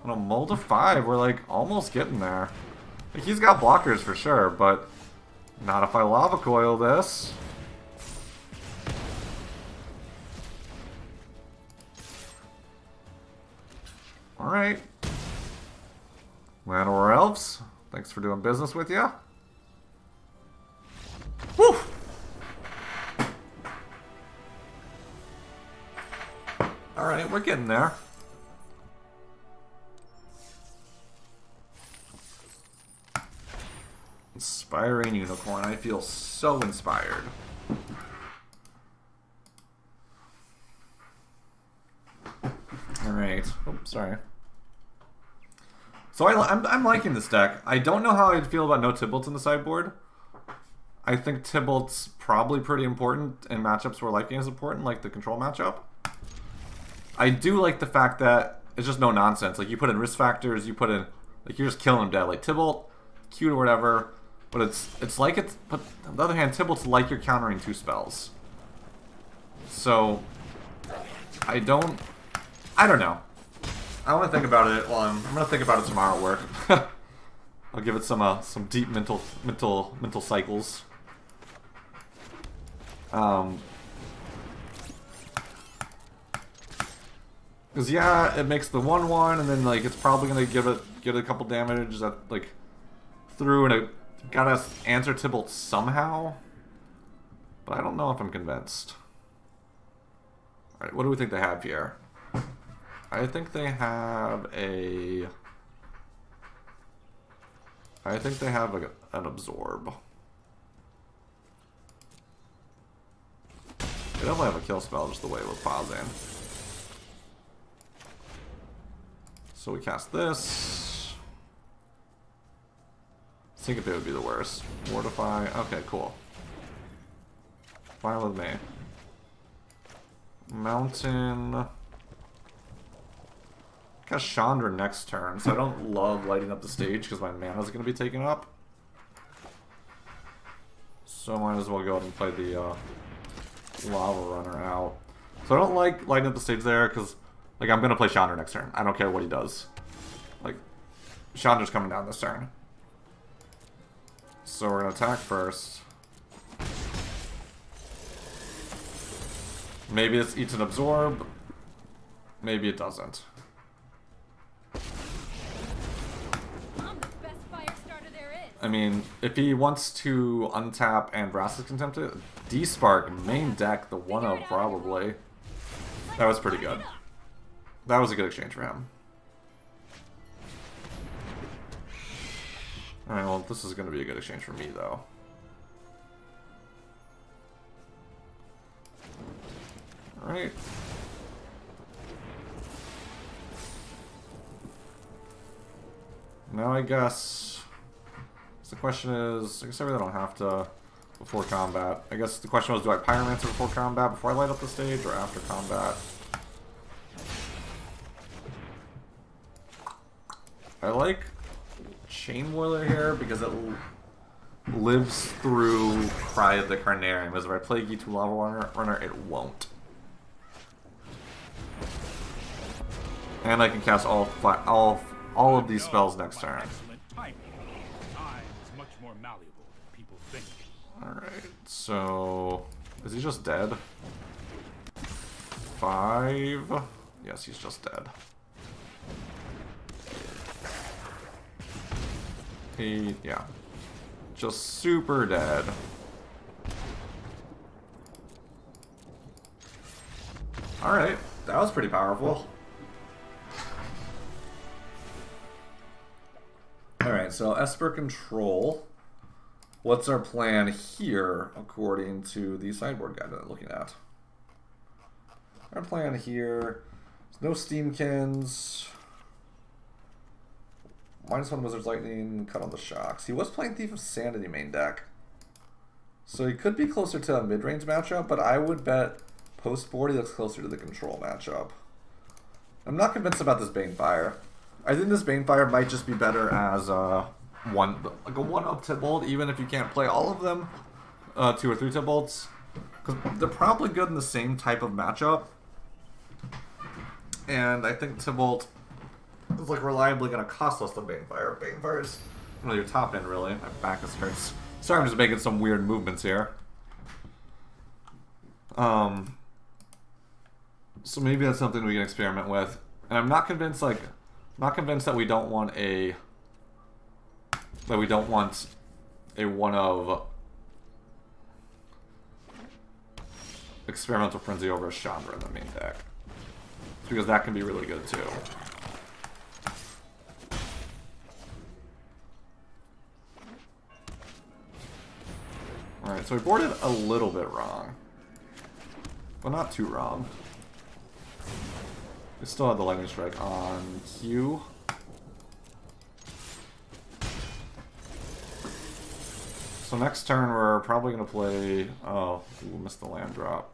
On a mold of 5, we're like almost getting there. Like, he's got blockers for sure, but not if I lava coil this. Alright. Llanowar Elves, thanks for doing business with ya. Woo! Alright, we're getting there. Inspiring Unicorn, I feel so inspired. Alright. Oops, sorry. So I'm liking this deck. I don't know how I'd feel about no Tybalts in the sideboard. I think Tybalt's probably pretty important in matchups where life gain is important, like the control matchup. I do like the fact that it's just no nonsense. Like, you put in risk factors, you put in, like, you're just killing him dead. Like, Tybalt, cute or whatever, but it's like it's, but on the other hand, Tybalt's like you're countering 2 spells. So, I don't know. I want to think about it. Well, I'm gonna think about it tomorrow at work. I'll give it some deep mental cycles. Because yeah, it makes the 1/1, and then like it's probably gonna give it a couple damage that like through, and it gotta answer Tybalt somehow. But I don't know if I'm convinced. Alright, what do we think they have here? I think they have a... I think they have an absorb. They definitely have a kill spell just the way it was pausing. So we cast this. Syncope would be the worst. Mortify. Okay, cool. Fine with me. Mountain. Cast Chandra next turn, so I don't love lighting up the stage because my mana's going to be taken up. So I might as well go ahead and play the Lava Runner out. So I don't like lighting up the stage there because, like, I'm going to play Chandra next turn. I don't care what he does. Like, Chandra's coming down this turn. So we're going to attack first. Maybe it eats an absorb. Maybe it doesn't.
I'm the best fire starter there is.
I mean, if he wants to untap and Brass's Contempt it, D-Spark, main deck, the 1-0 probably. That was pretty good. That was a good exchange for him. Alright, well, this is going to be a good exchange for me, though. Alright. Now I guess the question is, I guess I really don't have to before combat. I guess the question was, do I Pyromancer before combat, before I light up the stage, or after combat? I like Chain Whirler here because it lives through Cry of the Carnarium, as if I play Gitu Lava Runner, it won't. And I can cast all of these spells next turn.
Excellent timing. Time is much more malleable than people think.
Alright, so... is he just dead? 5... yes, he's just dead. Yeah. Just super dead. Alright, that was pretty powerful. Alright, so Esper Control. What's our plan here, according to the sideboard guide that I'm looking at? Our plan here, no Steamkins. -1 Wizard's Lightning, cut on the shocks. He was playing Thief of Sanity main deck. So he could be closer to a mid-range matchup, but I would bet post-board he looks closer to the control matchup. I'm not convinced about this Banefire. I think this Banefire might just be better as like a 1-up Tibalt, even if you can't play all of them. 2 or 3 Tibalts. Because they're probably good in the same type of matchup. And I think Tibalt is like reliably going to cost less than Banefire. Banefire is your top end, really. My back is hurts. Sorry, I'm just making some weird movements here. So maybe that's something we can experiment with. And I'm not convinced, like, that we don't want a one of Experimental Frenzy over a Chandra in the main deck. Because that can be really good too. Alright, so we boarded a little bit wrong. But not too wrong. We still have the Lightning Strike on Q. So next turn we're probably going to play... oh, we missed the land drop.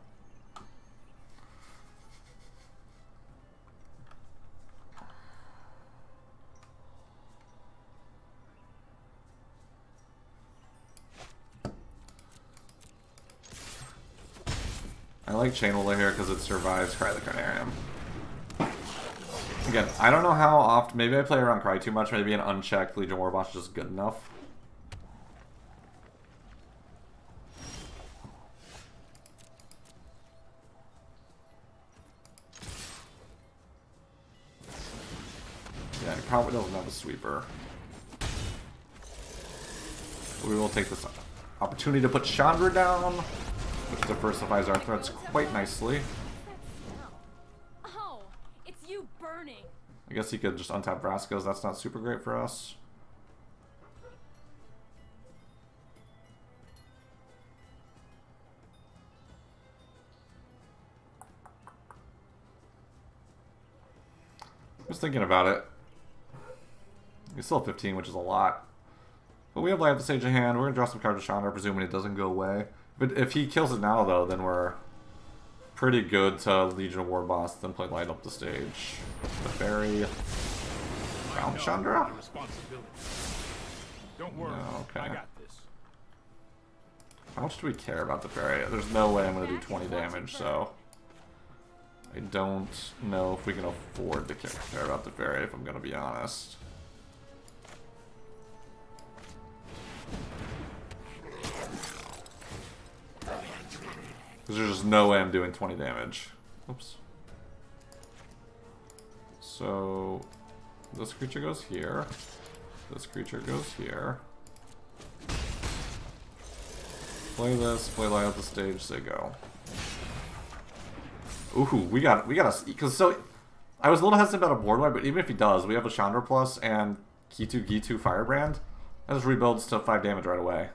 I like Chain Whirler here because it survives Cry the Carnarium. Again, I don't know how often... maybe I play around Cry too much. Maybe an unchecked Legion Warboss is just good enough. Yeah, he probably doesn't have a sweeper. We will take this opportunity to put Chandra down, which diversifies our threats quite nicely.
burning.
I guess he could just untap Vraska's. That's not super great for us. Just thinking about it. We still have 15, which is a lot. But we have Light Up the Stage in hand. We're going to draw some cards to Chandra, presuming it doesn't go away. But if he kills it now, though, then we're pretty good to Legion of War boss, then play Light Up the Stage. The Fairy. Round Chandra?
Responsibility. Don't worry.
No, okay.
I got this.
How much do we care about the Fairy? There's no way I'm going to do 20 damage, so... I don't know if we can afford to care about the Fairy, if I'm going to be honest. Because there's just no way I'm doing 20 damage. Oops. So, this creature goes here. This creature goes here. Play this, play Light Up the Stage, say go. Ooh, we got a... Because so... I was a little hesitant about a board wipe, but even if he does, we have a Chandra Plus and Gitu Firebrand. That just rebuilds to 5 damage right away.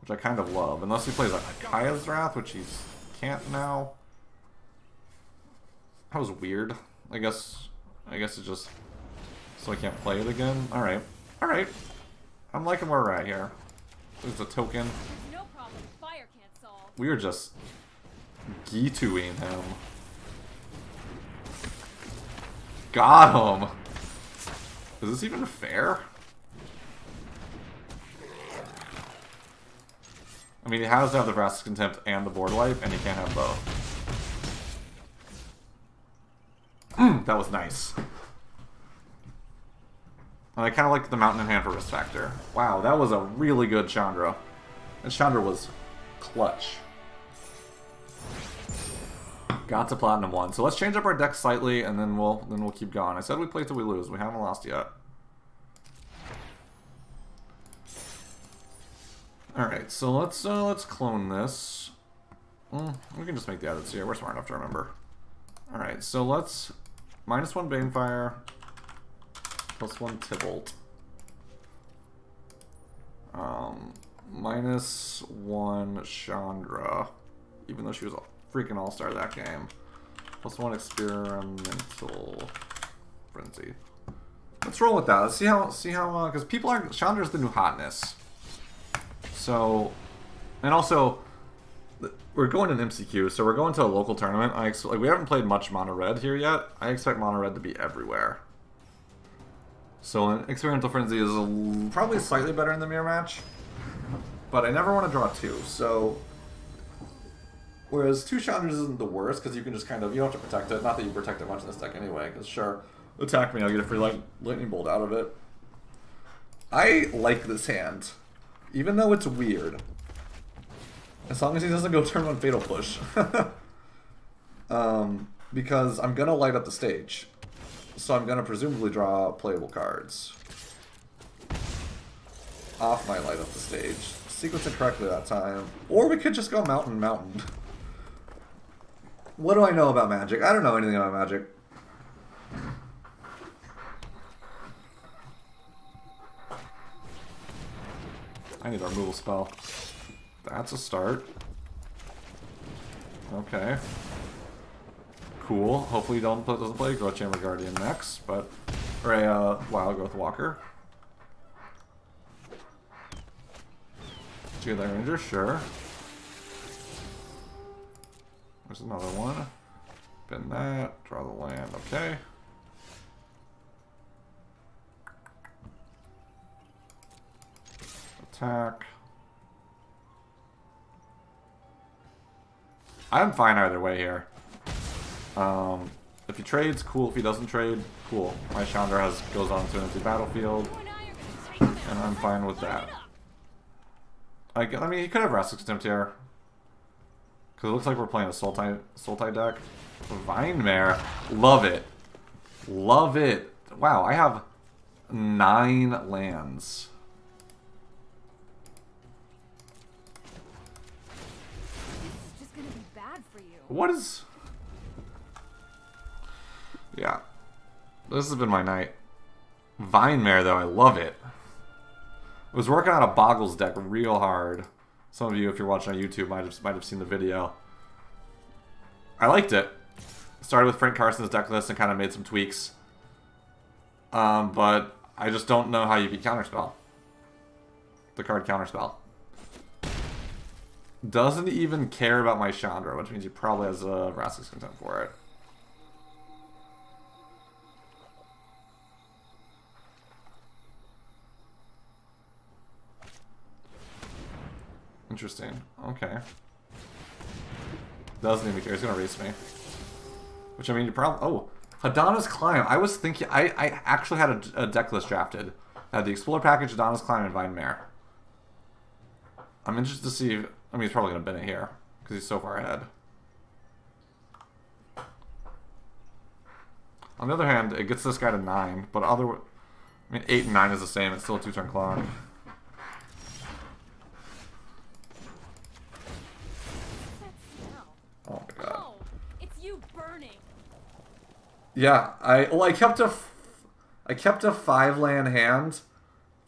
Which I kind of love. Unless he plays a Kaya's Wrath, which he can't now. That was weird. I guess it's just... So I can't play it again? Alright. Alright. I'm liking where we're at here. There's a token.
There's no problem fire can't solve.
We are just Gitu-ing him. Got him! Is this even fair? I mean, he has to have the Vraska's Contempt and the board wipe, and he can't have both. That was nice. And I kind of like the Mountain in hand for risk factor. Wow, that was a really good Chandra. And Chandra was clutch. Got to Platinum 1. So let's change up our deck slightly, and then we'll keep going. I said we play till we lose. We haven't lost yet. Alright, so let's clone this. We can just make the edits here. We're smart enough to remember. Alright, so let's... -1 Banefire. +1 Tybalt. -1 Chandra. Even though she was a freaking all-star that game. +1 Experimental Frenzy. Let's roll with that. Let's see how because people are... Chandra's the new hotness. So, and also, we're going to an MCQ, so we're going to a local tournament. Like, we haven't played much Mono Red here yet. I expect Mono Red to be everywhere. So, an Experimental Frenzy is probably slightly better in the mirror match, but I never want to draw 2. So, whereas 2 Chandras isn't the worst, because you can just kind of, you don't have to protect it. Not that you protect it much in this deck anyway, because sure, attack me, I'll get a free lightning bolt out of it. I like this hand. Even though it's weird. As long as he doesn't go turn 1 Fatal Push. Because I'm going to light up the stage. So I'm going to presumably draw playable cards. Off my light up the stage. Sequence it correctly that time. Or we could just go Mountain. What do I know about Magic? I don't know anything about Magic. I need a removal spell. That's a start. Okay. Cool. Hopefully he doesn't play Growth Chamber Guardian next, but... Or a Wild Growth Walker. Jailer Ranger, sure. There's another one. Bend that. Draw the land. Okay. Attack. I'm fine either way here. If he trades, cool. If he doesn't trade, cool. My Chandra goes on to an empty battlefield, and I'm fine with that. I mean, he could have Vraska's Contempt here, because it looks like we're playing a Sultai deck. Vine Mare, love it, love it. Wow, I have 9 lands.
This is just gonna be bad for you.
What is... Yeah. This has been my night. Vine Mare, though, I love it. I was working on a Boggles deck real hard. Some of you, if you're watching on YouTube, might have seen the video. I liked it. Started with Frank Carson's deck list and kind of made some tweaks. But I just don't know how you beat Counterspell. The card Counterspell. Doesn't even care about my Chandra, which means he probably has a Vraska's Contempt for it. Interesting. Okay. Doesn't even care. He's gonna race me. Which, I mean, you probably... Oh! Hadana's Climb. I was thinking... I actually had a deck list drafted. I had the Explorer package, Hadana's Climb, and Vine Mare. I'm interested to see... I mean, he's probably gonna bin it here. Because he's so far ahead. On the other hand, it gets this guy to 9. But I mean, 8 and 9 is the same. It's still a 2-turn clock. Oh my god.
Oh, it's you burning.
Yeah, I kept a 5-land hand,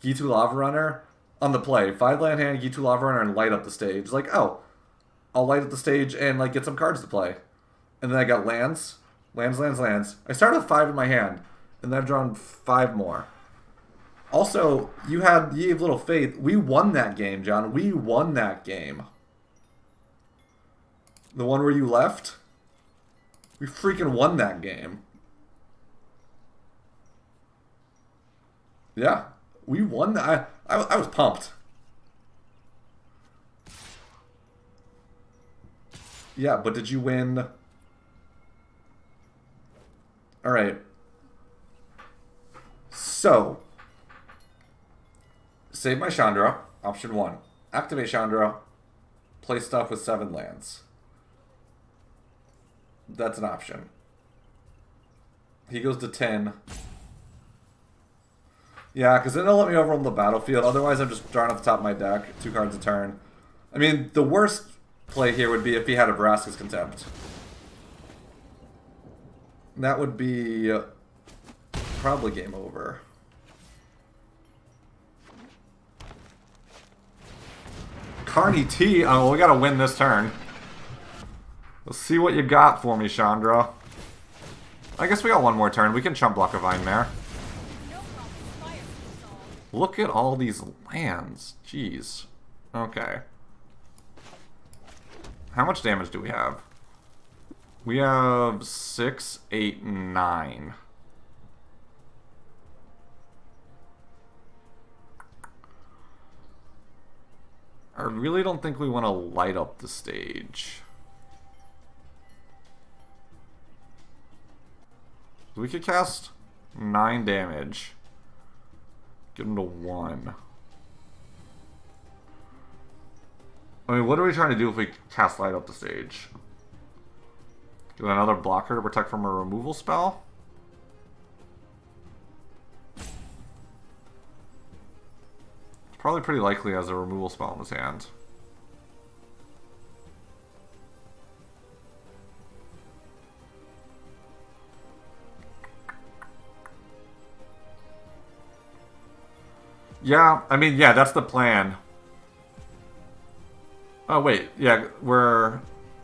Gitu Lava Runner, on the play. 5-land hand, Gitu Lava Runner, and light up the stage. Like, oh, I'll light up the stage and like get some cards to play. And then I got lands. I started with 5 in my hand, and then I've drawn 5 more. Also, you have Little Faith. We won that game, John. We won that game. The one where you left? We freaking won that game. Yeah. We won that. I was pumped. Yeah, but did you win? Alright. So. Save my Chandra. Option 1. Activate Chandra. Play stuff with 7 lands. That's an option. He goes to 10. Yeah, because then they'll let me overrun the battlefield. Otherwise, I'm just drawing off the top of my deck. 2 cards a turn. I mean, the worst play here would be if he had a Vraska's Contempt. That would be probably game over. Carney T. Oh, well, we gotta win this turn. Let's see what you got for me, Chandra. I guess we got one more turn. We can chump block a Vine Mare. Look at all these lands. Jeez. Okay. How much damage do we have? We have 6, 8, 9. I really don't think we want to light up the stage. We could cast 9 damage. Get him to 1. I mean, what are we trying to do if we cast light up the stage? Get another blocker to protect from a removal spell? It's probably pretty likely has a removal spell in his hand. Yeah, I mean, yeah, that's the plan. Oh, wait. Yeah, we're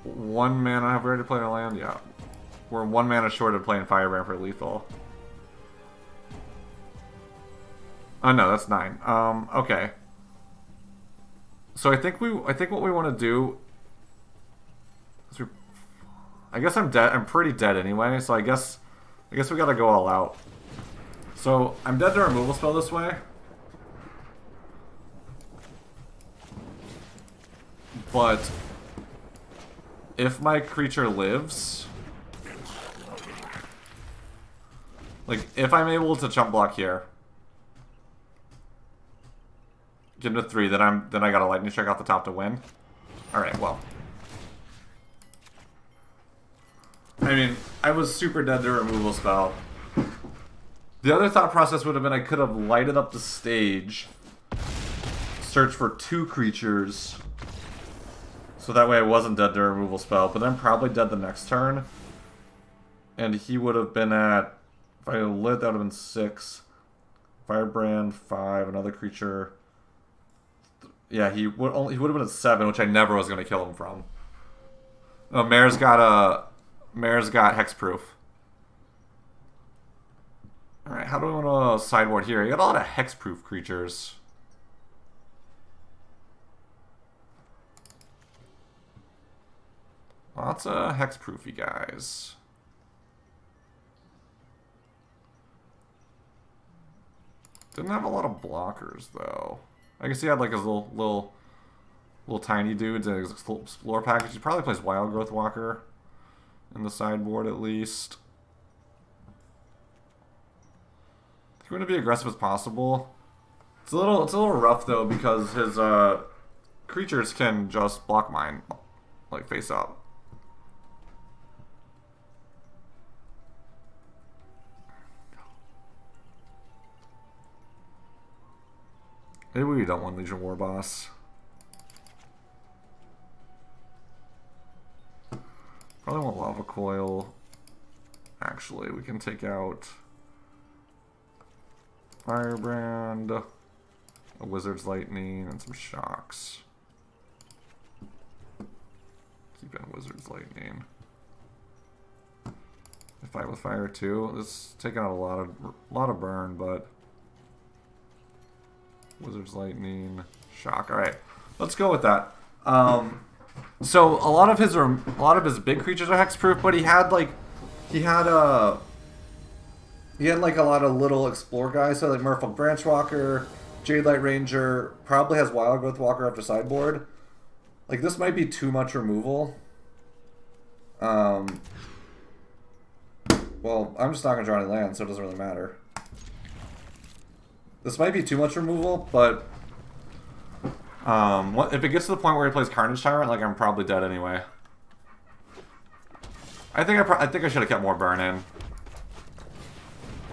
1 mana. Have we already played our land? Yeah. We're 1 mana short of playing Firebrand for lethal. Oh, no, that's 9. Okay. So I think what we want to do is I guess I'm dead. I'm pretty dead anyway, so I guess we gotta go all out. So I'm dead to removal spell this way. But if my creature lives, like if I'm able to chump block here, get him to 3, then I got a lightning strike off the top to win. All right, well, I mean, I was super dead to removal spell. The other thought process would have been I could have lighted up the stage, search for 2 creatures. So that way I wasn't dead to a removal spell, but then probably dead the next turn. And he would have been at, if I lit, that would have been 6. Firebrand, 5, another creature. Yeah, he would have been at 7, which I never was going to kill him from. No, Mare's got hexproof. Alright, how do we want to sideboard here? You got a lot of hexproof creatures. Lots of hexproofy guys. Didn't have a lot of blockers though. I guess he had like his little tiny dudes in his explore package. He probably plays Wild Growth Walker in the sideboard at least. He's going to be aggressive as possible. It's a little rough though because his creatures can just block mine, like face up. Maybe we don't want Legion War Boss. Probably want Lava Coil. Actually, we can take out Firebrand, a Wizard's Lightning, and some Shocks. Keep in Wizard's Lightning. Fight with Fire too. This is taking out a lot of burn, but Wizard's Lightning, Shock. All right, let's go with that. So a lot of his big creatures are hexproof, but he had like a lot of little explore guys. So like Merfolk Branchwalker, Jadelight Ranger, probably has Wild Growth Walker after sideboard. Like this might be too much removal. Well, I'm just not gonna draw any lands, so it doesn't really matter. This might be too much removal, but if it gets to the point where he plays Carnage Tyrant, like I'm probably dead anyway. I think I should have kept more burn in.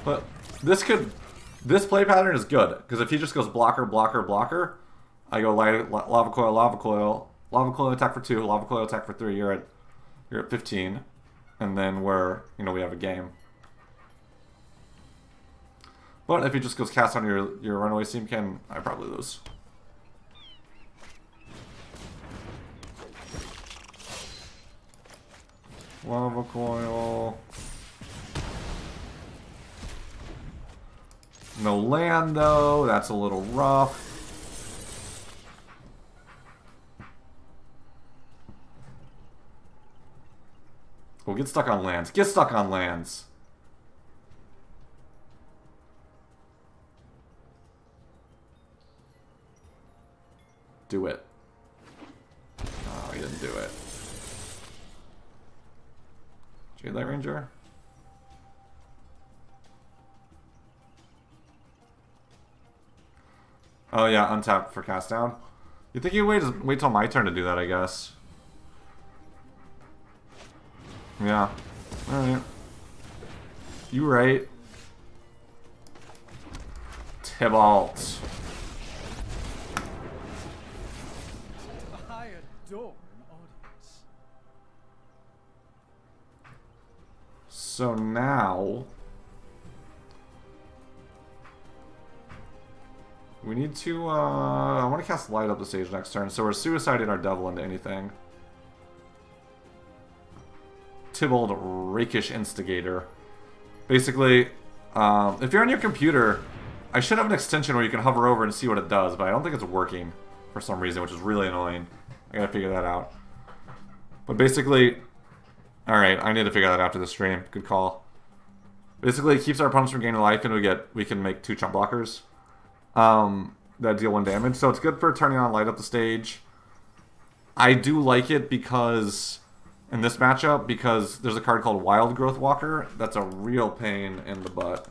But this play pattern is good because if he just goes blocker, blocker, blocker, I go lava coil, lava coil, lava coil attack for 2, lava coil attack for 3. You're at 15, and then we have a game. But if he just goes cast on your runaway Steamkin, I probably lose. Lava Coil. No land though, that's a little rough. Oh, get stuck on lands. Get stuck on lands. Do it. Oh, he didn't do it. Jadelight Ranger? Oh yeah, untap for cast down. You think you wait till my turn to do that, I guess. Yeah. Alright. You right. Tybalt.
I adore an audience.
So now we need to I want to cast Light up the stage next turn, so we're suiciding our devil into anything. Tybalt Rakish Instigator. Basically, if you're on your computer, I should have an extension where you can hover over and see what it does, but I don't think it's working for some reason, which is really annoying. I gotta figure that out. But basically, alright, I need to figure that out after the stream. Good call. Basically, it keeps our opponents from gaining life, and we can make 2 chump blockers that deal 1 damage. So it's good for turning on Light up the stage. I do like it because in this matchup, because there's a card called Wild Growth Walker that's a real pain in the butt.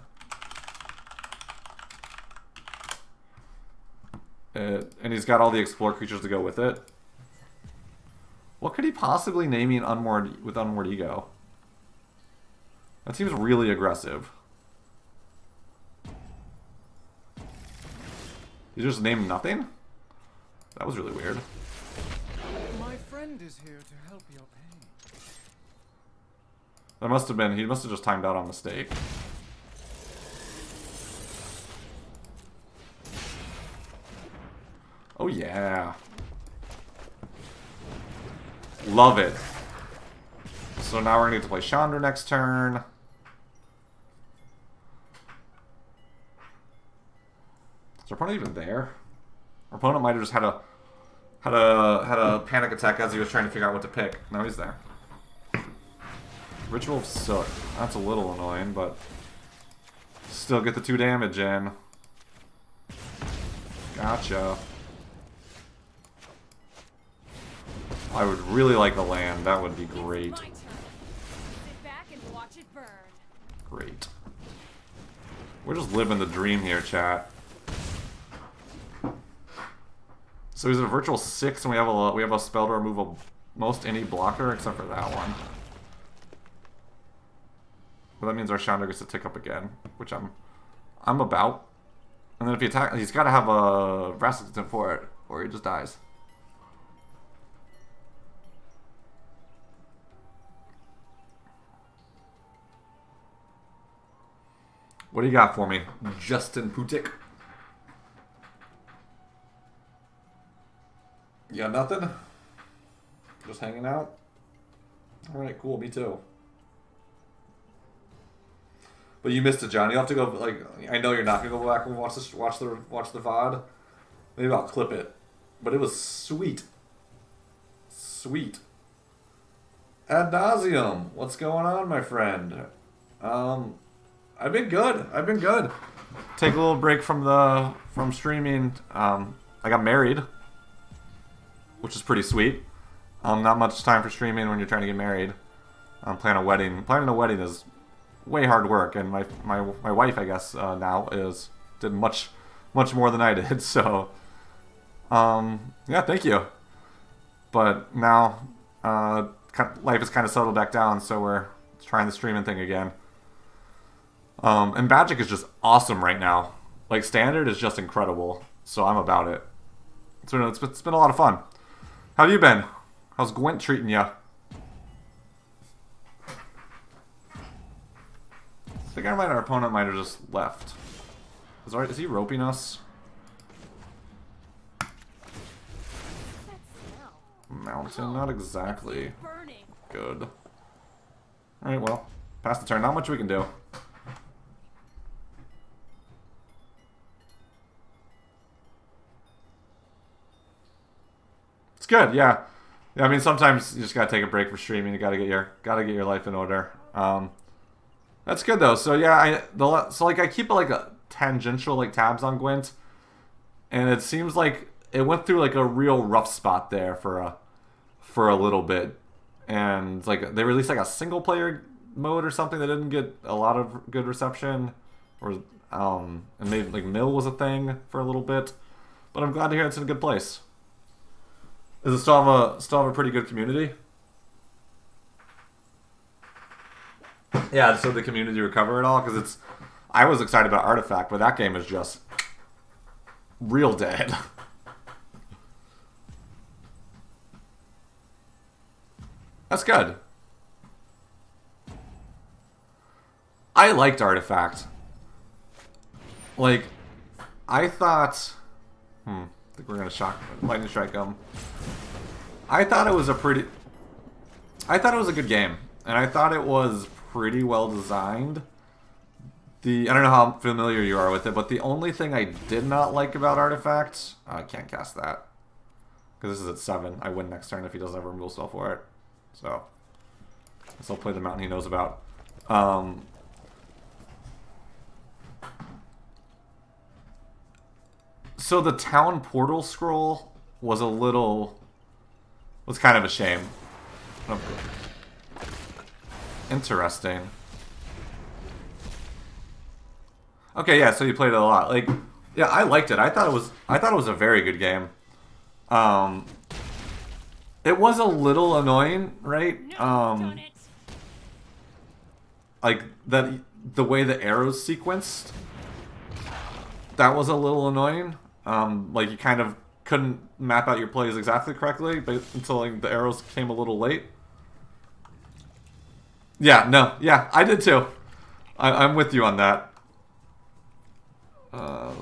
And he's got all the explore creatures to go with it. What could he possibly name with Unmoored Ego? That seems really aggressive. You just named nothing? That was really weird.
My friend is here to help your pain.
That must have been, he must have just timed out on mistake. Oh yeah. Love it. So now we're gonna get to play Chandra next turn. Is our opponent even there? Our opponent might have just had a panic attack as he was trying to figure out what to pick. Now he's there. Ritual of Soot. That's a little annoying, but still get the 2 damage in. Gotcha. I would really like a land. That would be great.
My turn. Sit back and watch it burn.
Great. We're just living the dream here, chat. So he's a virtual 6, and we have a spell to remove most any blocker except for that one. But that means our Chandra gets to tick up again, which I'm about. And then if he attack, he's got to have a Rascalton for it, or he just dies. What do you got for me, Justin Putik? You got nothing? Just hanging out? Alright, cool, me too. But you missed it, John. You have to go, like, I know you're not gonna go back and watch the VOD. Maybe I'll clip it. But it was sweet. Sweet. Ad nauseum. What's going on, my friend? I've been good. I've been good. Take a little break from streaming. I got married, which is pretty sweet. Not much time for streaming when you're trying to get married. Planning a wedding. Planning a wedding is way hard work, and my wife, I guess, now did much more than I did. So, yeah, thank you. But now, life has kind of settled back down, so we're trying the streaming thing again. And Magic is just awesome right now. Like, Standard is just incredible. So I'm about it. So it's been a lot of fun. How have you been? How's Gwent treating you? I think our opponent might have just left. Is he roping us?
That smell.
Mountain? Not exactly
Burning.
good. Alright, well. Pass the turn. Not much we can do. It's good, yeah. Yeah, I mean, sometimes you just gotta take a break for streaming. You gotta get your life in order. That's good though. So yeah, I keep like a tangential like tabs on Gwent, and it seems like it went through like a real rough spot there for a little bit, and like they released like a single player mode or something that didn't get a lot of good reception, or and maybe like Mill was a thing for a little bit, but I'm glad to hear it's in a good place. Does it still have a pretty good community? Yeah, so the community recover it all? Because I was excited about Artifact, but that game is just real dead. That's good. I liked Artifact. Like, I thought... I think we're gonna lightning strike them. I thought it was a good game, and I thought it was pretty well designed. I don't know how familiar you are with it, but the only thing I did not like about Artifact, I can't cast that because this is at 7. I win next turn if he doesn't have a removal spell for it. So I guess I'll play the mountain he knows about. So the town portal scroll was kind of a shame. Interesting. Okay, yeah, so you played it a lot. Like, yeah, I liked it. I thought it was a very good game. It was a little annoying, right?
Done it.
Like the way the arrows sequenced, that was a little annoying. Like you kind of couldn't map out your plays exactly correctly, but until like, the arrows came a little late. Yeah, no, yeah, I did too. I'm with you on that.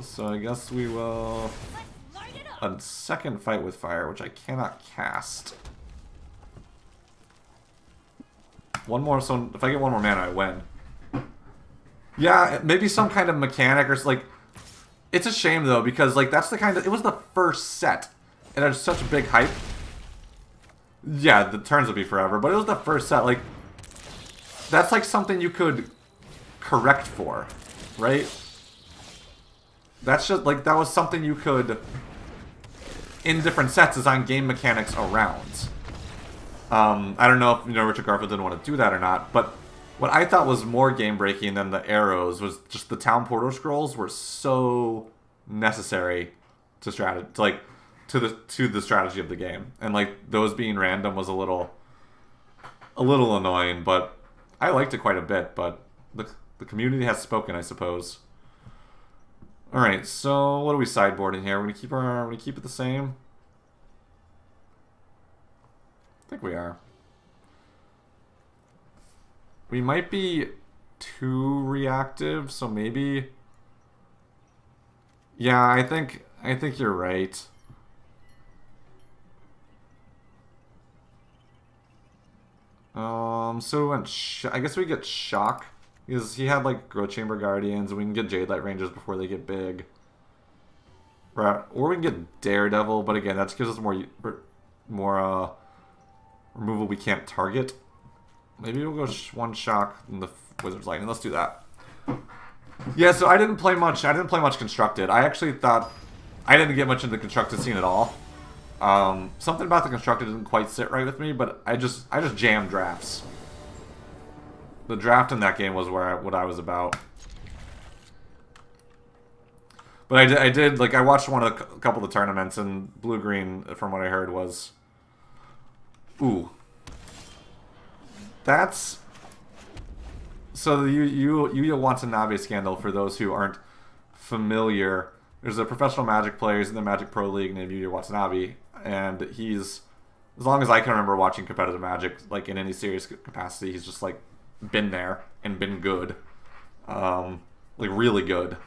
So I guess we will... A second fight with fire, which I cannot cast. One more, so if I get one more mana, I win. Yeah, maybe some kind of mechanic or like... It's a shame though, because like that's the kind of... It was the first set. It had such a big hype. Yeah, the turns would be forever, but it was the first set, like... That's like something you could correct for, right? That's just, like, that was something you could, in different sets, design game mechanics around. I don't know if, you know, Richard Garfield didn't want to do that or not, but what I thought was more game-breaking than the arrows was just the Town Portal Scrolls were so necessary to to the strategy of the game. And, like, those being random was a little annoying, but I liked it quite a bit, but the community has spoken, I suppose. All right, so what are we sideboarding here? We're gonna keep it the same. I think we are. We might be too reactive, so maybe. Yeah, I think you're right. So we went. I guess we get shock. Because he had, like, Growth Chamber Guardians, and we can get Jade Light Rangers before they get big. Right. Or we can get Daredevil, but again, that just gives us more removal we can't target. Maybe we'll go one shock in the Wizard's Lightning. Let's do that. Yeah, so I didn't play much Constructed. I actually thought... I didn't get much into the Constructed scene at all. Something about the Constructed didn't quite sit right with me, but I just jammed drafts. The draft in that game was what I was about. But I did like I watched a couple of the tournaments, and blue-green, from what I heard, was ooh. That's so the Yuya Watanabe scandal. For those who aren't familiar, there's a professional Magic player in the Magic Pro League named Yuya Watanabe, and he's, as long as I can remember watching competitive Magic, like in any serious capacity, he's just like been there and been good, like really good.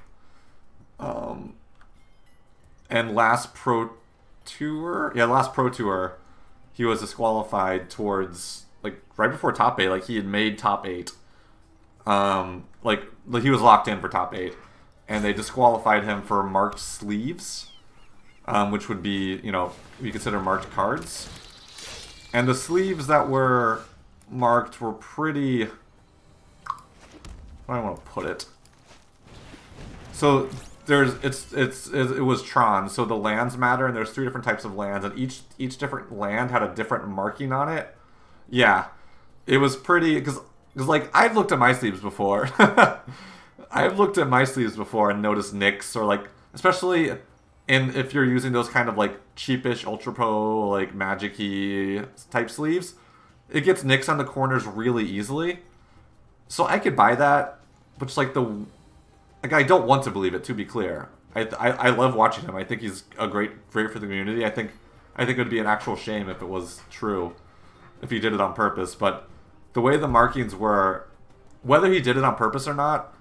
And last Pro Tour, he was disqualified towards, like, right before top 8. Like, he had made top 8. Like he was locked in for top 8, and they disqualified him for marked sleeves, which would be, you know, we consider marked cards. And the sleeves that were marked were pretty... I don't want to put it. So it was Tron. So the lands matter, and there's 3 different types of lands, and each different land had a different marking on it. Yeah, it was pretty because like I've looked at my sleeves before. I've looked at my sleeves before and noticed nicks, or like especially if you're using those kind of like cheapish Ultra Pro like Magic-y type sleeves, it gets nicks on the corners really easily. So I could buy that, but just like I don't want to believe it, to be clear. I love watching him. I think he's a great for the community. I think it would be an actual shame if it was true, if he did it on purpose. But the way the markings were, whether he did it on purpose or not,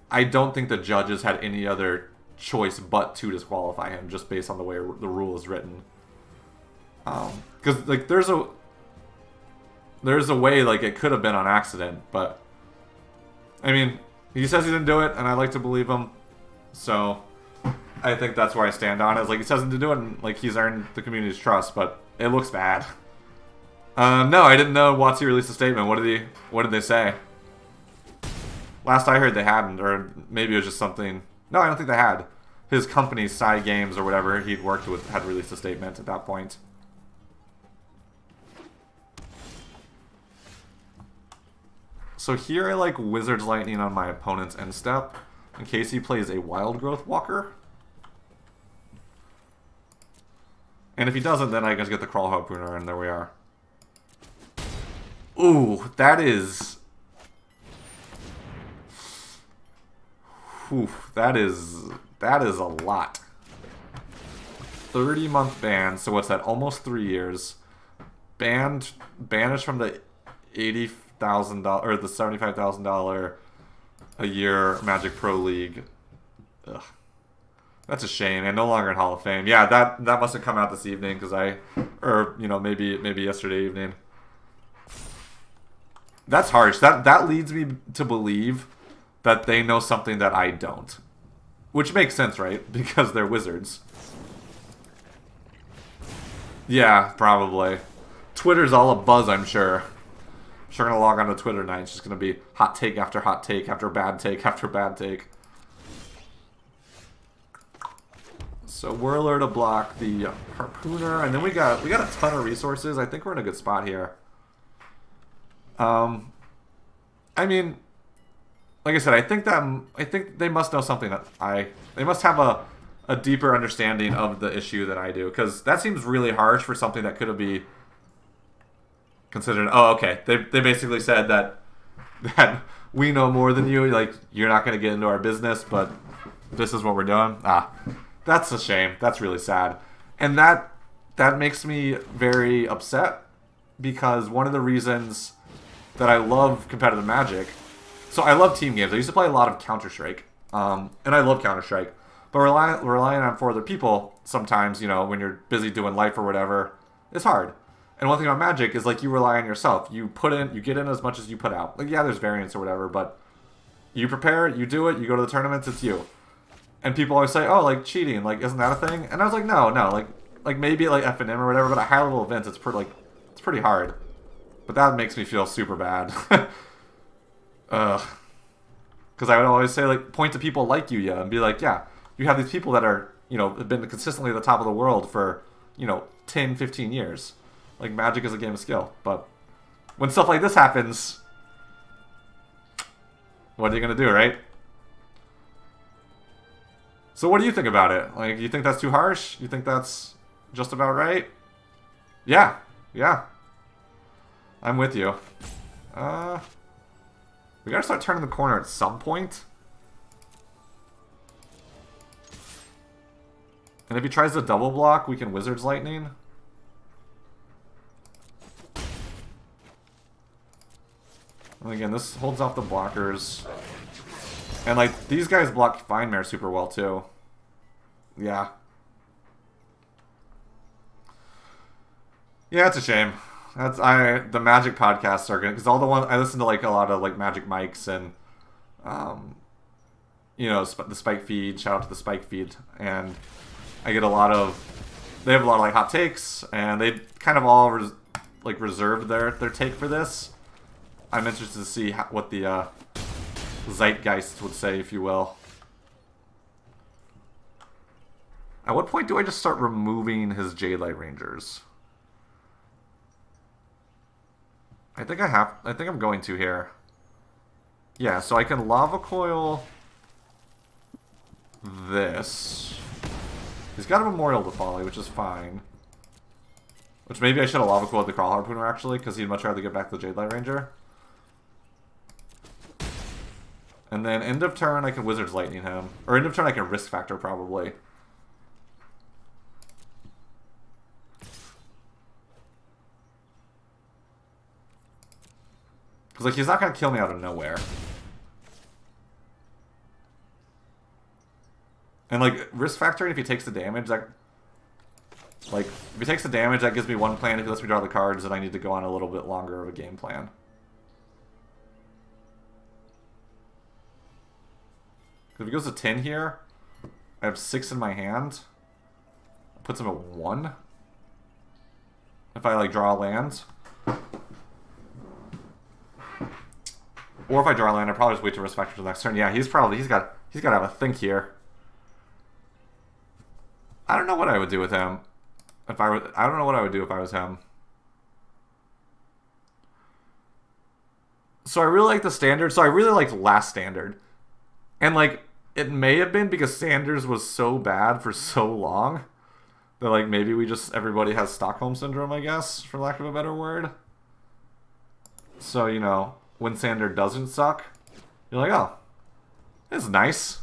I don't think the judges had any other choice but to disqualify him just based on the way the rule is written. Because like there's a way like it could have been on accident, but I mean, he says he didn't do it, and I like to believe him. So I think that's where I stand on it. It's like he says he didn't do it, and like he's earned the community's trust, but it looks bad. No, I didn't know WotC released a statement. What did they say? Last I heard, they hadn't, or maybe it was just something. No, I don't think they had. His company, Psy Games or whatever he'd worked with, had released a statement at that point. So here I like Wizard's Lightning on my opponent's end step, in case he plays a Wild Growth Walker. And if he doesn't, then I just get the Crawl Harpooner, and there we are. Ooh, that is... Whew, that is a lot. 30-month ban. So what's that? Almost 3 years. Banished from the $80,000 or the $75,000 a year Magic Pro League. Ugh. That's a shame. And no longer in Hall of Fame. Yeah, that must have come out this evening or maybe yesterday evening. That's harsh. That leads me to believe that they know something that I don't. Which makes sense, right? Because they're wizards. Yeah, probably. Twitter's all a buzz, I'm sure. I'm sure gonna log on to Twitter tonight. It's just gonna be hot take after hot take after bad take after bad take. So Whirler to block the Harpooner, and then we got a ton of resources. I think we're in a good spot here. I mean, like I said, I think they must know something they must have a deeper understanding of the issue than I do, because that seems really harsh for something that could be considered. Oh, okay. They basically said that we know more than you. Like, you're not going to get into our business, but this is what we're doing. That's a shame. That's really sad, and that makes me very upset, because one of the reasons that I love competitive Magic. So I love team games. I used to play a lot of Counter-Strike, and I love Counter-Strike. But relying on 4 other people sometimes, when you're busy doing life or whatever, it's hard. And one thing about Magic is, like, you rely on yourself. You get in as much as you put out. Like, yeah, there's variance or whatever, but you prepare, you do it, you go to the tournaments, it's you. And people always say, oh, like, cheating, like, isn't that a thing? And I was like, no, like maybe at, like, FNM or whatever, but at high-level events, it's pretty hard. But that makes me feel super bad. Because I would always say, like, point to people like you, and be like, yeah, you have these people that are, have been consistently at the top of the world for, 10, 15 years. Like, Magic is a game of skill. But when stuff like this happens, what are you going to do, right? So what do you think about it? Like, you think that's too harsh? You think that's just about right? Yeah. I'm with you. We gotta start turning the corner at some point. And if he tries to double block, we can Wizard's Lightning. And again, this holds off the blockers. And, like, these guys block Finemare super well, too. Yeah. Yeah, it's a shame. The Magic podcasts are good, because all the ones I listen to, like, a lot of, like, Magic Mics and the Spike feed. Shout out to the Spike feed, and I get they have a lot of, like, hot takes, and they kind of all reserved their take for this. I'm interested to see what the zeitgeist would say, if you will. At what point do I just start removing his Jade Light Rangers? I think I'm going to here. Yeah, so I can Lava Coil this. He's got a Memorial to Folly, which is fine. Which maybe I should have Lava Coiled the Crawl Harpooner, actually, because he'd much rather get back to the Jade Light Ranger. And then end of turn, I can Wizard's Lightning him. Or end of turn, I can Risk Factor, probably. Because, like, he's not going to kill me out of nowhere. And, like, Risk Factor, if he takes the damage, that... Like, if he takes the damage, that gives me one plan. If he lets me draw the cards, then I need to go on a little bit longer of a game plan. If he goes to 10 here, I have 6 in my hand. Puts him at 1. If I, like, draw a land. Or if I draw a land, I probably just wait to Risk Factor to the next turn. Yeah, he's got to have a think here. I don't know what I would do with him. I don't know what I would do if I was him. So I really like the standard. So I really liked last standard. And, like, it may have been because Sanders was so bad for so long that, like, maybe everybody has Stockholm Syndrome, I guess, for lack of a better word. So, when Sander doesn't suck, you're like, oh, it's nice.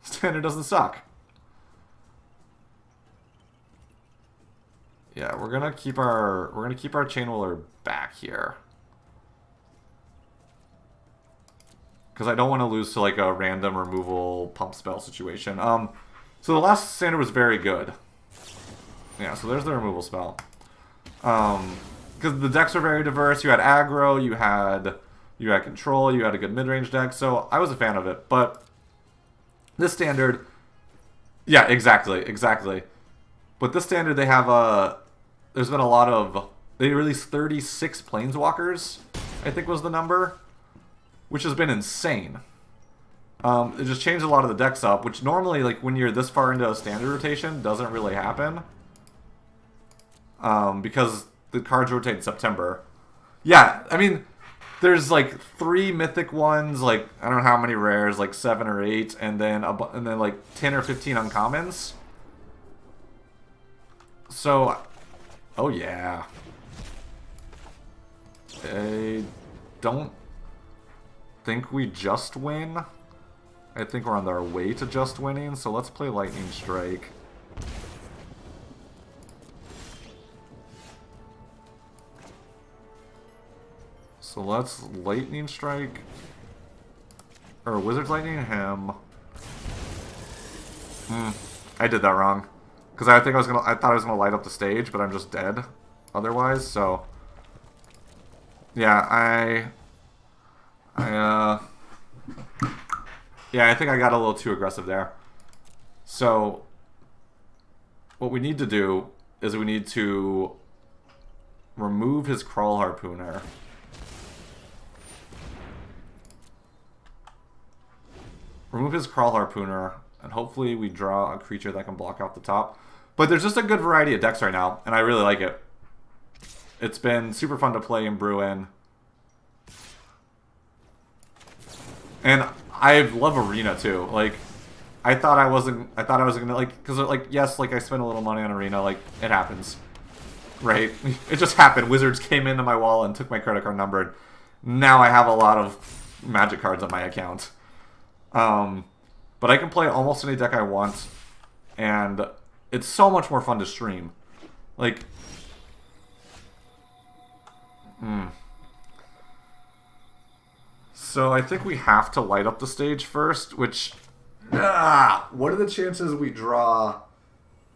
Sander doesn't suck. Yeah, we're gonna keep our chain whirler back here. Because I don't want to lose to like a random removal pump spell situation. So the last standard was very good. Yeah, so there's the removal spell. Because the decks are very diverse. You had aggro, you had control, you had a good mid-range deck. So I was a fan of it. But this standard, yeah, exactly. But this standard, they have there's been a lot of, they released 36 planeswalkers, I think was the number, which has been insane. It just changed a lot of the decks up, which normally, like, when you're this far into a standard rotation, doesn't really happen. Because the cards rotate in September. Yeah, I mean, there's, like, 3 mythic ones, like, I don't know how many rares, like 7 or 8, and then, like, 10 or 15 uncommons. So, oh yeah. I don't think we just win. I think we're on our way to just winning, so let's play Lightning Strike. So let's Lightning Strike, or Wizard's Lightning him. I did that wrong. Because I thought I was gonna light up the stage, but I'm just dead otherwise, so. Yeah, yeah, I think I got a little too aggressive there. So, what we need to do is we need to remove his Crawl Harpooner. Remove his Crawl Harpooner, and hopefully we draw a creature that can block off the top. But there's just a good variety of decks right now, and I really like it. It's been super fun to play in Bruin. And I love Arena too. Like, I thought I was gonna, like, because, like, yes, like, I spent a little money on Arena, like, it happens. Right? It just happened. Wizards came into my wallet and took my credit card number, and now I have a lot of Magic cards on my account. But I can play almost any deck I want, and it's so much more fun to stream. Like, So I think we have to light up the stage first, which, what are the chances we draw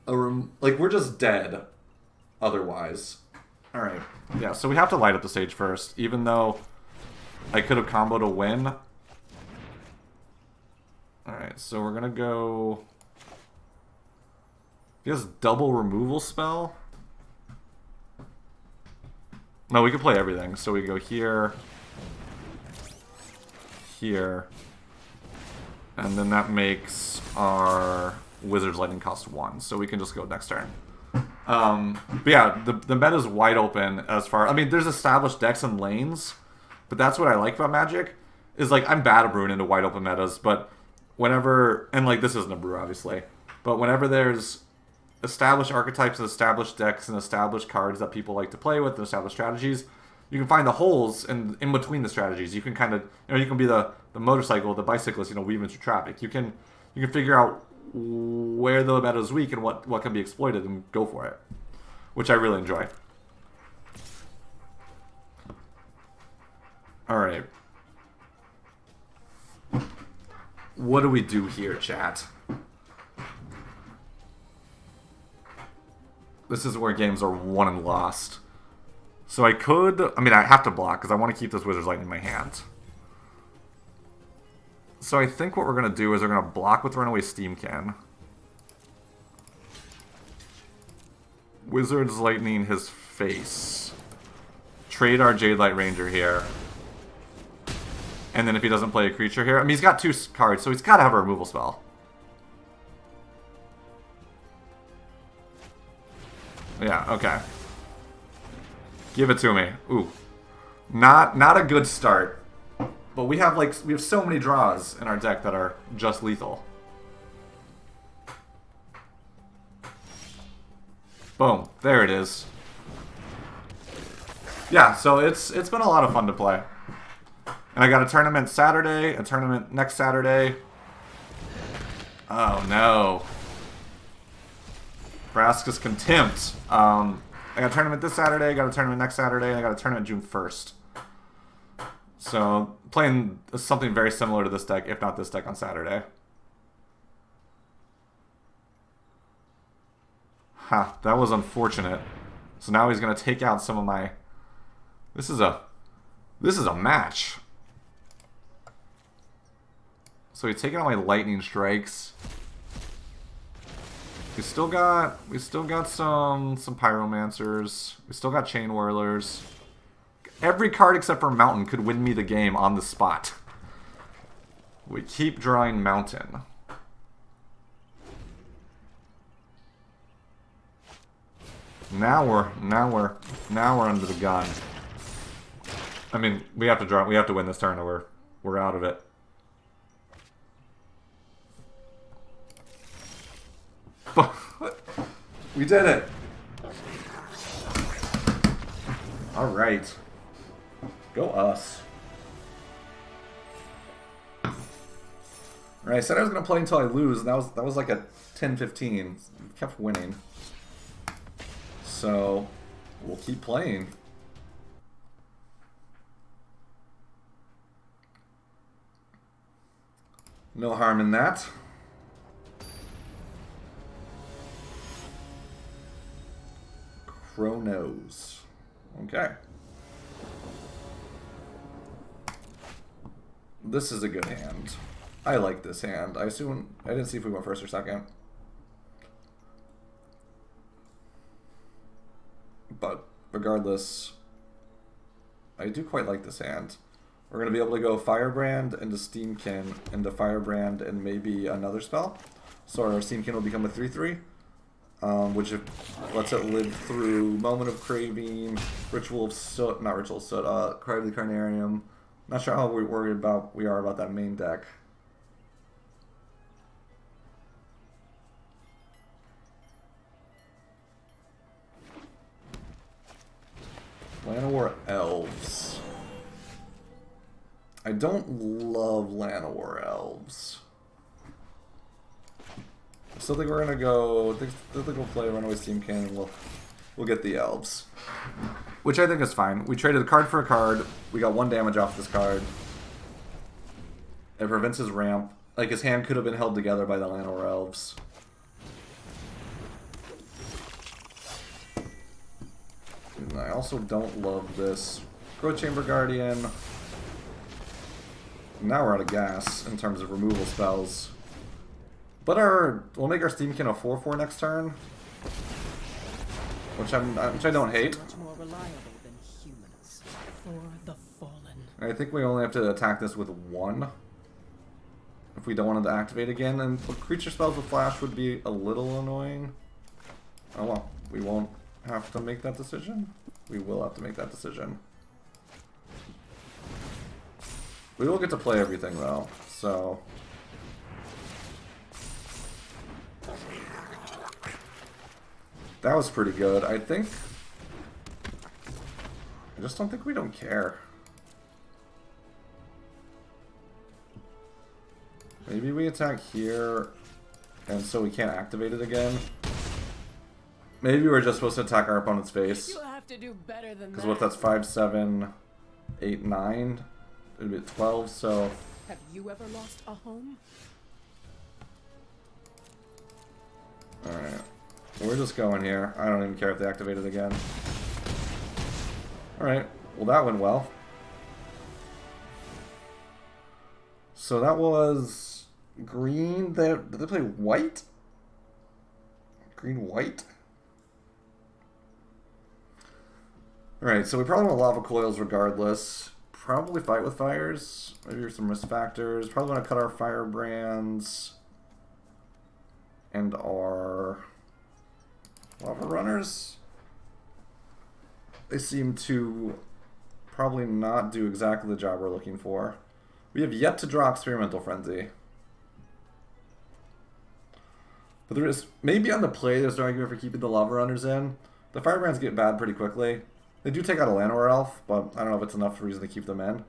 like, we're just dead otherwise. Alright, yeah, so we have to light up the stage first, even though I could have comboed a win. Alright, so we're gonna go... He has double removal spell? No, we can play everything. So we go here, here, and then that makes our Wizard's Lightning cost 1. So we can just go next turn. But yeah, the meta is wide open as far... I mean, there's established decks and lanes, but that's what I like about Magic, is, like, I'm bad at brewing into wide open metas, but whenever... And, like, this isn't a brew, obviously. But whenever there's established archetypes and established decks and established cards that people like to play with and established strategies, you can find the holes in between the strategies. You can kind of, you can be the motorcycle, the bicyclist, weaving through traffic. You can figure out where the meta is weak and what can be exploited and go for it, which I really enjoy. All right. What do we do here, chat? This is where games are won and lost. So I have to block because I want to keep this Wizard's Lightning in my hand. So I think what we're going to do is we're going to block with Runaway Steam Can. Wizard's Lightning his face. Trade our Jade Light Ranger here. And then if he doesn't play a creature here... I mean, he's got 2 cards, so he's got to have a removal spell. Yeah, okay. Give it to me. Ooh. Not a good start. But we have so many draws in our deck that are just lethal. Boom. There it is. Yeah, so it's been a lot of fun to play. And I got a tournament Saturday, a tournament next Saturday. Oh no. Vraska's Contempt. I got a tournament this Saturday, I got a tournament next Saturday, and I got a tournament June 1st. So, playing something very similar to this deck, if not this deck, on Saturday. Ha, that was unfortunate. So now he's going to take out some of my... This is a match. So he's taking out my lightning strikes. We still got some pyromancers. We still got chain whirlers. Every card except for mountain could win me the game on the spot. We keep drawing mountain. Now we're under the gun. I mean, we have to win this turn or we're out of it. We did it. All right. Go us. All right, I said I was going to play until I lose, and that was like a 10-15. Kept winning. So, we'll keep playing. No harm in that. Chronos. Okay. This is a good hand. I like this hand. I didn't see if we went first or second. But regardless, I do quite like this hand. We're going to be able to go Firebrand into Steamkin into Firebrand and maybe another spell. So our Steamkin will become a 3/3. Which lets it live through Moment of Craving, Ritual of Soot, not Ritual of Soot, Cry of the Carnarium. Not sure how worried we are about that main deck. Llanowar Elves. I don't love Llanowar Elves. So I think we're gonna go. I think we'll play Runaway Steamkin and we'll get the elves, which I think is fine. We traded a card for a card. We got 1 damage off this card. It prevents his ramp. Like his hand could have been held together by the Llanowar Elves. And I also don't love this Growth Chamber Guardian. Now we're out of gas in terms of removal spells. But we'll make our Steamkin a 4/4 next turn, which I don't hate.
Much more reliable than humans. For the fallen.
I think we only have to attack this with 1 if we don't want it to activate again. And creature spells with flash would be a little annoying. Oh well, we won't have to make that decision. We will have to make that decision. We will get to play everything though, so. That was pretty good. I just don't think we don't care. Maybe we attack here, and so we can't activate it again. Maybe we're just supposed to attack our opponent's face.
You'll have to do better than that.
Because what, that's 5, 7, 8, 9? It'd be 12, so...
Have you ever lost a home?
Alright. We're just going here. I don't even care if they activate it again. Alright. Well, that went well. So that was green. Did they play white? Green, white? Alright, so we probably want lava coils regardless. Probably fight with fires. Maybe there's some risk factors. Probably want to cut our firebrands. And our lava runners. They seem to probably not do exactly the job we're looking for. We have yet to draw Experimental Frenzy. But there is, maybe on the play there's no argument for keeping the lava runners in. The firebrands get bad pretty quickly. They do take out a Llanowar Elf, but I don't know if it's enough reason to keep them in.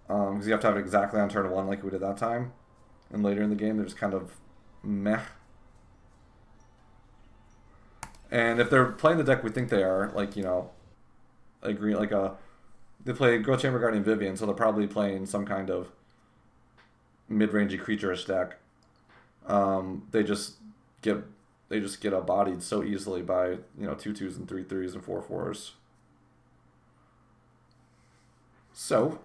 Because you have to have it exactly on turn 1 like we did that time. And later in the game they're just kind of meh. And if they're playing the deck we think they are, like, you know, they play Growth Chamber Guardian Vivian, so they're probably playing some kind of mid-rangey creature-ish deck. They just get bodied so easily by, you know, 2/2s and 3/3s and 4/4s. So,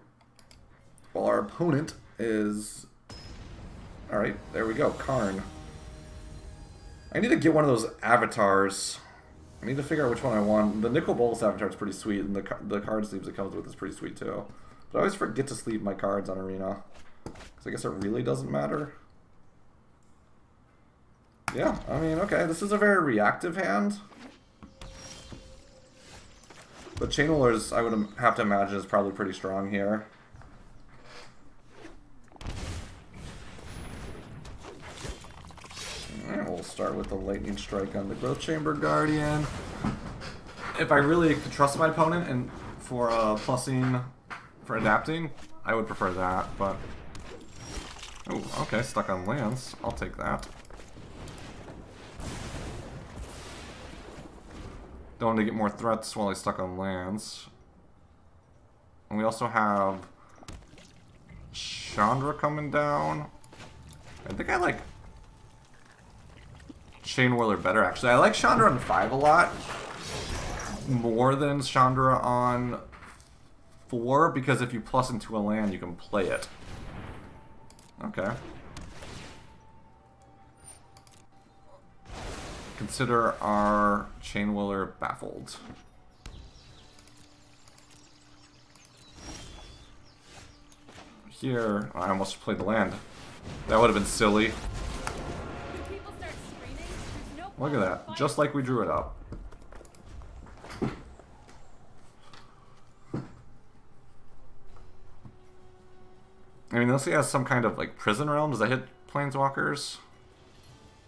while our opponent is... Alright, there we go, Karn. I need to get one of those avatars. I need to figure out which one I want. The Nicol Bolas avatar is pretty sweet, and the card sleeves it comes with is pretty sweet too. But I always forget to sleeve my cards on Arena. So I guess it really doesn't matter. Yeah, I mean, okay, this is a very reactive hand. But Chain Whirlers, I would have to imagine, is probably pretty strong here. Alright, we'll start with the Lightning Strike on the Growth Chamber Guardian. If I really could trust my opponent and for plussing, for adapting, I would prefer that, but... Oh, okay, stuck on lands. I'll take that. Don't want to get more threats while he's stuck on lands. And we also have Chandra coming down. I think I like Chain Whirler better, actually. I like Chandra on 5 a lot. More than Chandra on 4, because if you plus into a land, you can play it. Okay. Consider our Chain Whirler baffled. Here, I almost played the land. That would have been silly. Look at that, just like we drew it up. I mean, unless he has some kind of like prison realm, does that hit planeswalkers?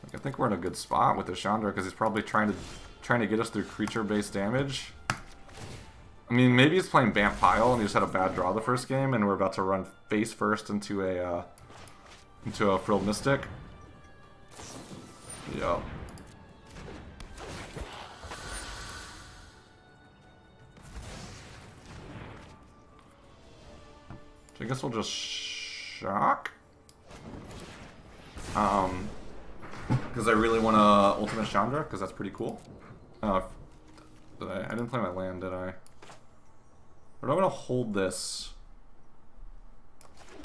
Like, I think we're in a good spot with the Chandra because he's probably trying to get us through creature-based damage. I mean, maybe he's playing Vamp Pile and he just had a bad draw the first game, and we're about to run face first into a Frilled Mystic. Yup. So I guess we'll just shock. Because I really want to Ultimate Chandra, because that's pretty cool. I didn't play my land, did I? But I'm going to hold this.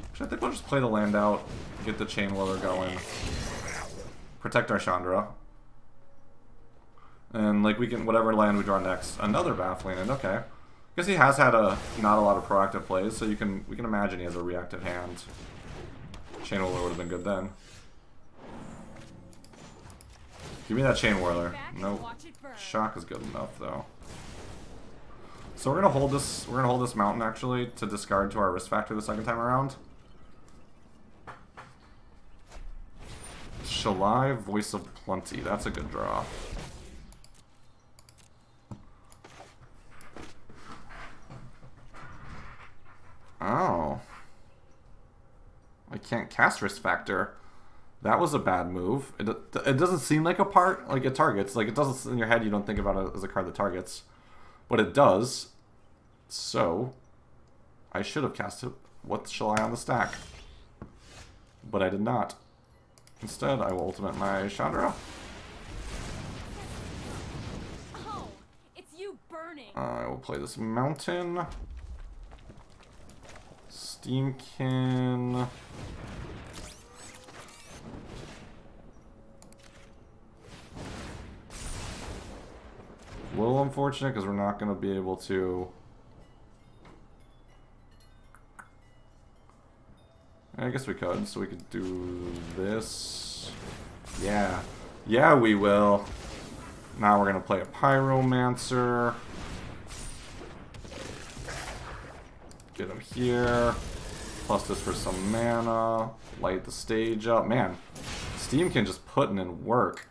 Actually, I think we'll just play the land out, get the Chain Whirler going, protect our Chandra. And like we can, whatever land we draw next, another Baffling, and okay. I guess he has had not a lot of proactive plays, so we can imagine he has a reactive hand. Chain Whirler would have been good then. Give me that Chain Whirler. Nope. Shock is good enough though. So we're gonna hold this. We're gonna hold this mountain actually to discard to our risk factor the second time around. Shalai, Voice of Plenty. That's a good draw. Oh. I can't cast risk factor. That was a bad move. It doesn't seem like it targets. Like, it doesn't, in your head, you don't think about it as a card that targets. But it does. So, I should have cast it. What shall I on the stack? But I did not. Instead, I will ultimate my Chandra.
Oh, it's you burning.
I will play this mountain. Steamkin. A little unfortunate because we're not going to be able to... I guess we could. So we could do this. Yeah. Yeah, we will. Now we're going to play a Pyromancer. Get him here. Plus this for some mana. Light the stage up. Man, Steamkin just putting in work.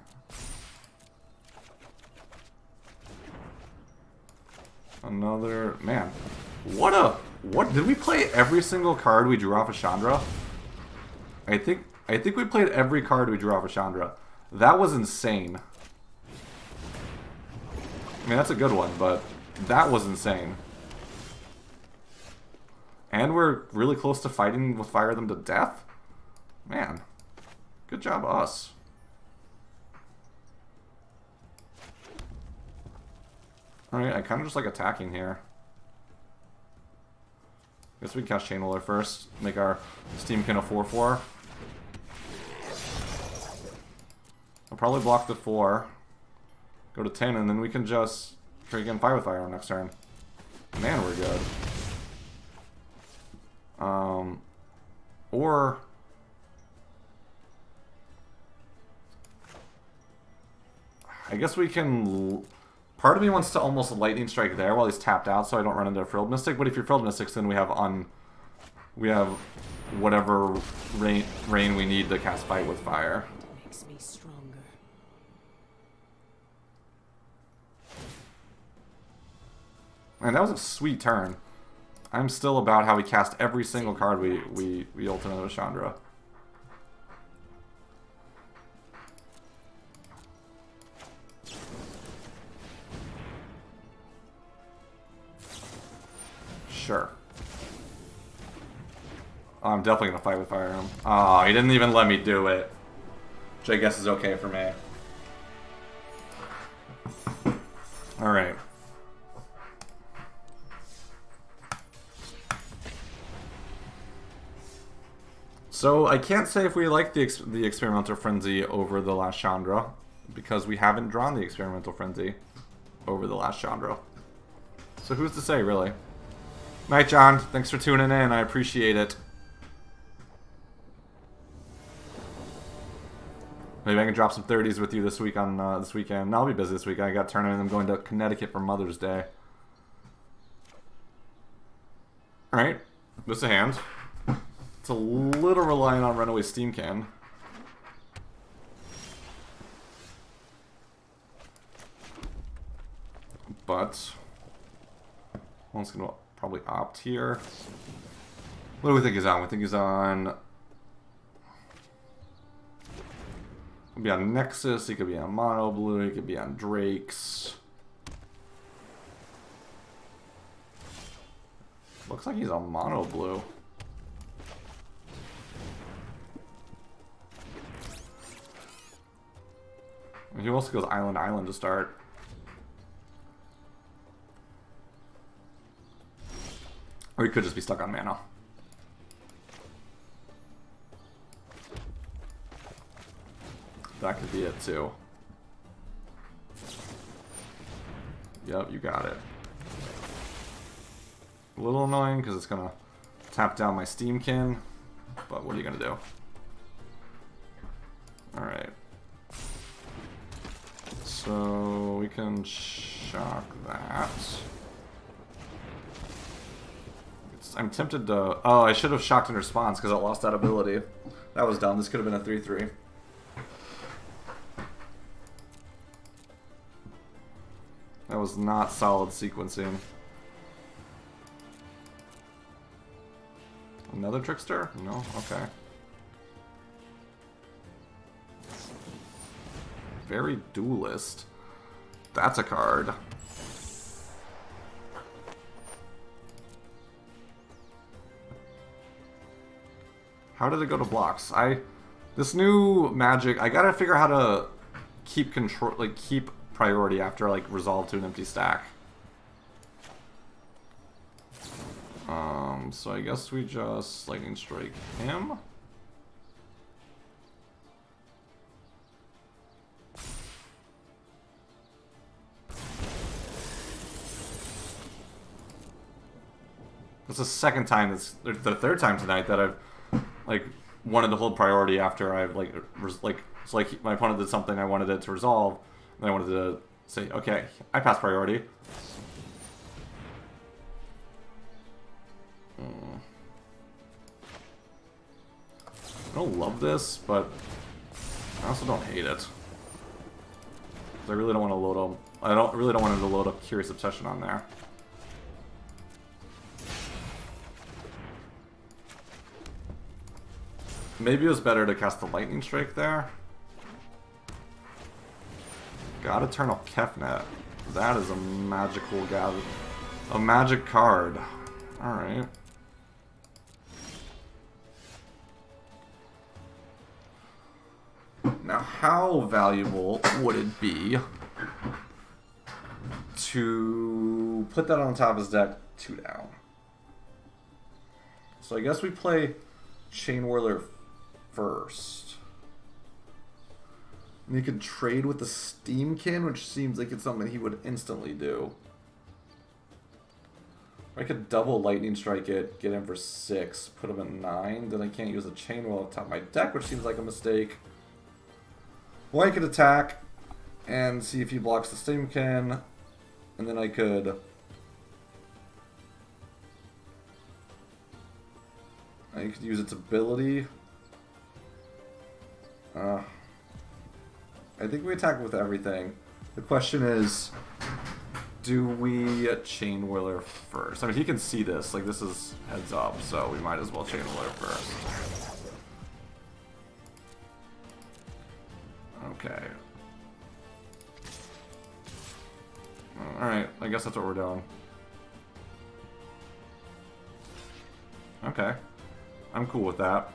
Another... Man. What did we play every single card we drew off of Chandra? I think we played every card we drew off of Chandra. That was insane. mean, that's a good one, but that was insane. And we're really close to fighting with Fire them to death? Man, good job us. Alright, I kind of just like attacking here. Guess we can cast Chain Whirler first, make our Steamkin a 4/4. I'll probably block the 4, go to 10, and then we can just freaking Fire with Fire on next turn. Man, we're good. Or I guess we can. Part of me wants to almost Lightning Strike there while he's tapped out, so I don't run into a Frilled Mystic. But if you're Frilled Mystics, then we have whatever rain we need to cast Fight with Fire.
Makes me stronger.
And that was a sweet turn. I'm still about how we cast every single card we ultimate with Chandra. Sure. Oh, I'm definitely gonna fight with Fire him. Oh, he didn't even let me do it. Which I guess is okay for me. Alright. So I can't say if we like the Experimental Frenzy over the last Chandra, because we haven't drawn the Experimental Frenzy over the last Chandra. So who's to say, really? Night, John. Thanks for tuning in. I appreciate it. Maybe I can drop some 30s with you this week on this weekend. No, I'll be busy this week. I got a tournament. I'm going to Connecticut for Mother's Day. All right, this is a hand. It's a little reliant on Runaway Steamkin. But one's gonna probably opt here. What do we think he's on? We think he's on. Could be on Nexus. He could be on Mono Blue. He could be on Drake's. Looks like he's on Mono Blue. He also goes Island to start. Or he could just be stuck on mana. That could be it too. Yep, you got it. A little annoying because it's gonna tap down my Steamkin, but what are you gonna do? Alright. So we can shock that. I'm tempted to... Oh, I should have shocked in response because I lost that ability. That was dumb. This could have been a 3/3. That was not solid sequencing. Another Trickster? No? Okay. Very Duelist. That's a card. How did it go to blocks? This new Magic, I gotta figure out how to keep control, like keep priority after like resolve to an empty stack. So I guess we just Lightning Strike him. It's the second time, the third time tonight that I've like wanted to hold priority after I've it's like my opponent did something I wanted it to resolve, and I wanted to say, okay, I pass priority. I don't love this, but I also don't hate it. I really don't want to load up. I really don't want him to load up Curious Obsession on there. Maybe it was better to cast the Lightning Strike there. Got Eternal Kefnet. That is a magical gather. A magic card. Alright. Now, how valuable would it be to put that on top of his deck 2 down? So I guess we play Chain Whirler first. And he could trade with the Steamkin, which seems like it's something he would instantly do. I could double Lightning Strike it, get him for 6, put him at 9, then I can't use the Chain Whirler on top of my deck, which seems like a mistake. Well, I could attack and see if he blocks the Steamkin, and then I could use its ability. I think we attack with everything. The question is, do we Chain Whirler first? I mean, he can see this. Like, this is heads up, so we might as well Chain Whirler first. Okay. Alright, I guess that's what we're doing. Okay. I'm cool with that.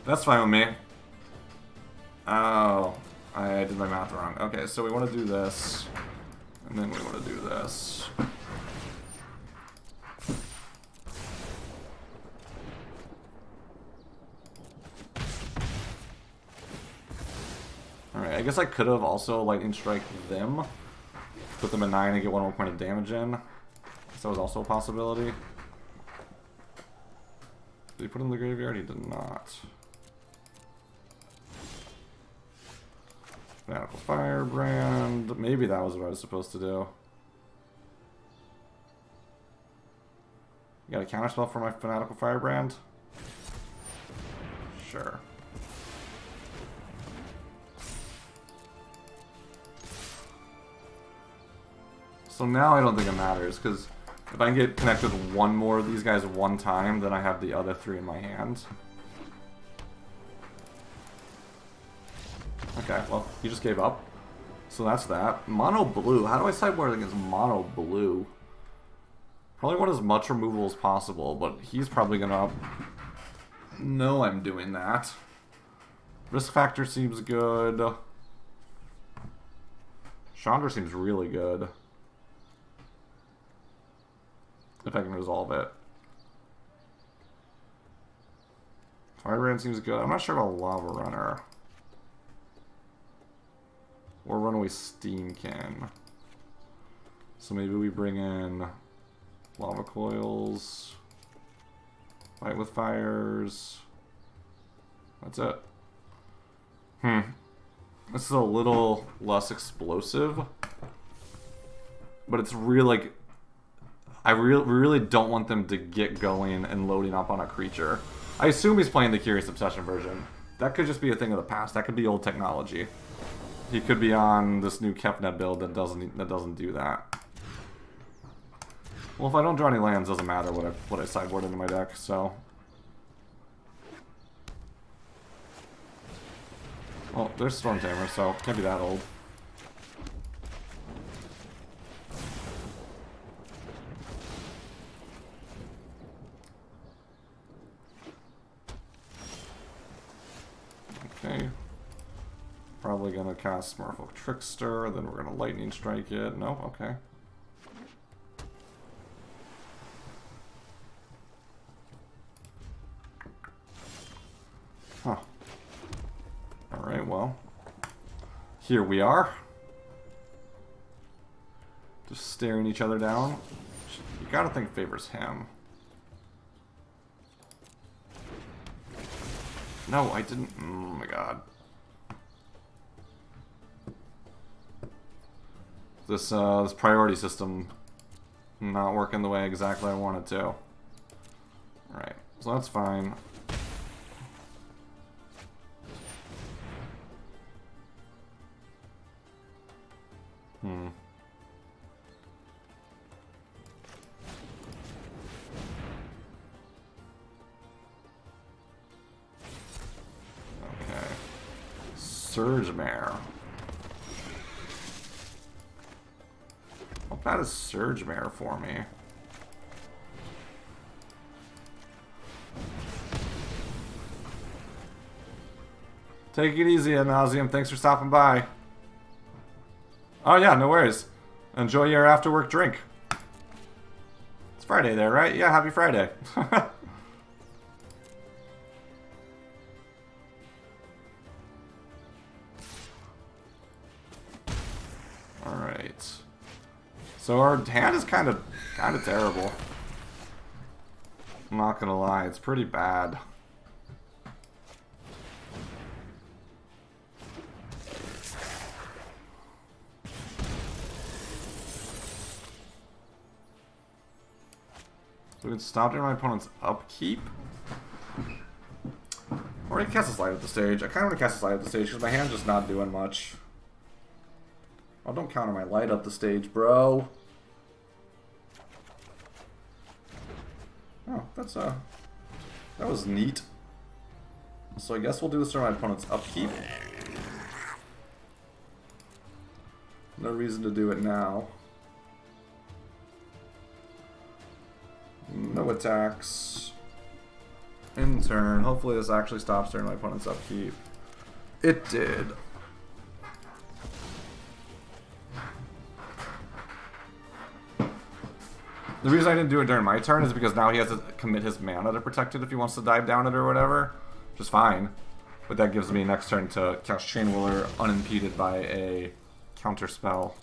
That's fine with me. Oh, I did my math wrong. Okay, so we want to do this, and then we want to do this. Alright, I guess I could have also Lightning Strike them. Put them at 9 and get 1 more point of damage in. So that was also a possibility. Did he put him in the graveyard? He did not. Fanatical Firebrand. Maybe that was what I was supposed to do. You got a counterspell for my Fanatical Firebrand? Sure. So now I don't think it matters, because if I can get connected with one more of these guys one time, then I have the other 3 in my hand. Okay, well, he just gave up. So that's that. Mono blue. How do I sideboard against mono blue? Probably want as much removal as possible, but he's probably gonna know I'm doing that. Risk factor seems good. Chandra seems really good. If I can resolve it. Firebrand seems good. I'm not sure about Lava Runner. Or Runaway Steamkin. So maybe we bring in Lava Coils. Fight with Fires. That's it. This is a little less explosive. But it's really like... I really don't want them to get going and loading up on a creature. I assume he's playing the Curious Obsession version. That could just be a thing of the past. That could be old technology. He could be on this new Kefnet build that doesn't do that. Well, if I don't draw any lands, it doesn't matter what I sideboard into my deck. So, well, there's Storm Tamer, so can't be that old. Okay. Probably gonna cast Merfolk Trickster, then we're gonna Lightning Strike it. No? Okay. Huh. Alright, well. Here we are. Just staring each other down. You gotta think favors him. No, I didn't. Oh my god. This priority system not working the way exactly I want it to. Alright, so that's fine. Surge Mare. What bad is Surge Mare for me? Take it easy, Ad Nauseam. Thanks for stopping by. Oh yeah, no worries. Enjoy your after work drink. It's Friday there, right? Yeah, happy Friday. Alright. So our hand is kind of terrible. I'm not gonna lie, it's pretty bad. So we can stop during my opponent's upkeep. Or I can cast a slide at the stage. I kind of want to cast a slide at the stage because my hand's just not doing much. Oh, don't counter my light up the stage, bro. Oh, that's that was neat. So I guess we'll do this during my opponent's upkeep. No reason to do it now. No attacks. In turn. Hopefully this actually stops during my opponent's upkeep. It did. The reason I didn't do it during my turn is because now he has to commit his mana to protect it if he wants to dive down it or whatever. Which is fine. But that gives me next turn to cast Chain Whirler unimpeded by a counter spell.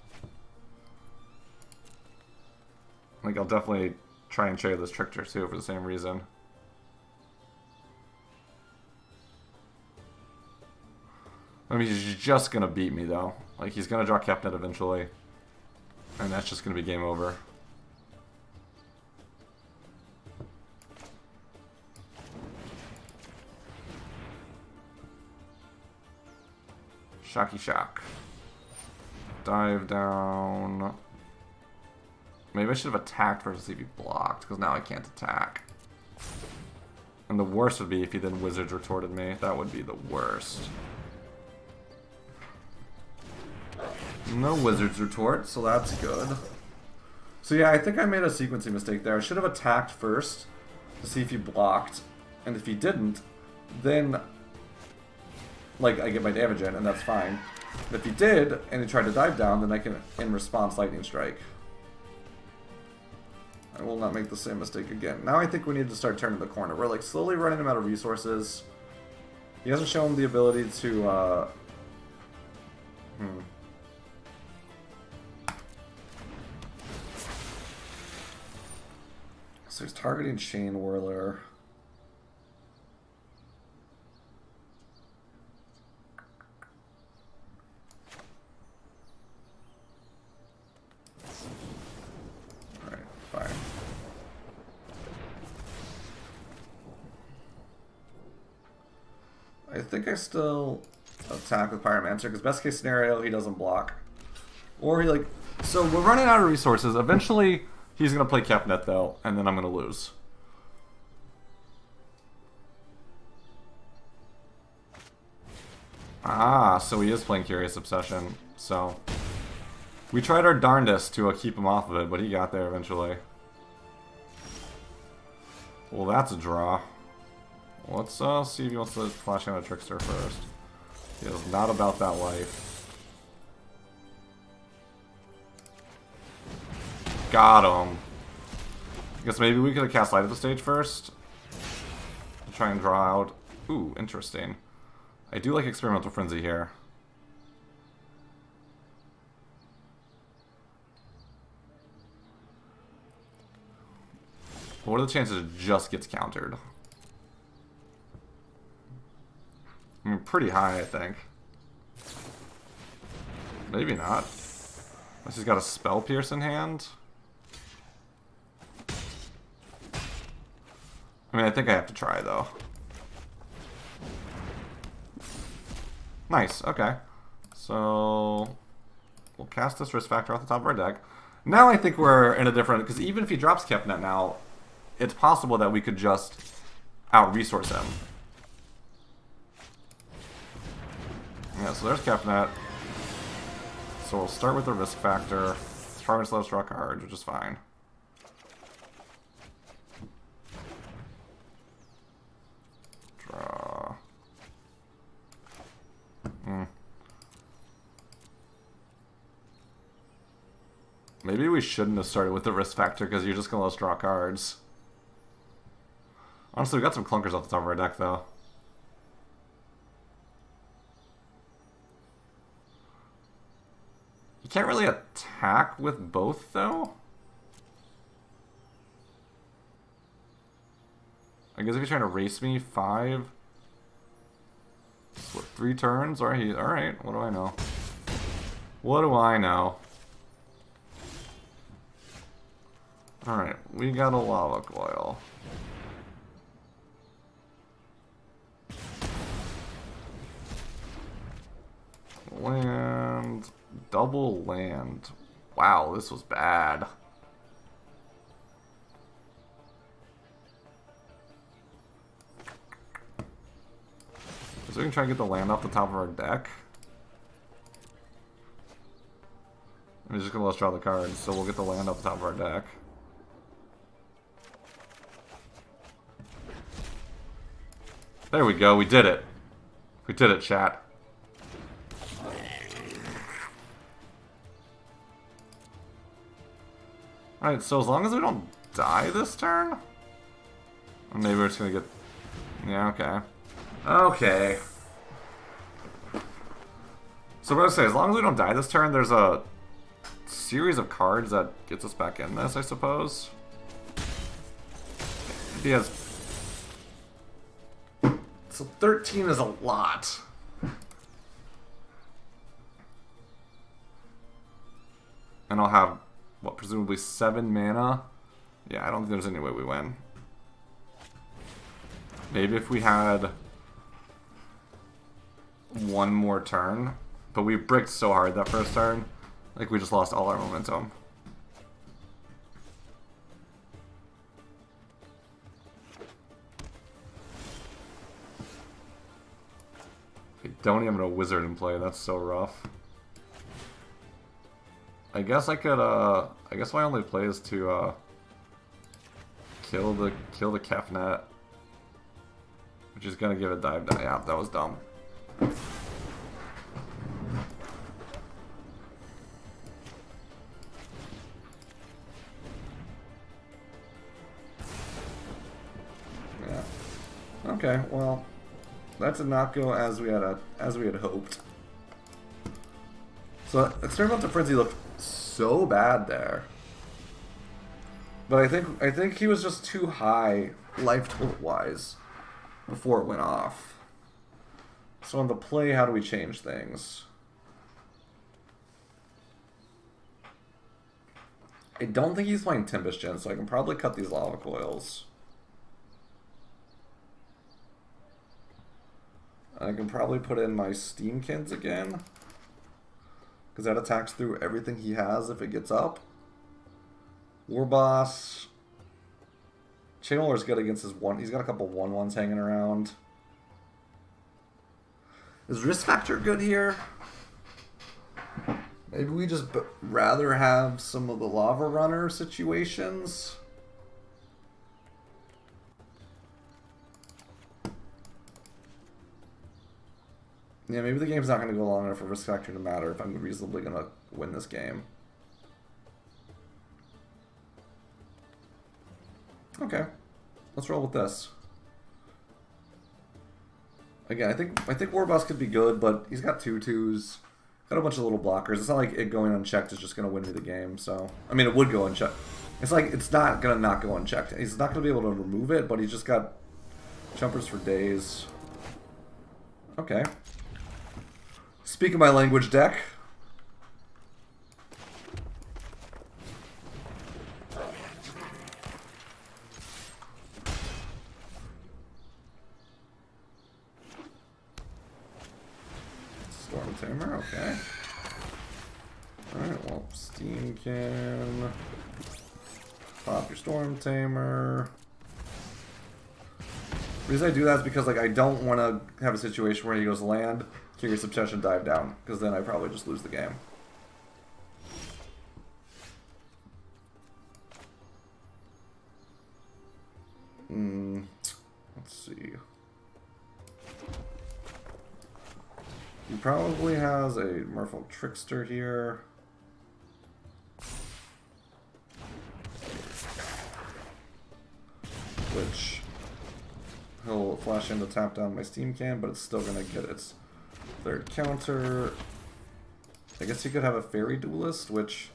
Like, I'll definitely try and trade this Trickster too for the same reason. I mean, he's just gonna beat me though. Like, he's gonna draw Kepnet eventually. And that's just gonna be game over. Shocky Shock. Dive down. Maybe I should have attacked first to see if he blocked, because now I can't attack. And the worst would be if he then Wizards retorted me. That would be the worst. No Wizards retort, so that's good. So yeah, I think I made a sequencing mistake there. I should have attacked first to see if he blocked. And if he didn't, then like I get my damage in, and that's fine. But if he did, and he tried to dive down, then I can, in response, Lightning Strike. I will not make the same mistake again. Now I think we need to start turning the corner. We're like slowly running him out of resources. He hasn't shown the ability to, So he's targeting Chain Whirler. Fine. I think I still attack with Pyromancer, because best case scenario, he doesn't block. Or he like... So we're running out of resources. Eventually, he's going to play Kepnet though, and then I'm going to lose. Ah, so he is playing Curious Obsession. So... we tried our darndest to keep him off of it, but he got there eventually. Well, that's a draw. Let's see if he wants to flash out a Trickster first. He is not about that life. Got him. I guess maybe we could have cast Light at the stage first. To try and draw out. Ooh, interesting. I do like Experimental Frenzy here. What are the chances it just gets countered? I mean, pretty high, I think. Maybe not. Unless he's got a Spell Pierce in hand. I mean, I think I have to try, though. Nice, okay. So... we'll cast this Risk Factor off the top of our deck. Now I think we're in a different... because even if he drops Kepnet now, it's possible that we could just out-resource him. Yeah, so there's Kefnet. So we'll start with the risk factor. Probably just let us draw cards, which is fine. Draw. Maybe we shouldn't have started with the risk factor because you're just gonna let us draw cards. Honestly, we got some clunkers off the top of our deck though. You can't really attack with both though. I guess if you're trying to race me, 5. What, 3 turns? Alright, what do I know? What do I know? Alright, we got a lava coil. Land. Double land. Wow, this was bad. So we can try and get the land off the top of our deck. I'm just gonna let us draw the cards, so we'll get the land off the top of our deck. There we go, we did it. We did it, chat. Alright, so as long as we don't die this turn? Or maybe we're just gonna get... Yeah, okay. Okay. So what I was say, as long as we don't die this turn, there's a series of cards that gets us back in this, I suppose. He has... So 13 is a lot. And I'll have, what, presumably 7 mana? Yeah, I don't think there's any way we win. Maybe if we had one more turn. But we bricked so hard that first turn, like we just lost all our momentum. I don't even have a wizard in play, that's so rough. I guess I could, I guess my only play is to, kill the Kefnet. Which is gonna give it dive down. Yeah, that was dumb. Yeah. Okay, well, that did not go as we had hoped. So Experimental Frenzy looked so bad there. But I think he was just too high life total wise before it went off. So on the play, how do we change things? I don't think he's playing Tempest Gen, so I can probably cut these lava coils. I can probably put in my Steamkins again, because that attacks through everything he has if it gets up. Warboss. Channeler's good against his one. He's got a couple 1/1s hanging around. Is Risk Factor good here? Maybe we just rather have some of the Lava Runner situations. Yeah, maybe the game's not going to go long enough for Risk Factor to matter if I'm reasonably going to win this game. Okay, let's roll with this. Again, I think Warboss could be good, but he's got 2/2s, got a bunch of little blockers. It's not like it going unchecked is just gonna win me the game. So I mean, it would go unchecked. It's like it's not gonna not go unchecked. He's not gonna be able to remove it, but he's just got jumpers for days. Okay. Speaking my language, deck. Storm Tamer, okay. Alright, well, Steam can pop your Storm Tamer. The reason I do that is because like I don't want to have a situation where he goes land, Curious Obsession dive down, because then I probably just lose the game. Let's see. He probably has a Merfolk Trickster here. Which he'll flash in to tap down my Steam Can, but it's still gonna get its third counter. I guess he could have a Fairy Duelist, which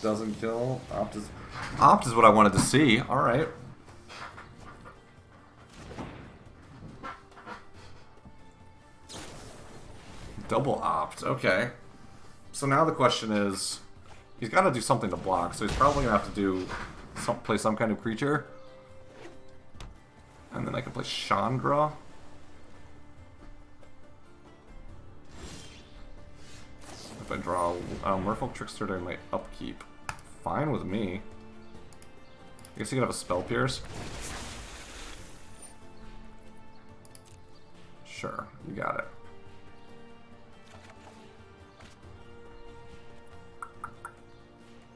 doesn't kill. Opt is what I wanted to see. Alright. Double Opt. Okay. So now the question is, he's got to do something to block, so he's probably going to have to play some kind of creature. And then I can play Chandra. If I draw Merfolk Trickster during my upkeep, fine with me. I guess he could have a Spell Pierce. Sure, you got it.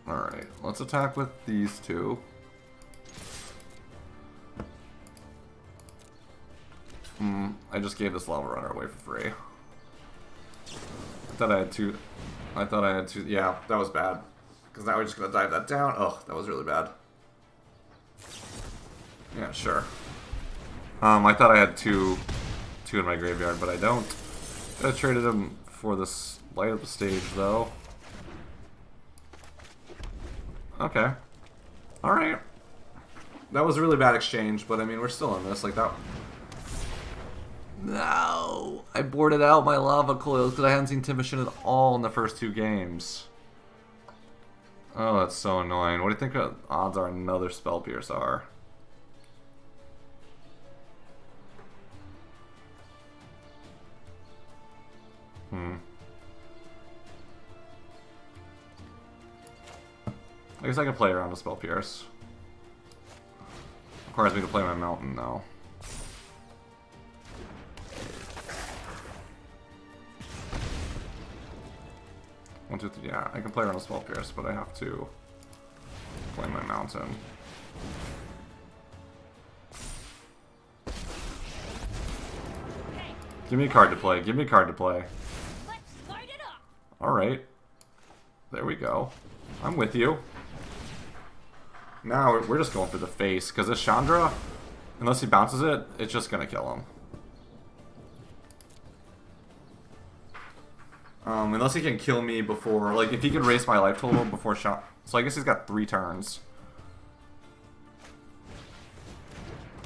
Alright, let's attack with these two. I just gave this Lava Runner away for free. I thought I had two. Yeah, that was bad. Because now we're just going to dive that down. Oh, that was really bad. Yeah, sure. I thought I had two in my graveyard, but I don't. I traded them for this light up the stage, though. Okay. Alright. That was a really bad exchange, but I mean, we're still in this. Like, that... No! I boarded out my lava coils because I hadn't seen Timoshin at all in the first two games. Oh, that's so annoying. What do you think the odds are another Spell Pierce are? I guess I can play around a Spell Pierce. Requires me to play my Mountain, though. One, two, three, yeah, I can play around a Spell Pierce, but I have to play my Mountain. Give me a card to play, give me a card to play. Alright. There we go. I'm with you. Now we're just going for the face, because this Chandra, unless he bounces it, it's just going to kill him. Unless he can kill me before, like, if he can raise my life total before shot. So I guess he's got 3 turns.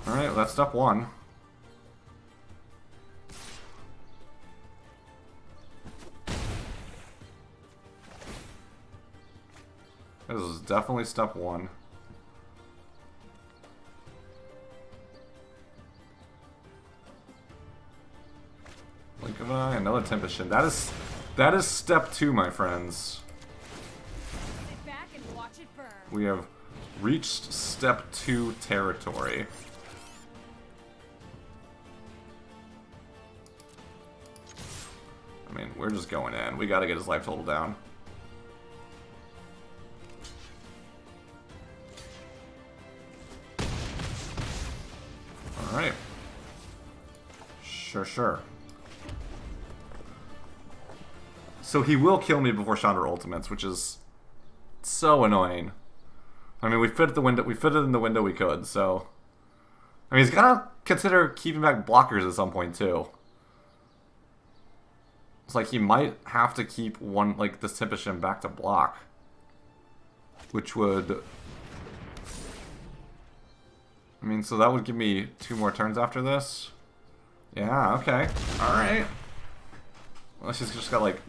Alright, well, that's step 1. This is definitely step 1. Blink of an eye, another Tempest. That is step 2, my friends.
Sit back and watch it burn.
We have reached step 2 territory. I mean, we're just going in. We gotta get his life total down. Alright. Sure. So he will kill me before Chandra ultimates, which is so annoying. I mean, we fit it in the window we could, so... I mean, he's gotta consider keeping back blockers at some point, too. It's like he might have to keep one, like, this Tempest back to block. Which would... I mean, so that would give me 2 more turns after this. Yeah, okay. Alright. Unless he's just got, like,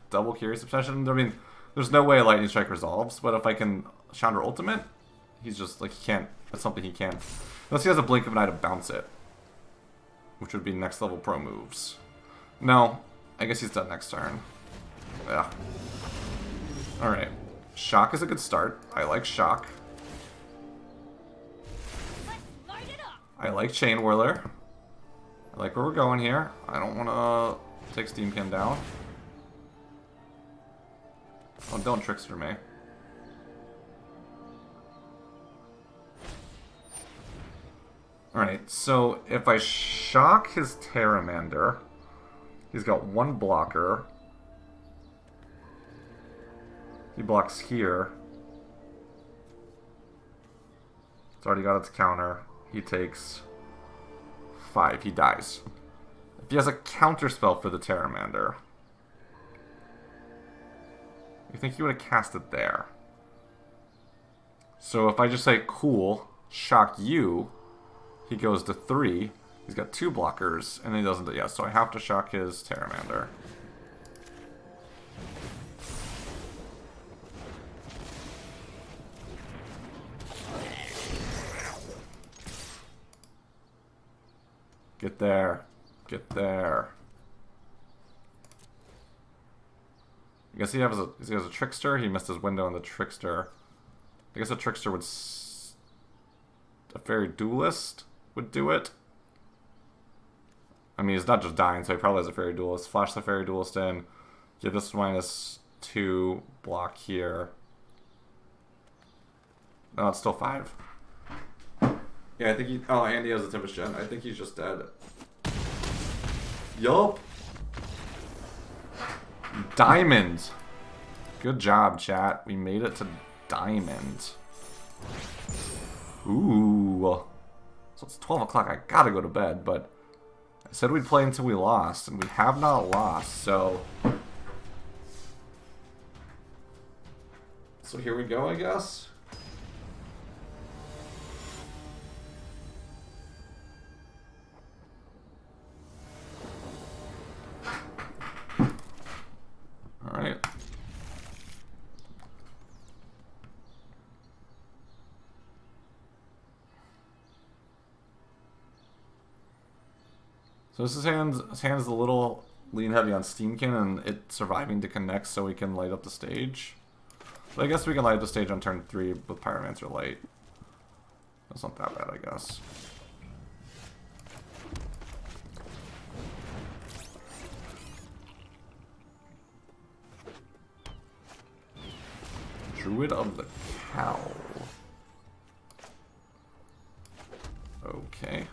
double Curious Obsession. I mean, there's no way Lightning Strike resolves, but if I can Chandra Ultimate, he's just, like, he can't. That's something he can't. Unless he has a Blink of an Eye to bounce it. Which would be next level pro moves. No. I guess he's done next turn. Yeah. Alright. Shock is a good start. I like Shock. I like Chain Whirler. I like where we're going here. I don't want to Take Steamkin down. Oh, don't Trickster me. Alright, so if I shock his Pteramander, he's got one blocker. He blocks here. It's already got its counter. He takes 5. He dies. If he has a counter spell for the Pteramander, you think he would have cast it there. So if I just say, cool, shock you, he goes to 3. He's got 2 blockers, and he doesn't do, yeah, so I have to shock his Pteramander. Get there. Get there. I guess he has a Trickster. He missed his window on the Trickster. I guess a Trickster would... a Fairy Duelist would do it. I mean, he's not just dying, so he probably has a Fairy Duelist. Flash the Fairy Duelist in. Give this -2 block here. No, it's still 5. Yeah, I think he... oh, and he has a Tempest Gen. I think he's just dead. Yup. Diamond. Good job, chat. We made it to Diamond. Ooh. So it's 12 o'clock. I gotta go to bed, but I said we'd play until we lost, and we have not lost, so... so here we go, I guess. Alright. So his hand's a little lean heavy on Steamkin and it surviving to connect so we can light up the stage. But I guess we can light up the stage on turn 3 with Pyromancer Light. That's not that bad, I guess. Druid of the Cowl. Okay.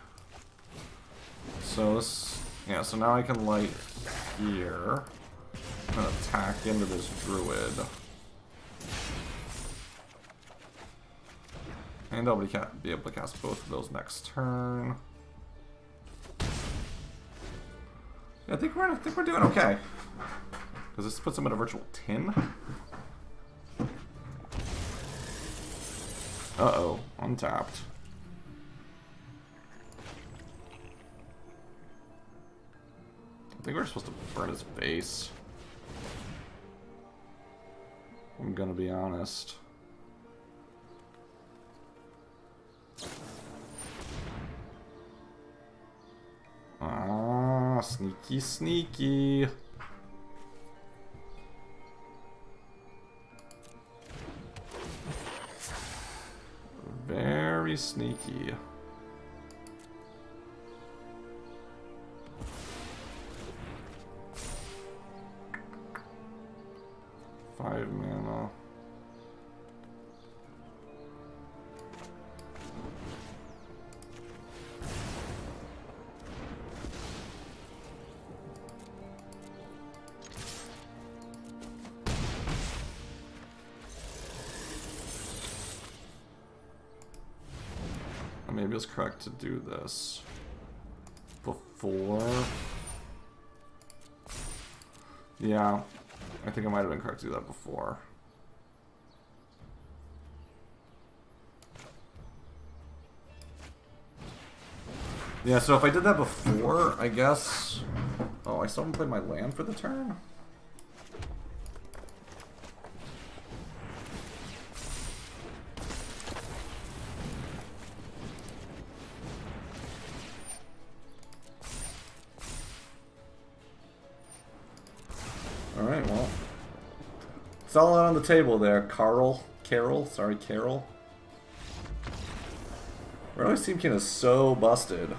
So this, yeah, so now I can light here and attack into this Druid. And I'll be able to cast both of those next turn. Yeah, I think we're doing okay. Does this put him in a virtual 10? Uh-oh, untapped. I think we're supposed to burn his face. I'm gonna be honest. Ah, sneaky, sneaky. Very sneaky. Five mana. Maybe it's correct to do this before. Yeah, I think I might have been correct to do that before. Yeah, so if I did that before, I guess... oh, I still haven't played my land for the turn? Alright, well. It's all out on the table there, Carol. Carol. Runaway Steamkin is so busted.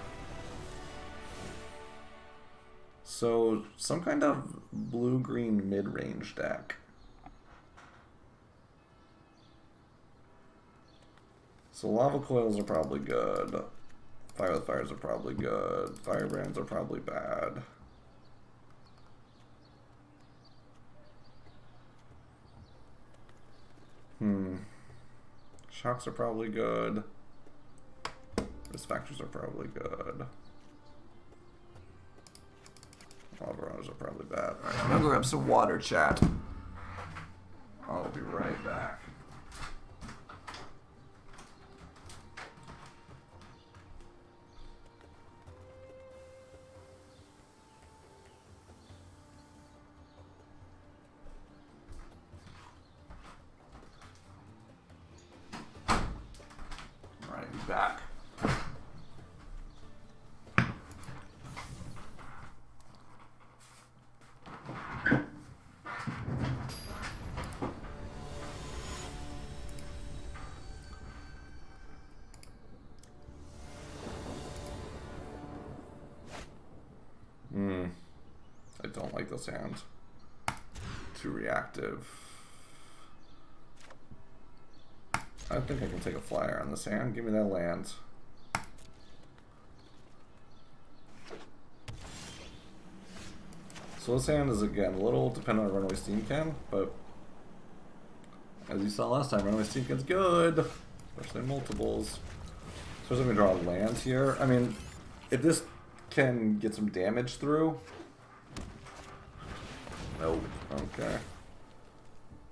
So, some kind of blue-green mid-range deck. So lava coils are probably good. Fire with fires are probably good. Firebrands are probably bad. Shocks are probably good. Risk factors are probably good. Lava runners are probably bad. Alright, I'm gonna grab some water, chat. I'll be right back. Alright, back. I don't like this hand. Too reactive. I think I can take a flyer on this hand. Give me that land. So this hand is, again, a little dependent on Runaway Steam Can, but as you saw last time, Runaway Steam Can's good. Especially in multiples. Especially when we draw lands here. I mean, if this can get some damage through. Nope. Okay.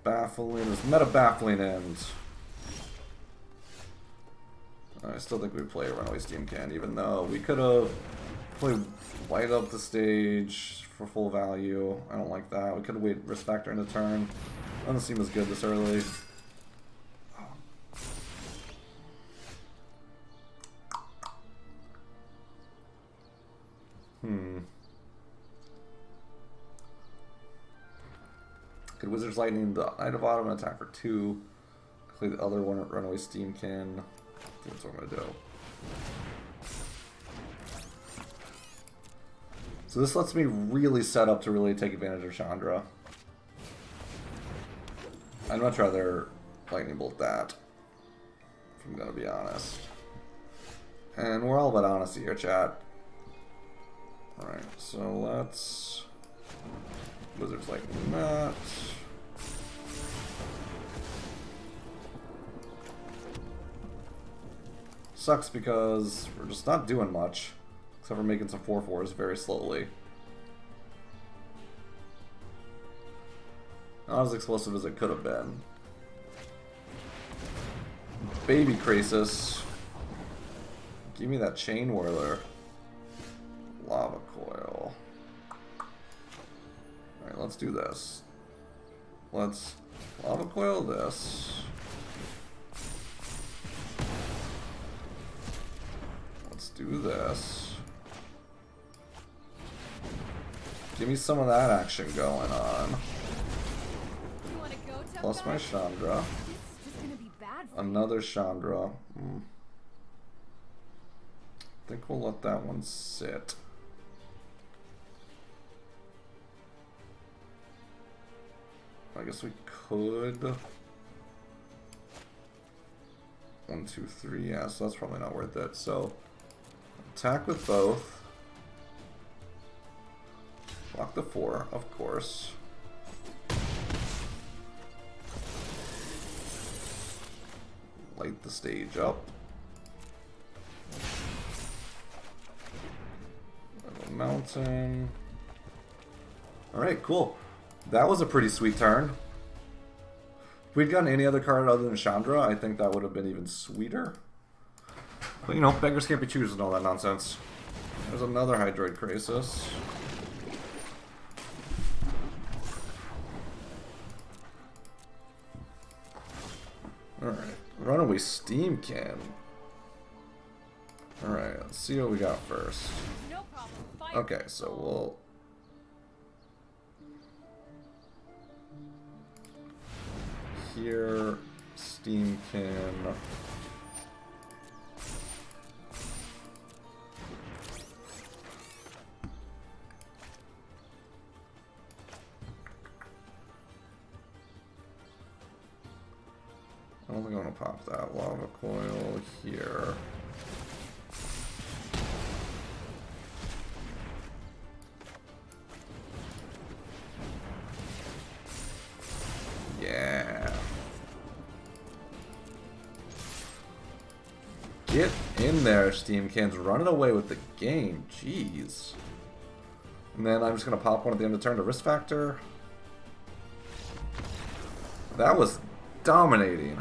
Baffling. This meta baffling ends. I still think we play a Runaway Steam Can, even though we could have played light up the stage for full value. I don't like that. We could have waited risk factor in the turn. Doesn't seem as good this early. Could Wizard's Lightning the Knight of Autumn attack for 2. Play the other one at Runaway Steam Can. I think that's what I'm gonna do. So this lets me really set up to really take advantage of Chandra. I'd much rather Lightning Bolt that, if I'm gonna be honest. And we're all about honesty here, chat. Alright, so let's Wizard's Lightning that. Sucks because we're just not doing much, except for making some 4/4s very slowly. Not as explosive as it could have been. Baby Krasis. Give me that Chain Whirler. Lava Coil. Alright, let's do this. Let's Lava Coil this. Let's do this. Give me some of that action going on.
You wanna go, tough
Plus
guy?
my Chandra.
This is just gonna be bad for you.
Another Chandra. I think we'll let that one sit. I guess we could. 1, 2, 3. Yeah, so that's probably not worth it. So attack with both. Block the 4, of course. Light the stage up. A mountain. Alright, cool. That was a pretty sweet turn. If we'd gotten any other card other than Chandra, I think that would have been even sweeter. But you know, beggars can't be choosers and all that nonsense. There's another Hydroid Krasis. Alright, Runaway Steam Can. Alright, let's see what we got first.
No problem. Fight.
Okay, so we'll... Here, Steam Can. I don't think I want to pop that lava coil here. Yeah. Get in there, Steam Cans. Running away with the game. Jeez. And then I'm just going to pop one at the end of the turn to Risk Factor. That was dominating.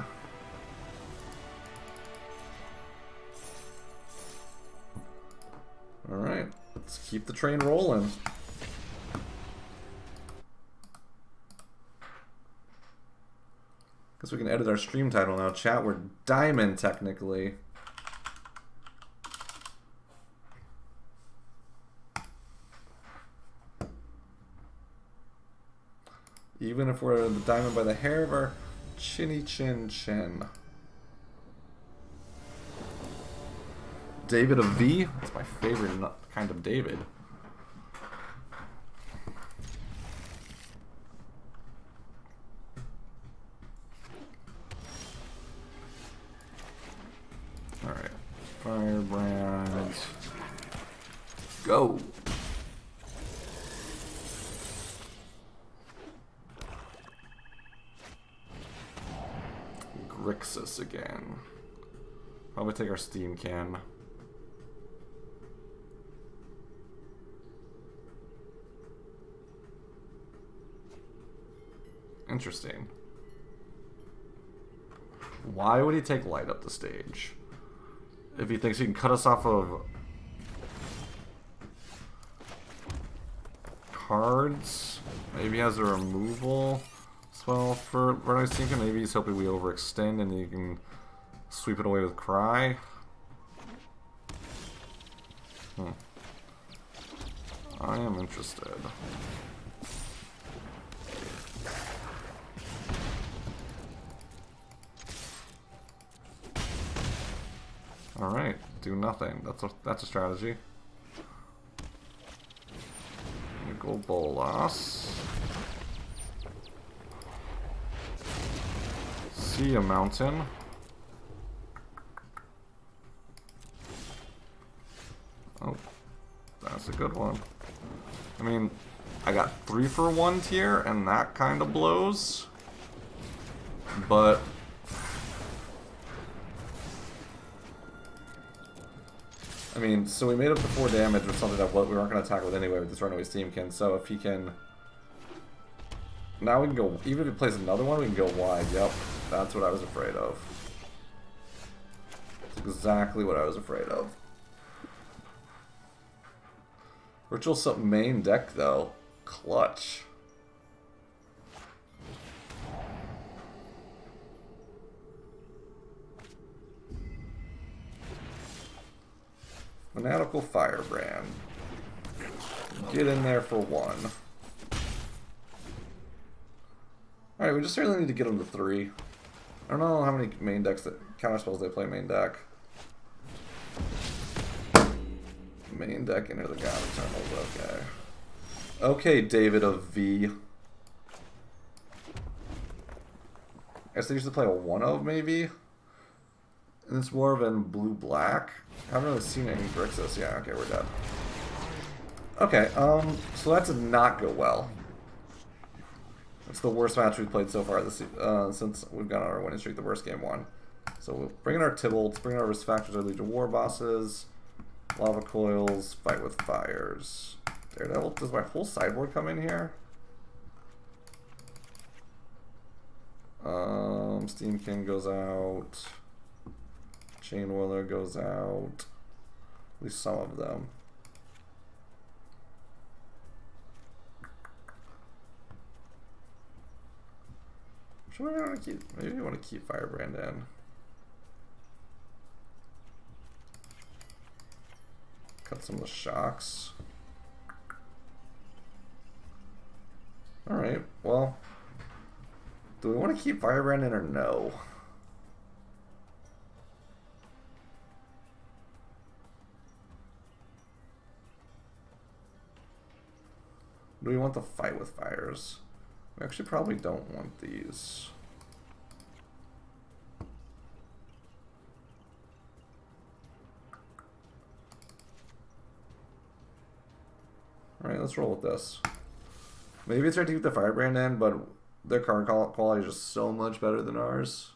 Alright, let's keep the train rolling. Guess we can edit our stream title now. Chat, we're Diamond technically. Even if we're the diamond by the hair of our chinny chin chin. David of V? That's my favorite kind of David. Alright. Firebrand. Go! Grixis again. Probably take our Steam Can. Interesting. Why would he take light up the stage? If he thinks he can cut us off of cards? Maybe he has a removal spell for Renard's Steam Can. Maybe he's hoping we overextend and he can sweep it away with Cry. I am interested. Alright, do nothing. That's a strategy. Go Bolas. See a mountain. Oh, that's a good one. I mean, I got 3 for 1 tier, and that kind of blows. But I mean, so we made up the 4 damage with something that we weren't going to attack with anyway with this Runaway Steamkin. So if he can, now we can go. Even if he plays another one, we can go wide. Yep, that's what I was afraid of. That's exactly what I was afraid of. Ritual Sub main deck though, clutch. Fanatical Firebrand. Get in there for 1. Alright, we just really need to get him to 3. I don't know how many main decks that counter spells they play main deck. Main deck Enter the God Eternals, okay. Okay, David of V. I guess they used to play a 1-of maybe? And it's more of in blue-black. I haven't really seen any Grixis. Yeah, okay, we're dead. Okay, so that did not go well. It's the worst match we've played so far this since we've gone on our winning streak, the worst game 1. So we'll bring in our Tybalts, bring in our Risk Factors, our Legion War bosses, Lava Coils, Fight with Fires. Daredevil, does my whole sideboard come in here? Steam King goes out. Chain Whirler goes out. At least some of them. Should we want to keep? Maybe we want to keep Firebrand in. Cut some of the shocks. All right. Well, do we want to keep Firebrand in or no? Do we want the Fight with Fires? We actually probably don't want these. Alright, let's roll with this. Maybe it's right to keep the Firebrand in, but their card quality is just so much better than ours.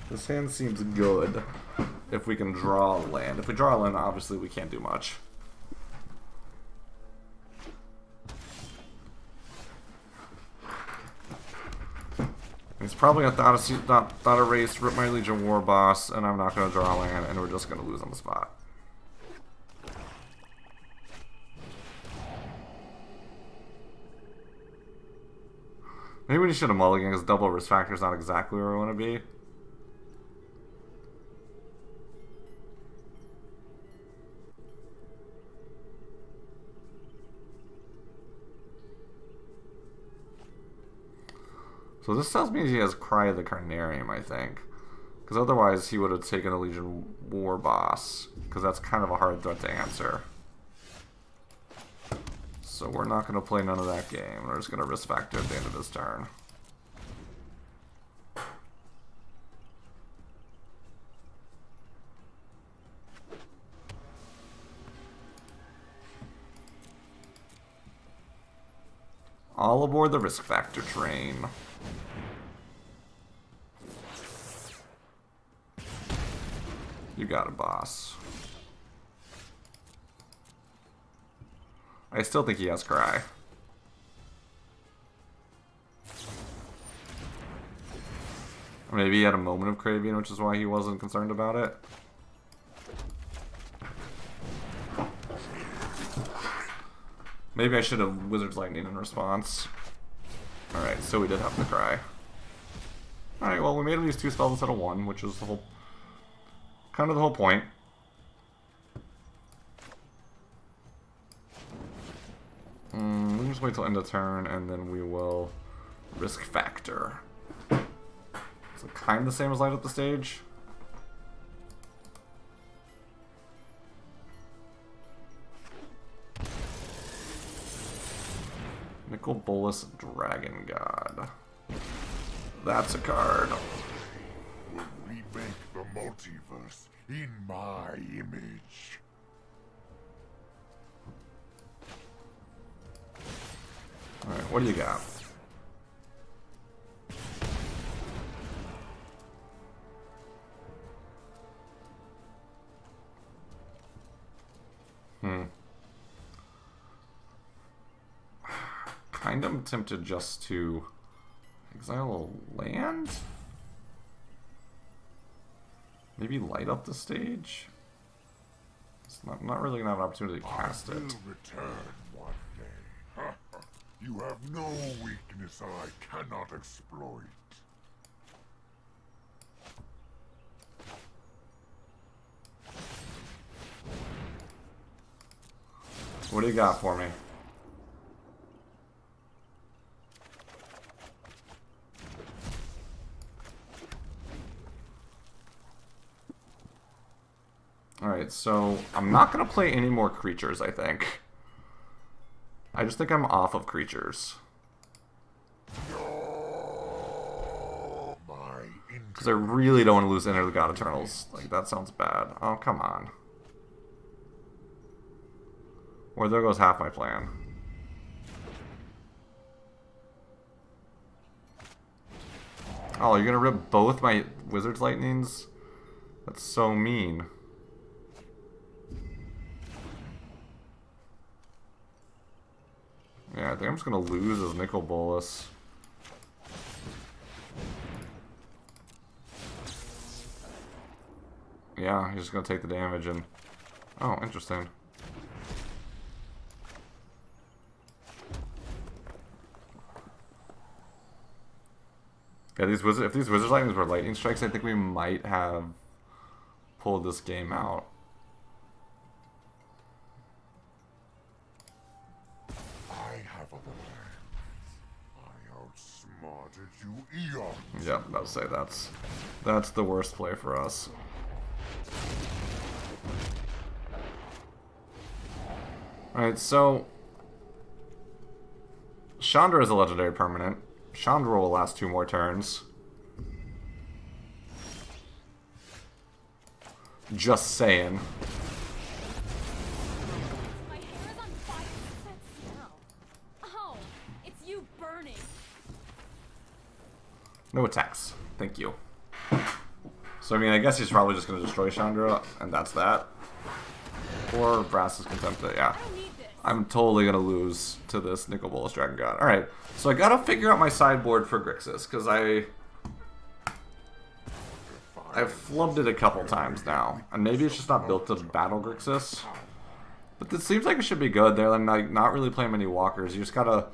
This hand seems good if we can draw a land. If we draw a land, obviously we can't do much. He's probably a thought erase, rip my Legion War Boss, and I'm not going to draw a land, and we're just going to lose on the spot. Maybe we should have mulliganed because double risk factor is not exactly where we want to be. So this tells me he has Cry of the Carnarium, I think. Because otherwise he would have taken a Legion War Boss. Because that's kind of a hard threat to answer. So we're not going to play none of that game. We're just going to risk factor at the end of this turn. All aboard the risk factor train. You got it, boss. I still think he has Cry. Maybe he had a moment of craving, which is why he wasn't concerned about it. Maybe I should have Wizard's Lightning in response. Alright, so we did have to Cry. Alright, well, we made him use 2 spells instead of 1, which was the whole... kind of the whole point. We can just wait till end of turn, and then we will risk factor. Is it kind of the same as light up the stage? Nicol Bolas Dragon God. That's a card.
Will remake the multiverse in my image.
Alright, what do you got? Kind of tempted just to exile a land? Maybe light up the stage? It's not really gonna have an opportunity to cast
I will
it.
return one day. You have no weakness I cannot exploit.
What do you got for me? Alright, so I'm not going to play any more creatures, I think. I just think I'm off of creatures. Because I really don't want to lose Enter the God Eternals. Like, that sounds bad. Oh, come on. Or there goes half my plan. Oh, you're going to rip both my Wizard's Lightnings? That's so mean. Yeah, I think I'm just gonna lose as Nicol Bolas. Yeah, he's just gonna take the damage and... Oh, interesting. Yeah, if these Wizard's Lightnings were Lightning Strikes, I think we might have pulled this game out. Yep, I'll say that's the worst play for us. Alright, so Chandra is a legendary permanent. Chandra will last 2 more turns. Just saying.
My hair is on fire. What's that smell? Oh, it's you burning.
No attacks. Thank you. So, I mean, I guess he's probably just going to destroy Chandra, and that's that. Or Brass's Contempt, yeah.
I don't need this.
I'm totally going to lose to this Nicol Bolas Dragon God. Alright, so I got to figure out my sideboard for Grixis, because I've flubbed it a couple times now. And maybe it's just not built to battle Grixis. But this seems like it should be good. They're like not really playing many walkers. You just gotta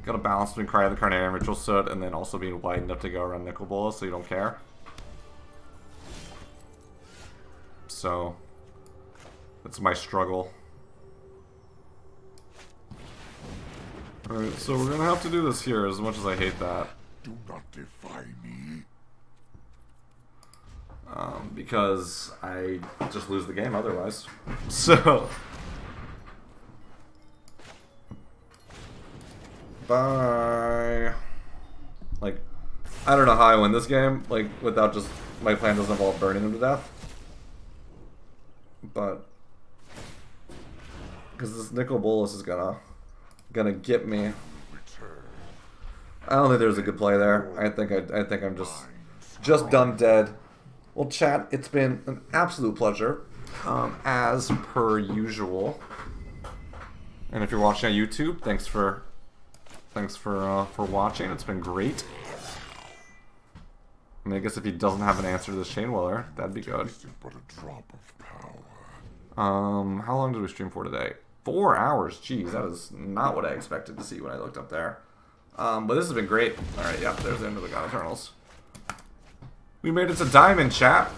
balance between Cry of the Carnarian, Ritual Soot, and then also being widened up to go around Nicol Bolas so you don't care. So that's my struggle. Alright, so we're gonna have to do this here as much as I hate that.
Do not defy me.
Because I just lose the game otherwise. So bye. Like, I don't know how I win this game, like, without just, my plan doesn't involve burning him to death. But, because this Nicol Bolas is gonna get me. I don't think there's a good play there. I think I'm just done dead. Well, chat, it's been an absolute pleasure, as per usual. And if you're watching on YouTube, thanks for watching. It's been great. I mean, I guess if he doesn't have an answer to this Chain Weller, that'd be good.
But a drop of power.
How long did we stream for today? 4 hours. Jeez, that is not what I expected to see when I looked up there. But this has been great. All right, yeah, there's the end of the God Eternals. We made it to Diamond, chat.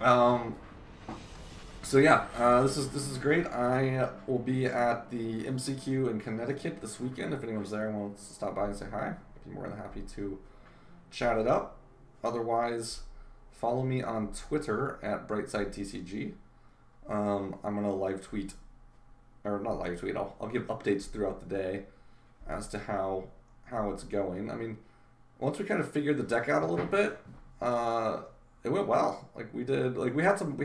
So yeah, this is great. I will be at the MCQ in Connecticut this weekend. If anyone's there and wants to stop by and say hi, I'd be more than happy to chat it up. Otherwise, follow me on Twitter at BrightSideTCG. I'm gonna live tweet, or not live tweet. I'll give updates throughout the day as to how it's going. I mean, once we kind of figured the deck out a little bit, it went well. Like we had some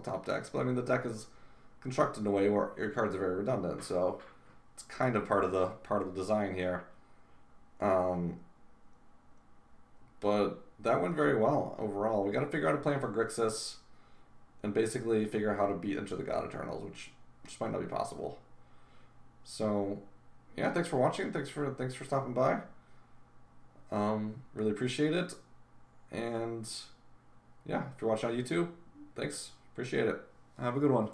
top decks, but I mean the deck is constructed in a way where your cards are very redundant, so it's kind of part of the design here. But that went very well overall. We got to figure out a plan for Grixis, and basically figure out how to beat Enter the God Eternals, which might not be possible. So yeah, thanks for watching. Thanks for stopping by. Really appreciate it. And yeah, if you're watching on YouTube, thanks. Appreciate it. Have a good one.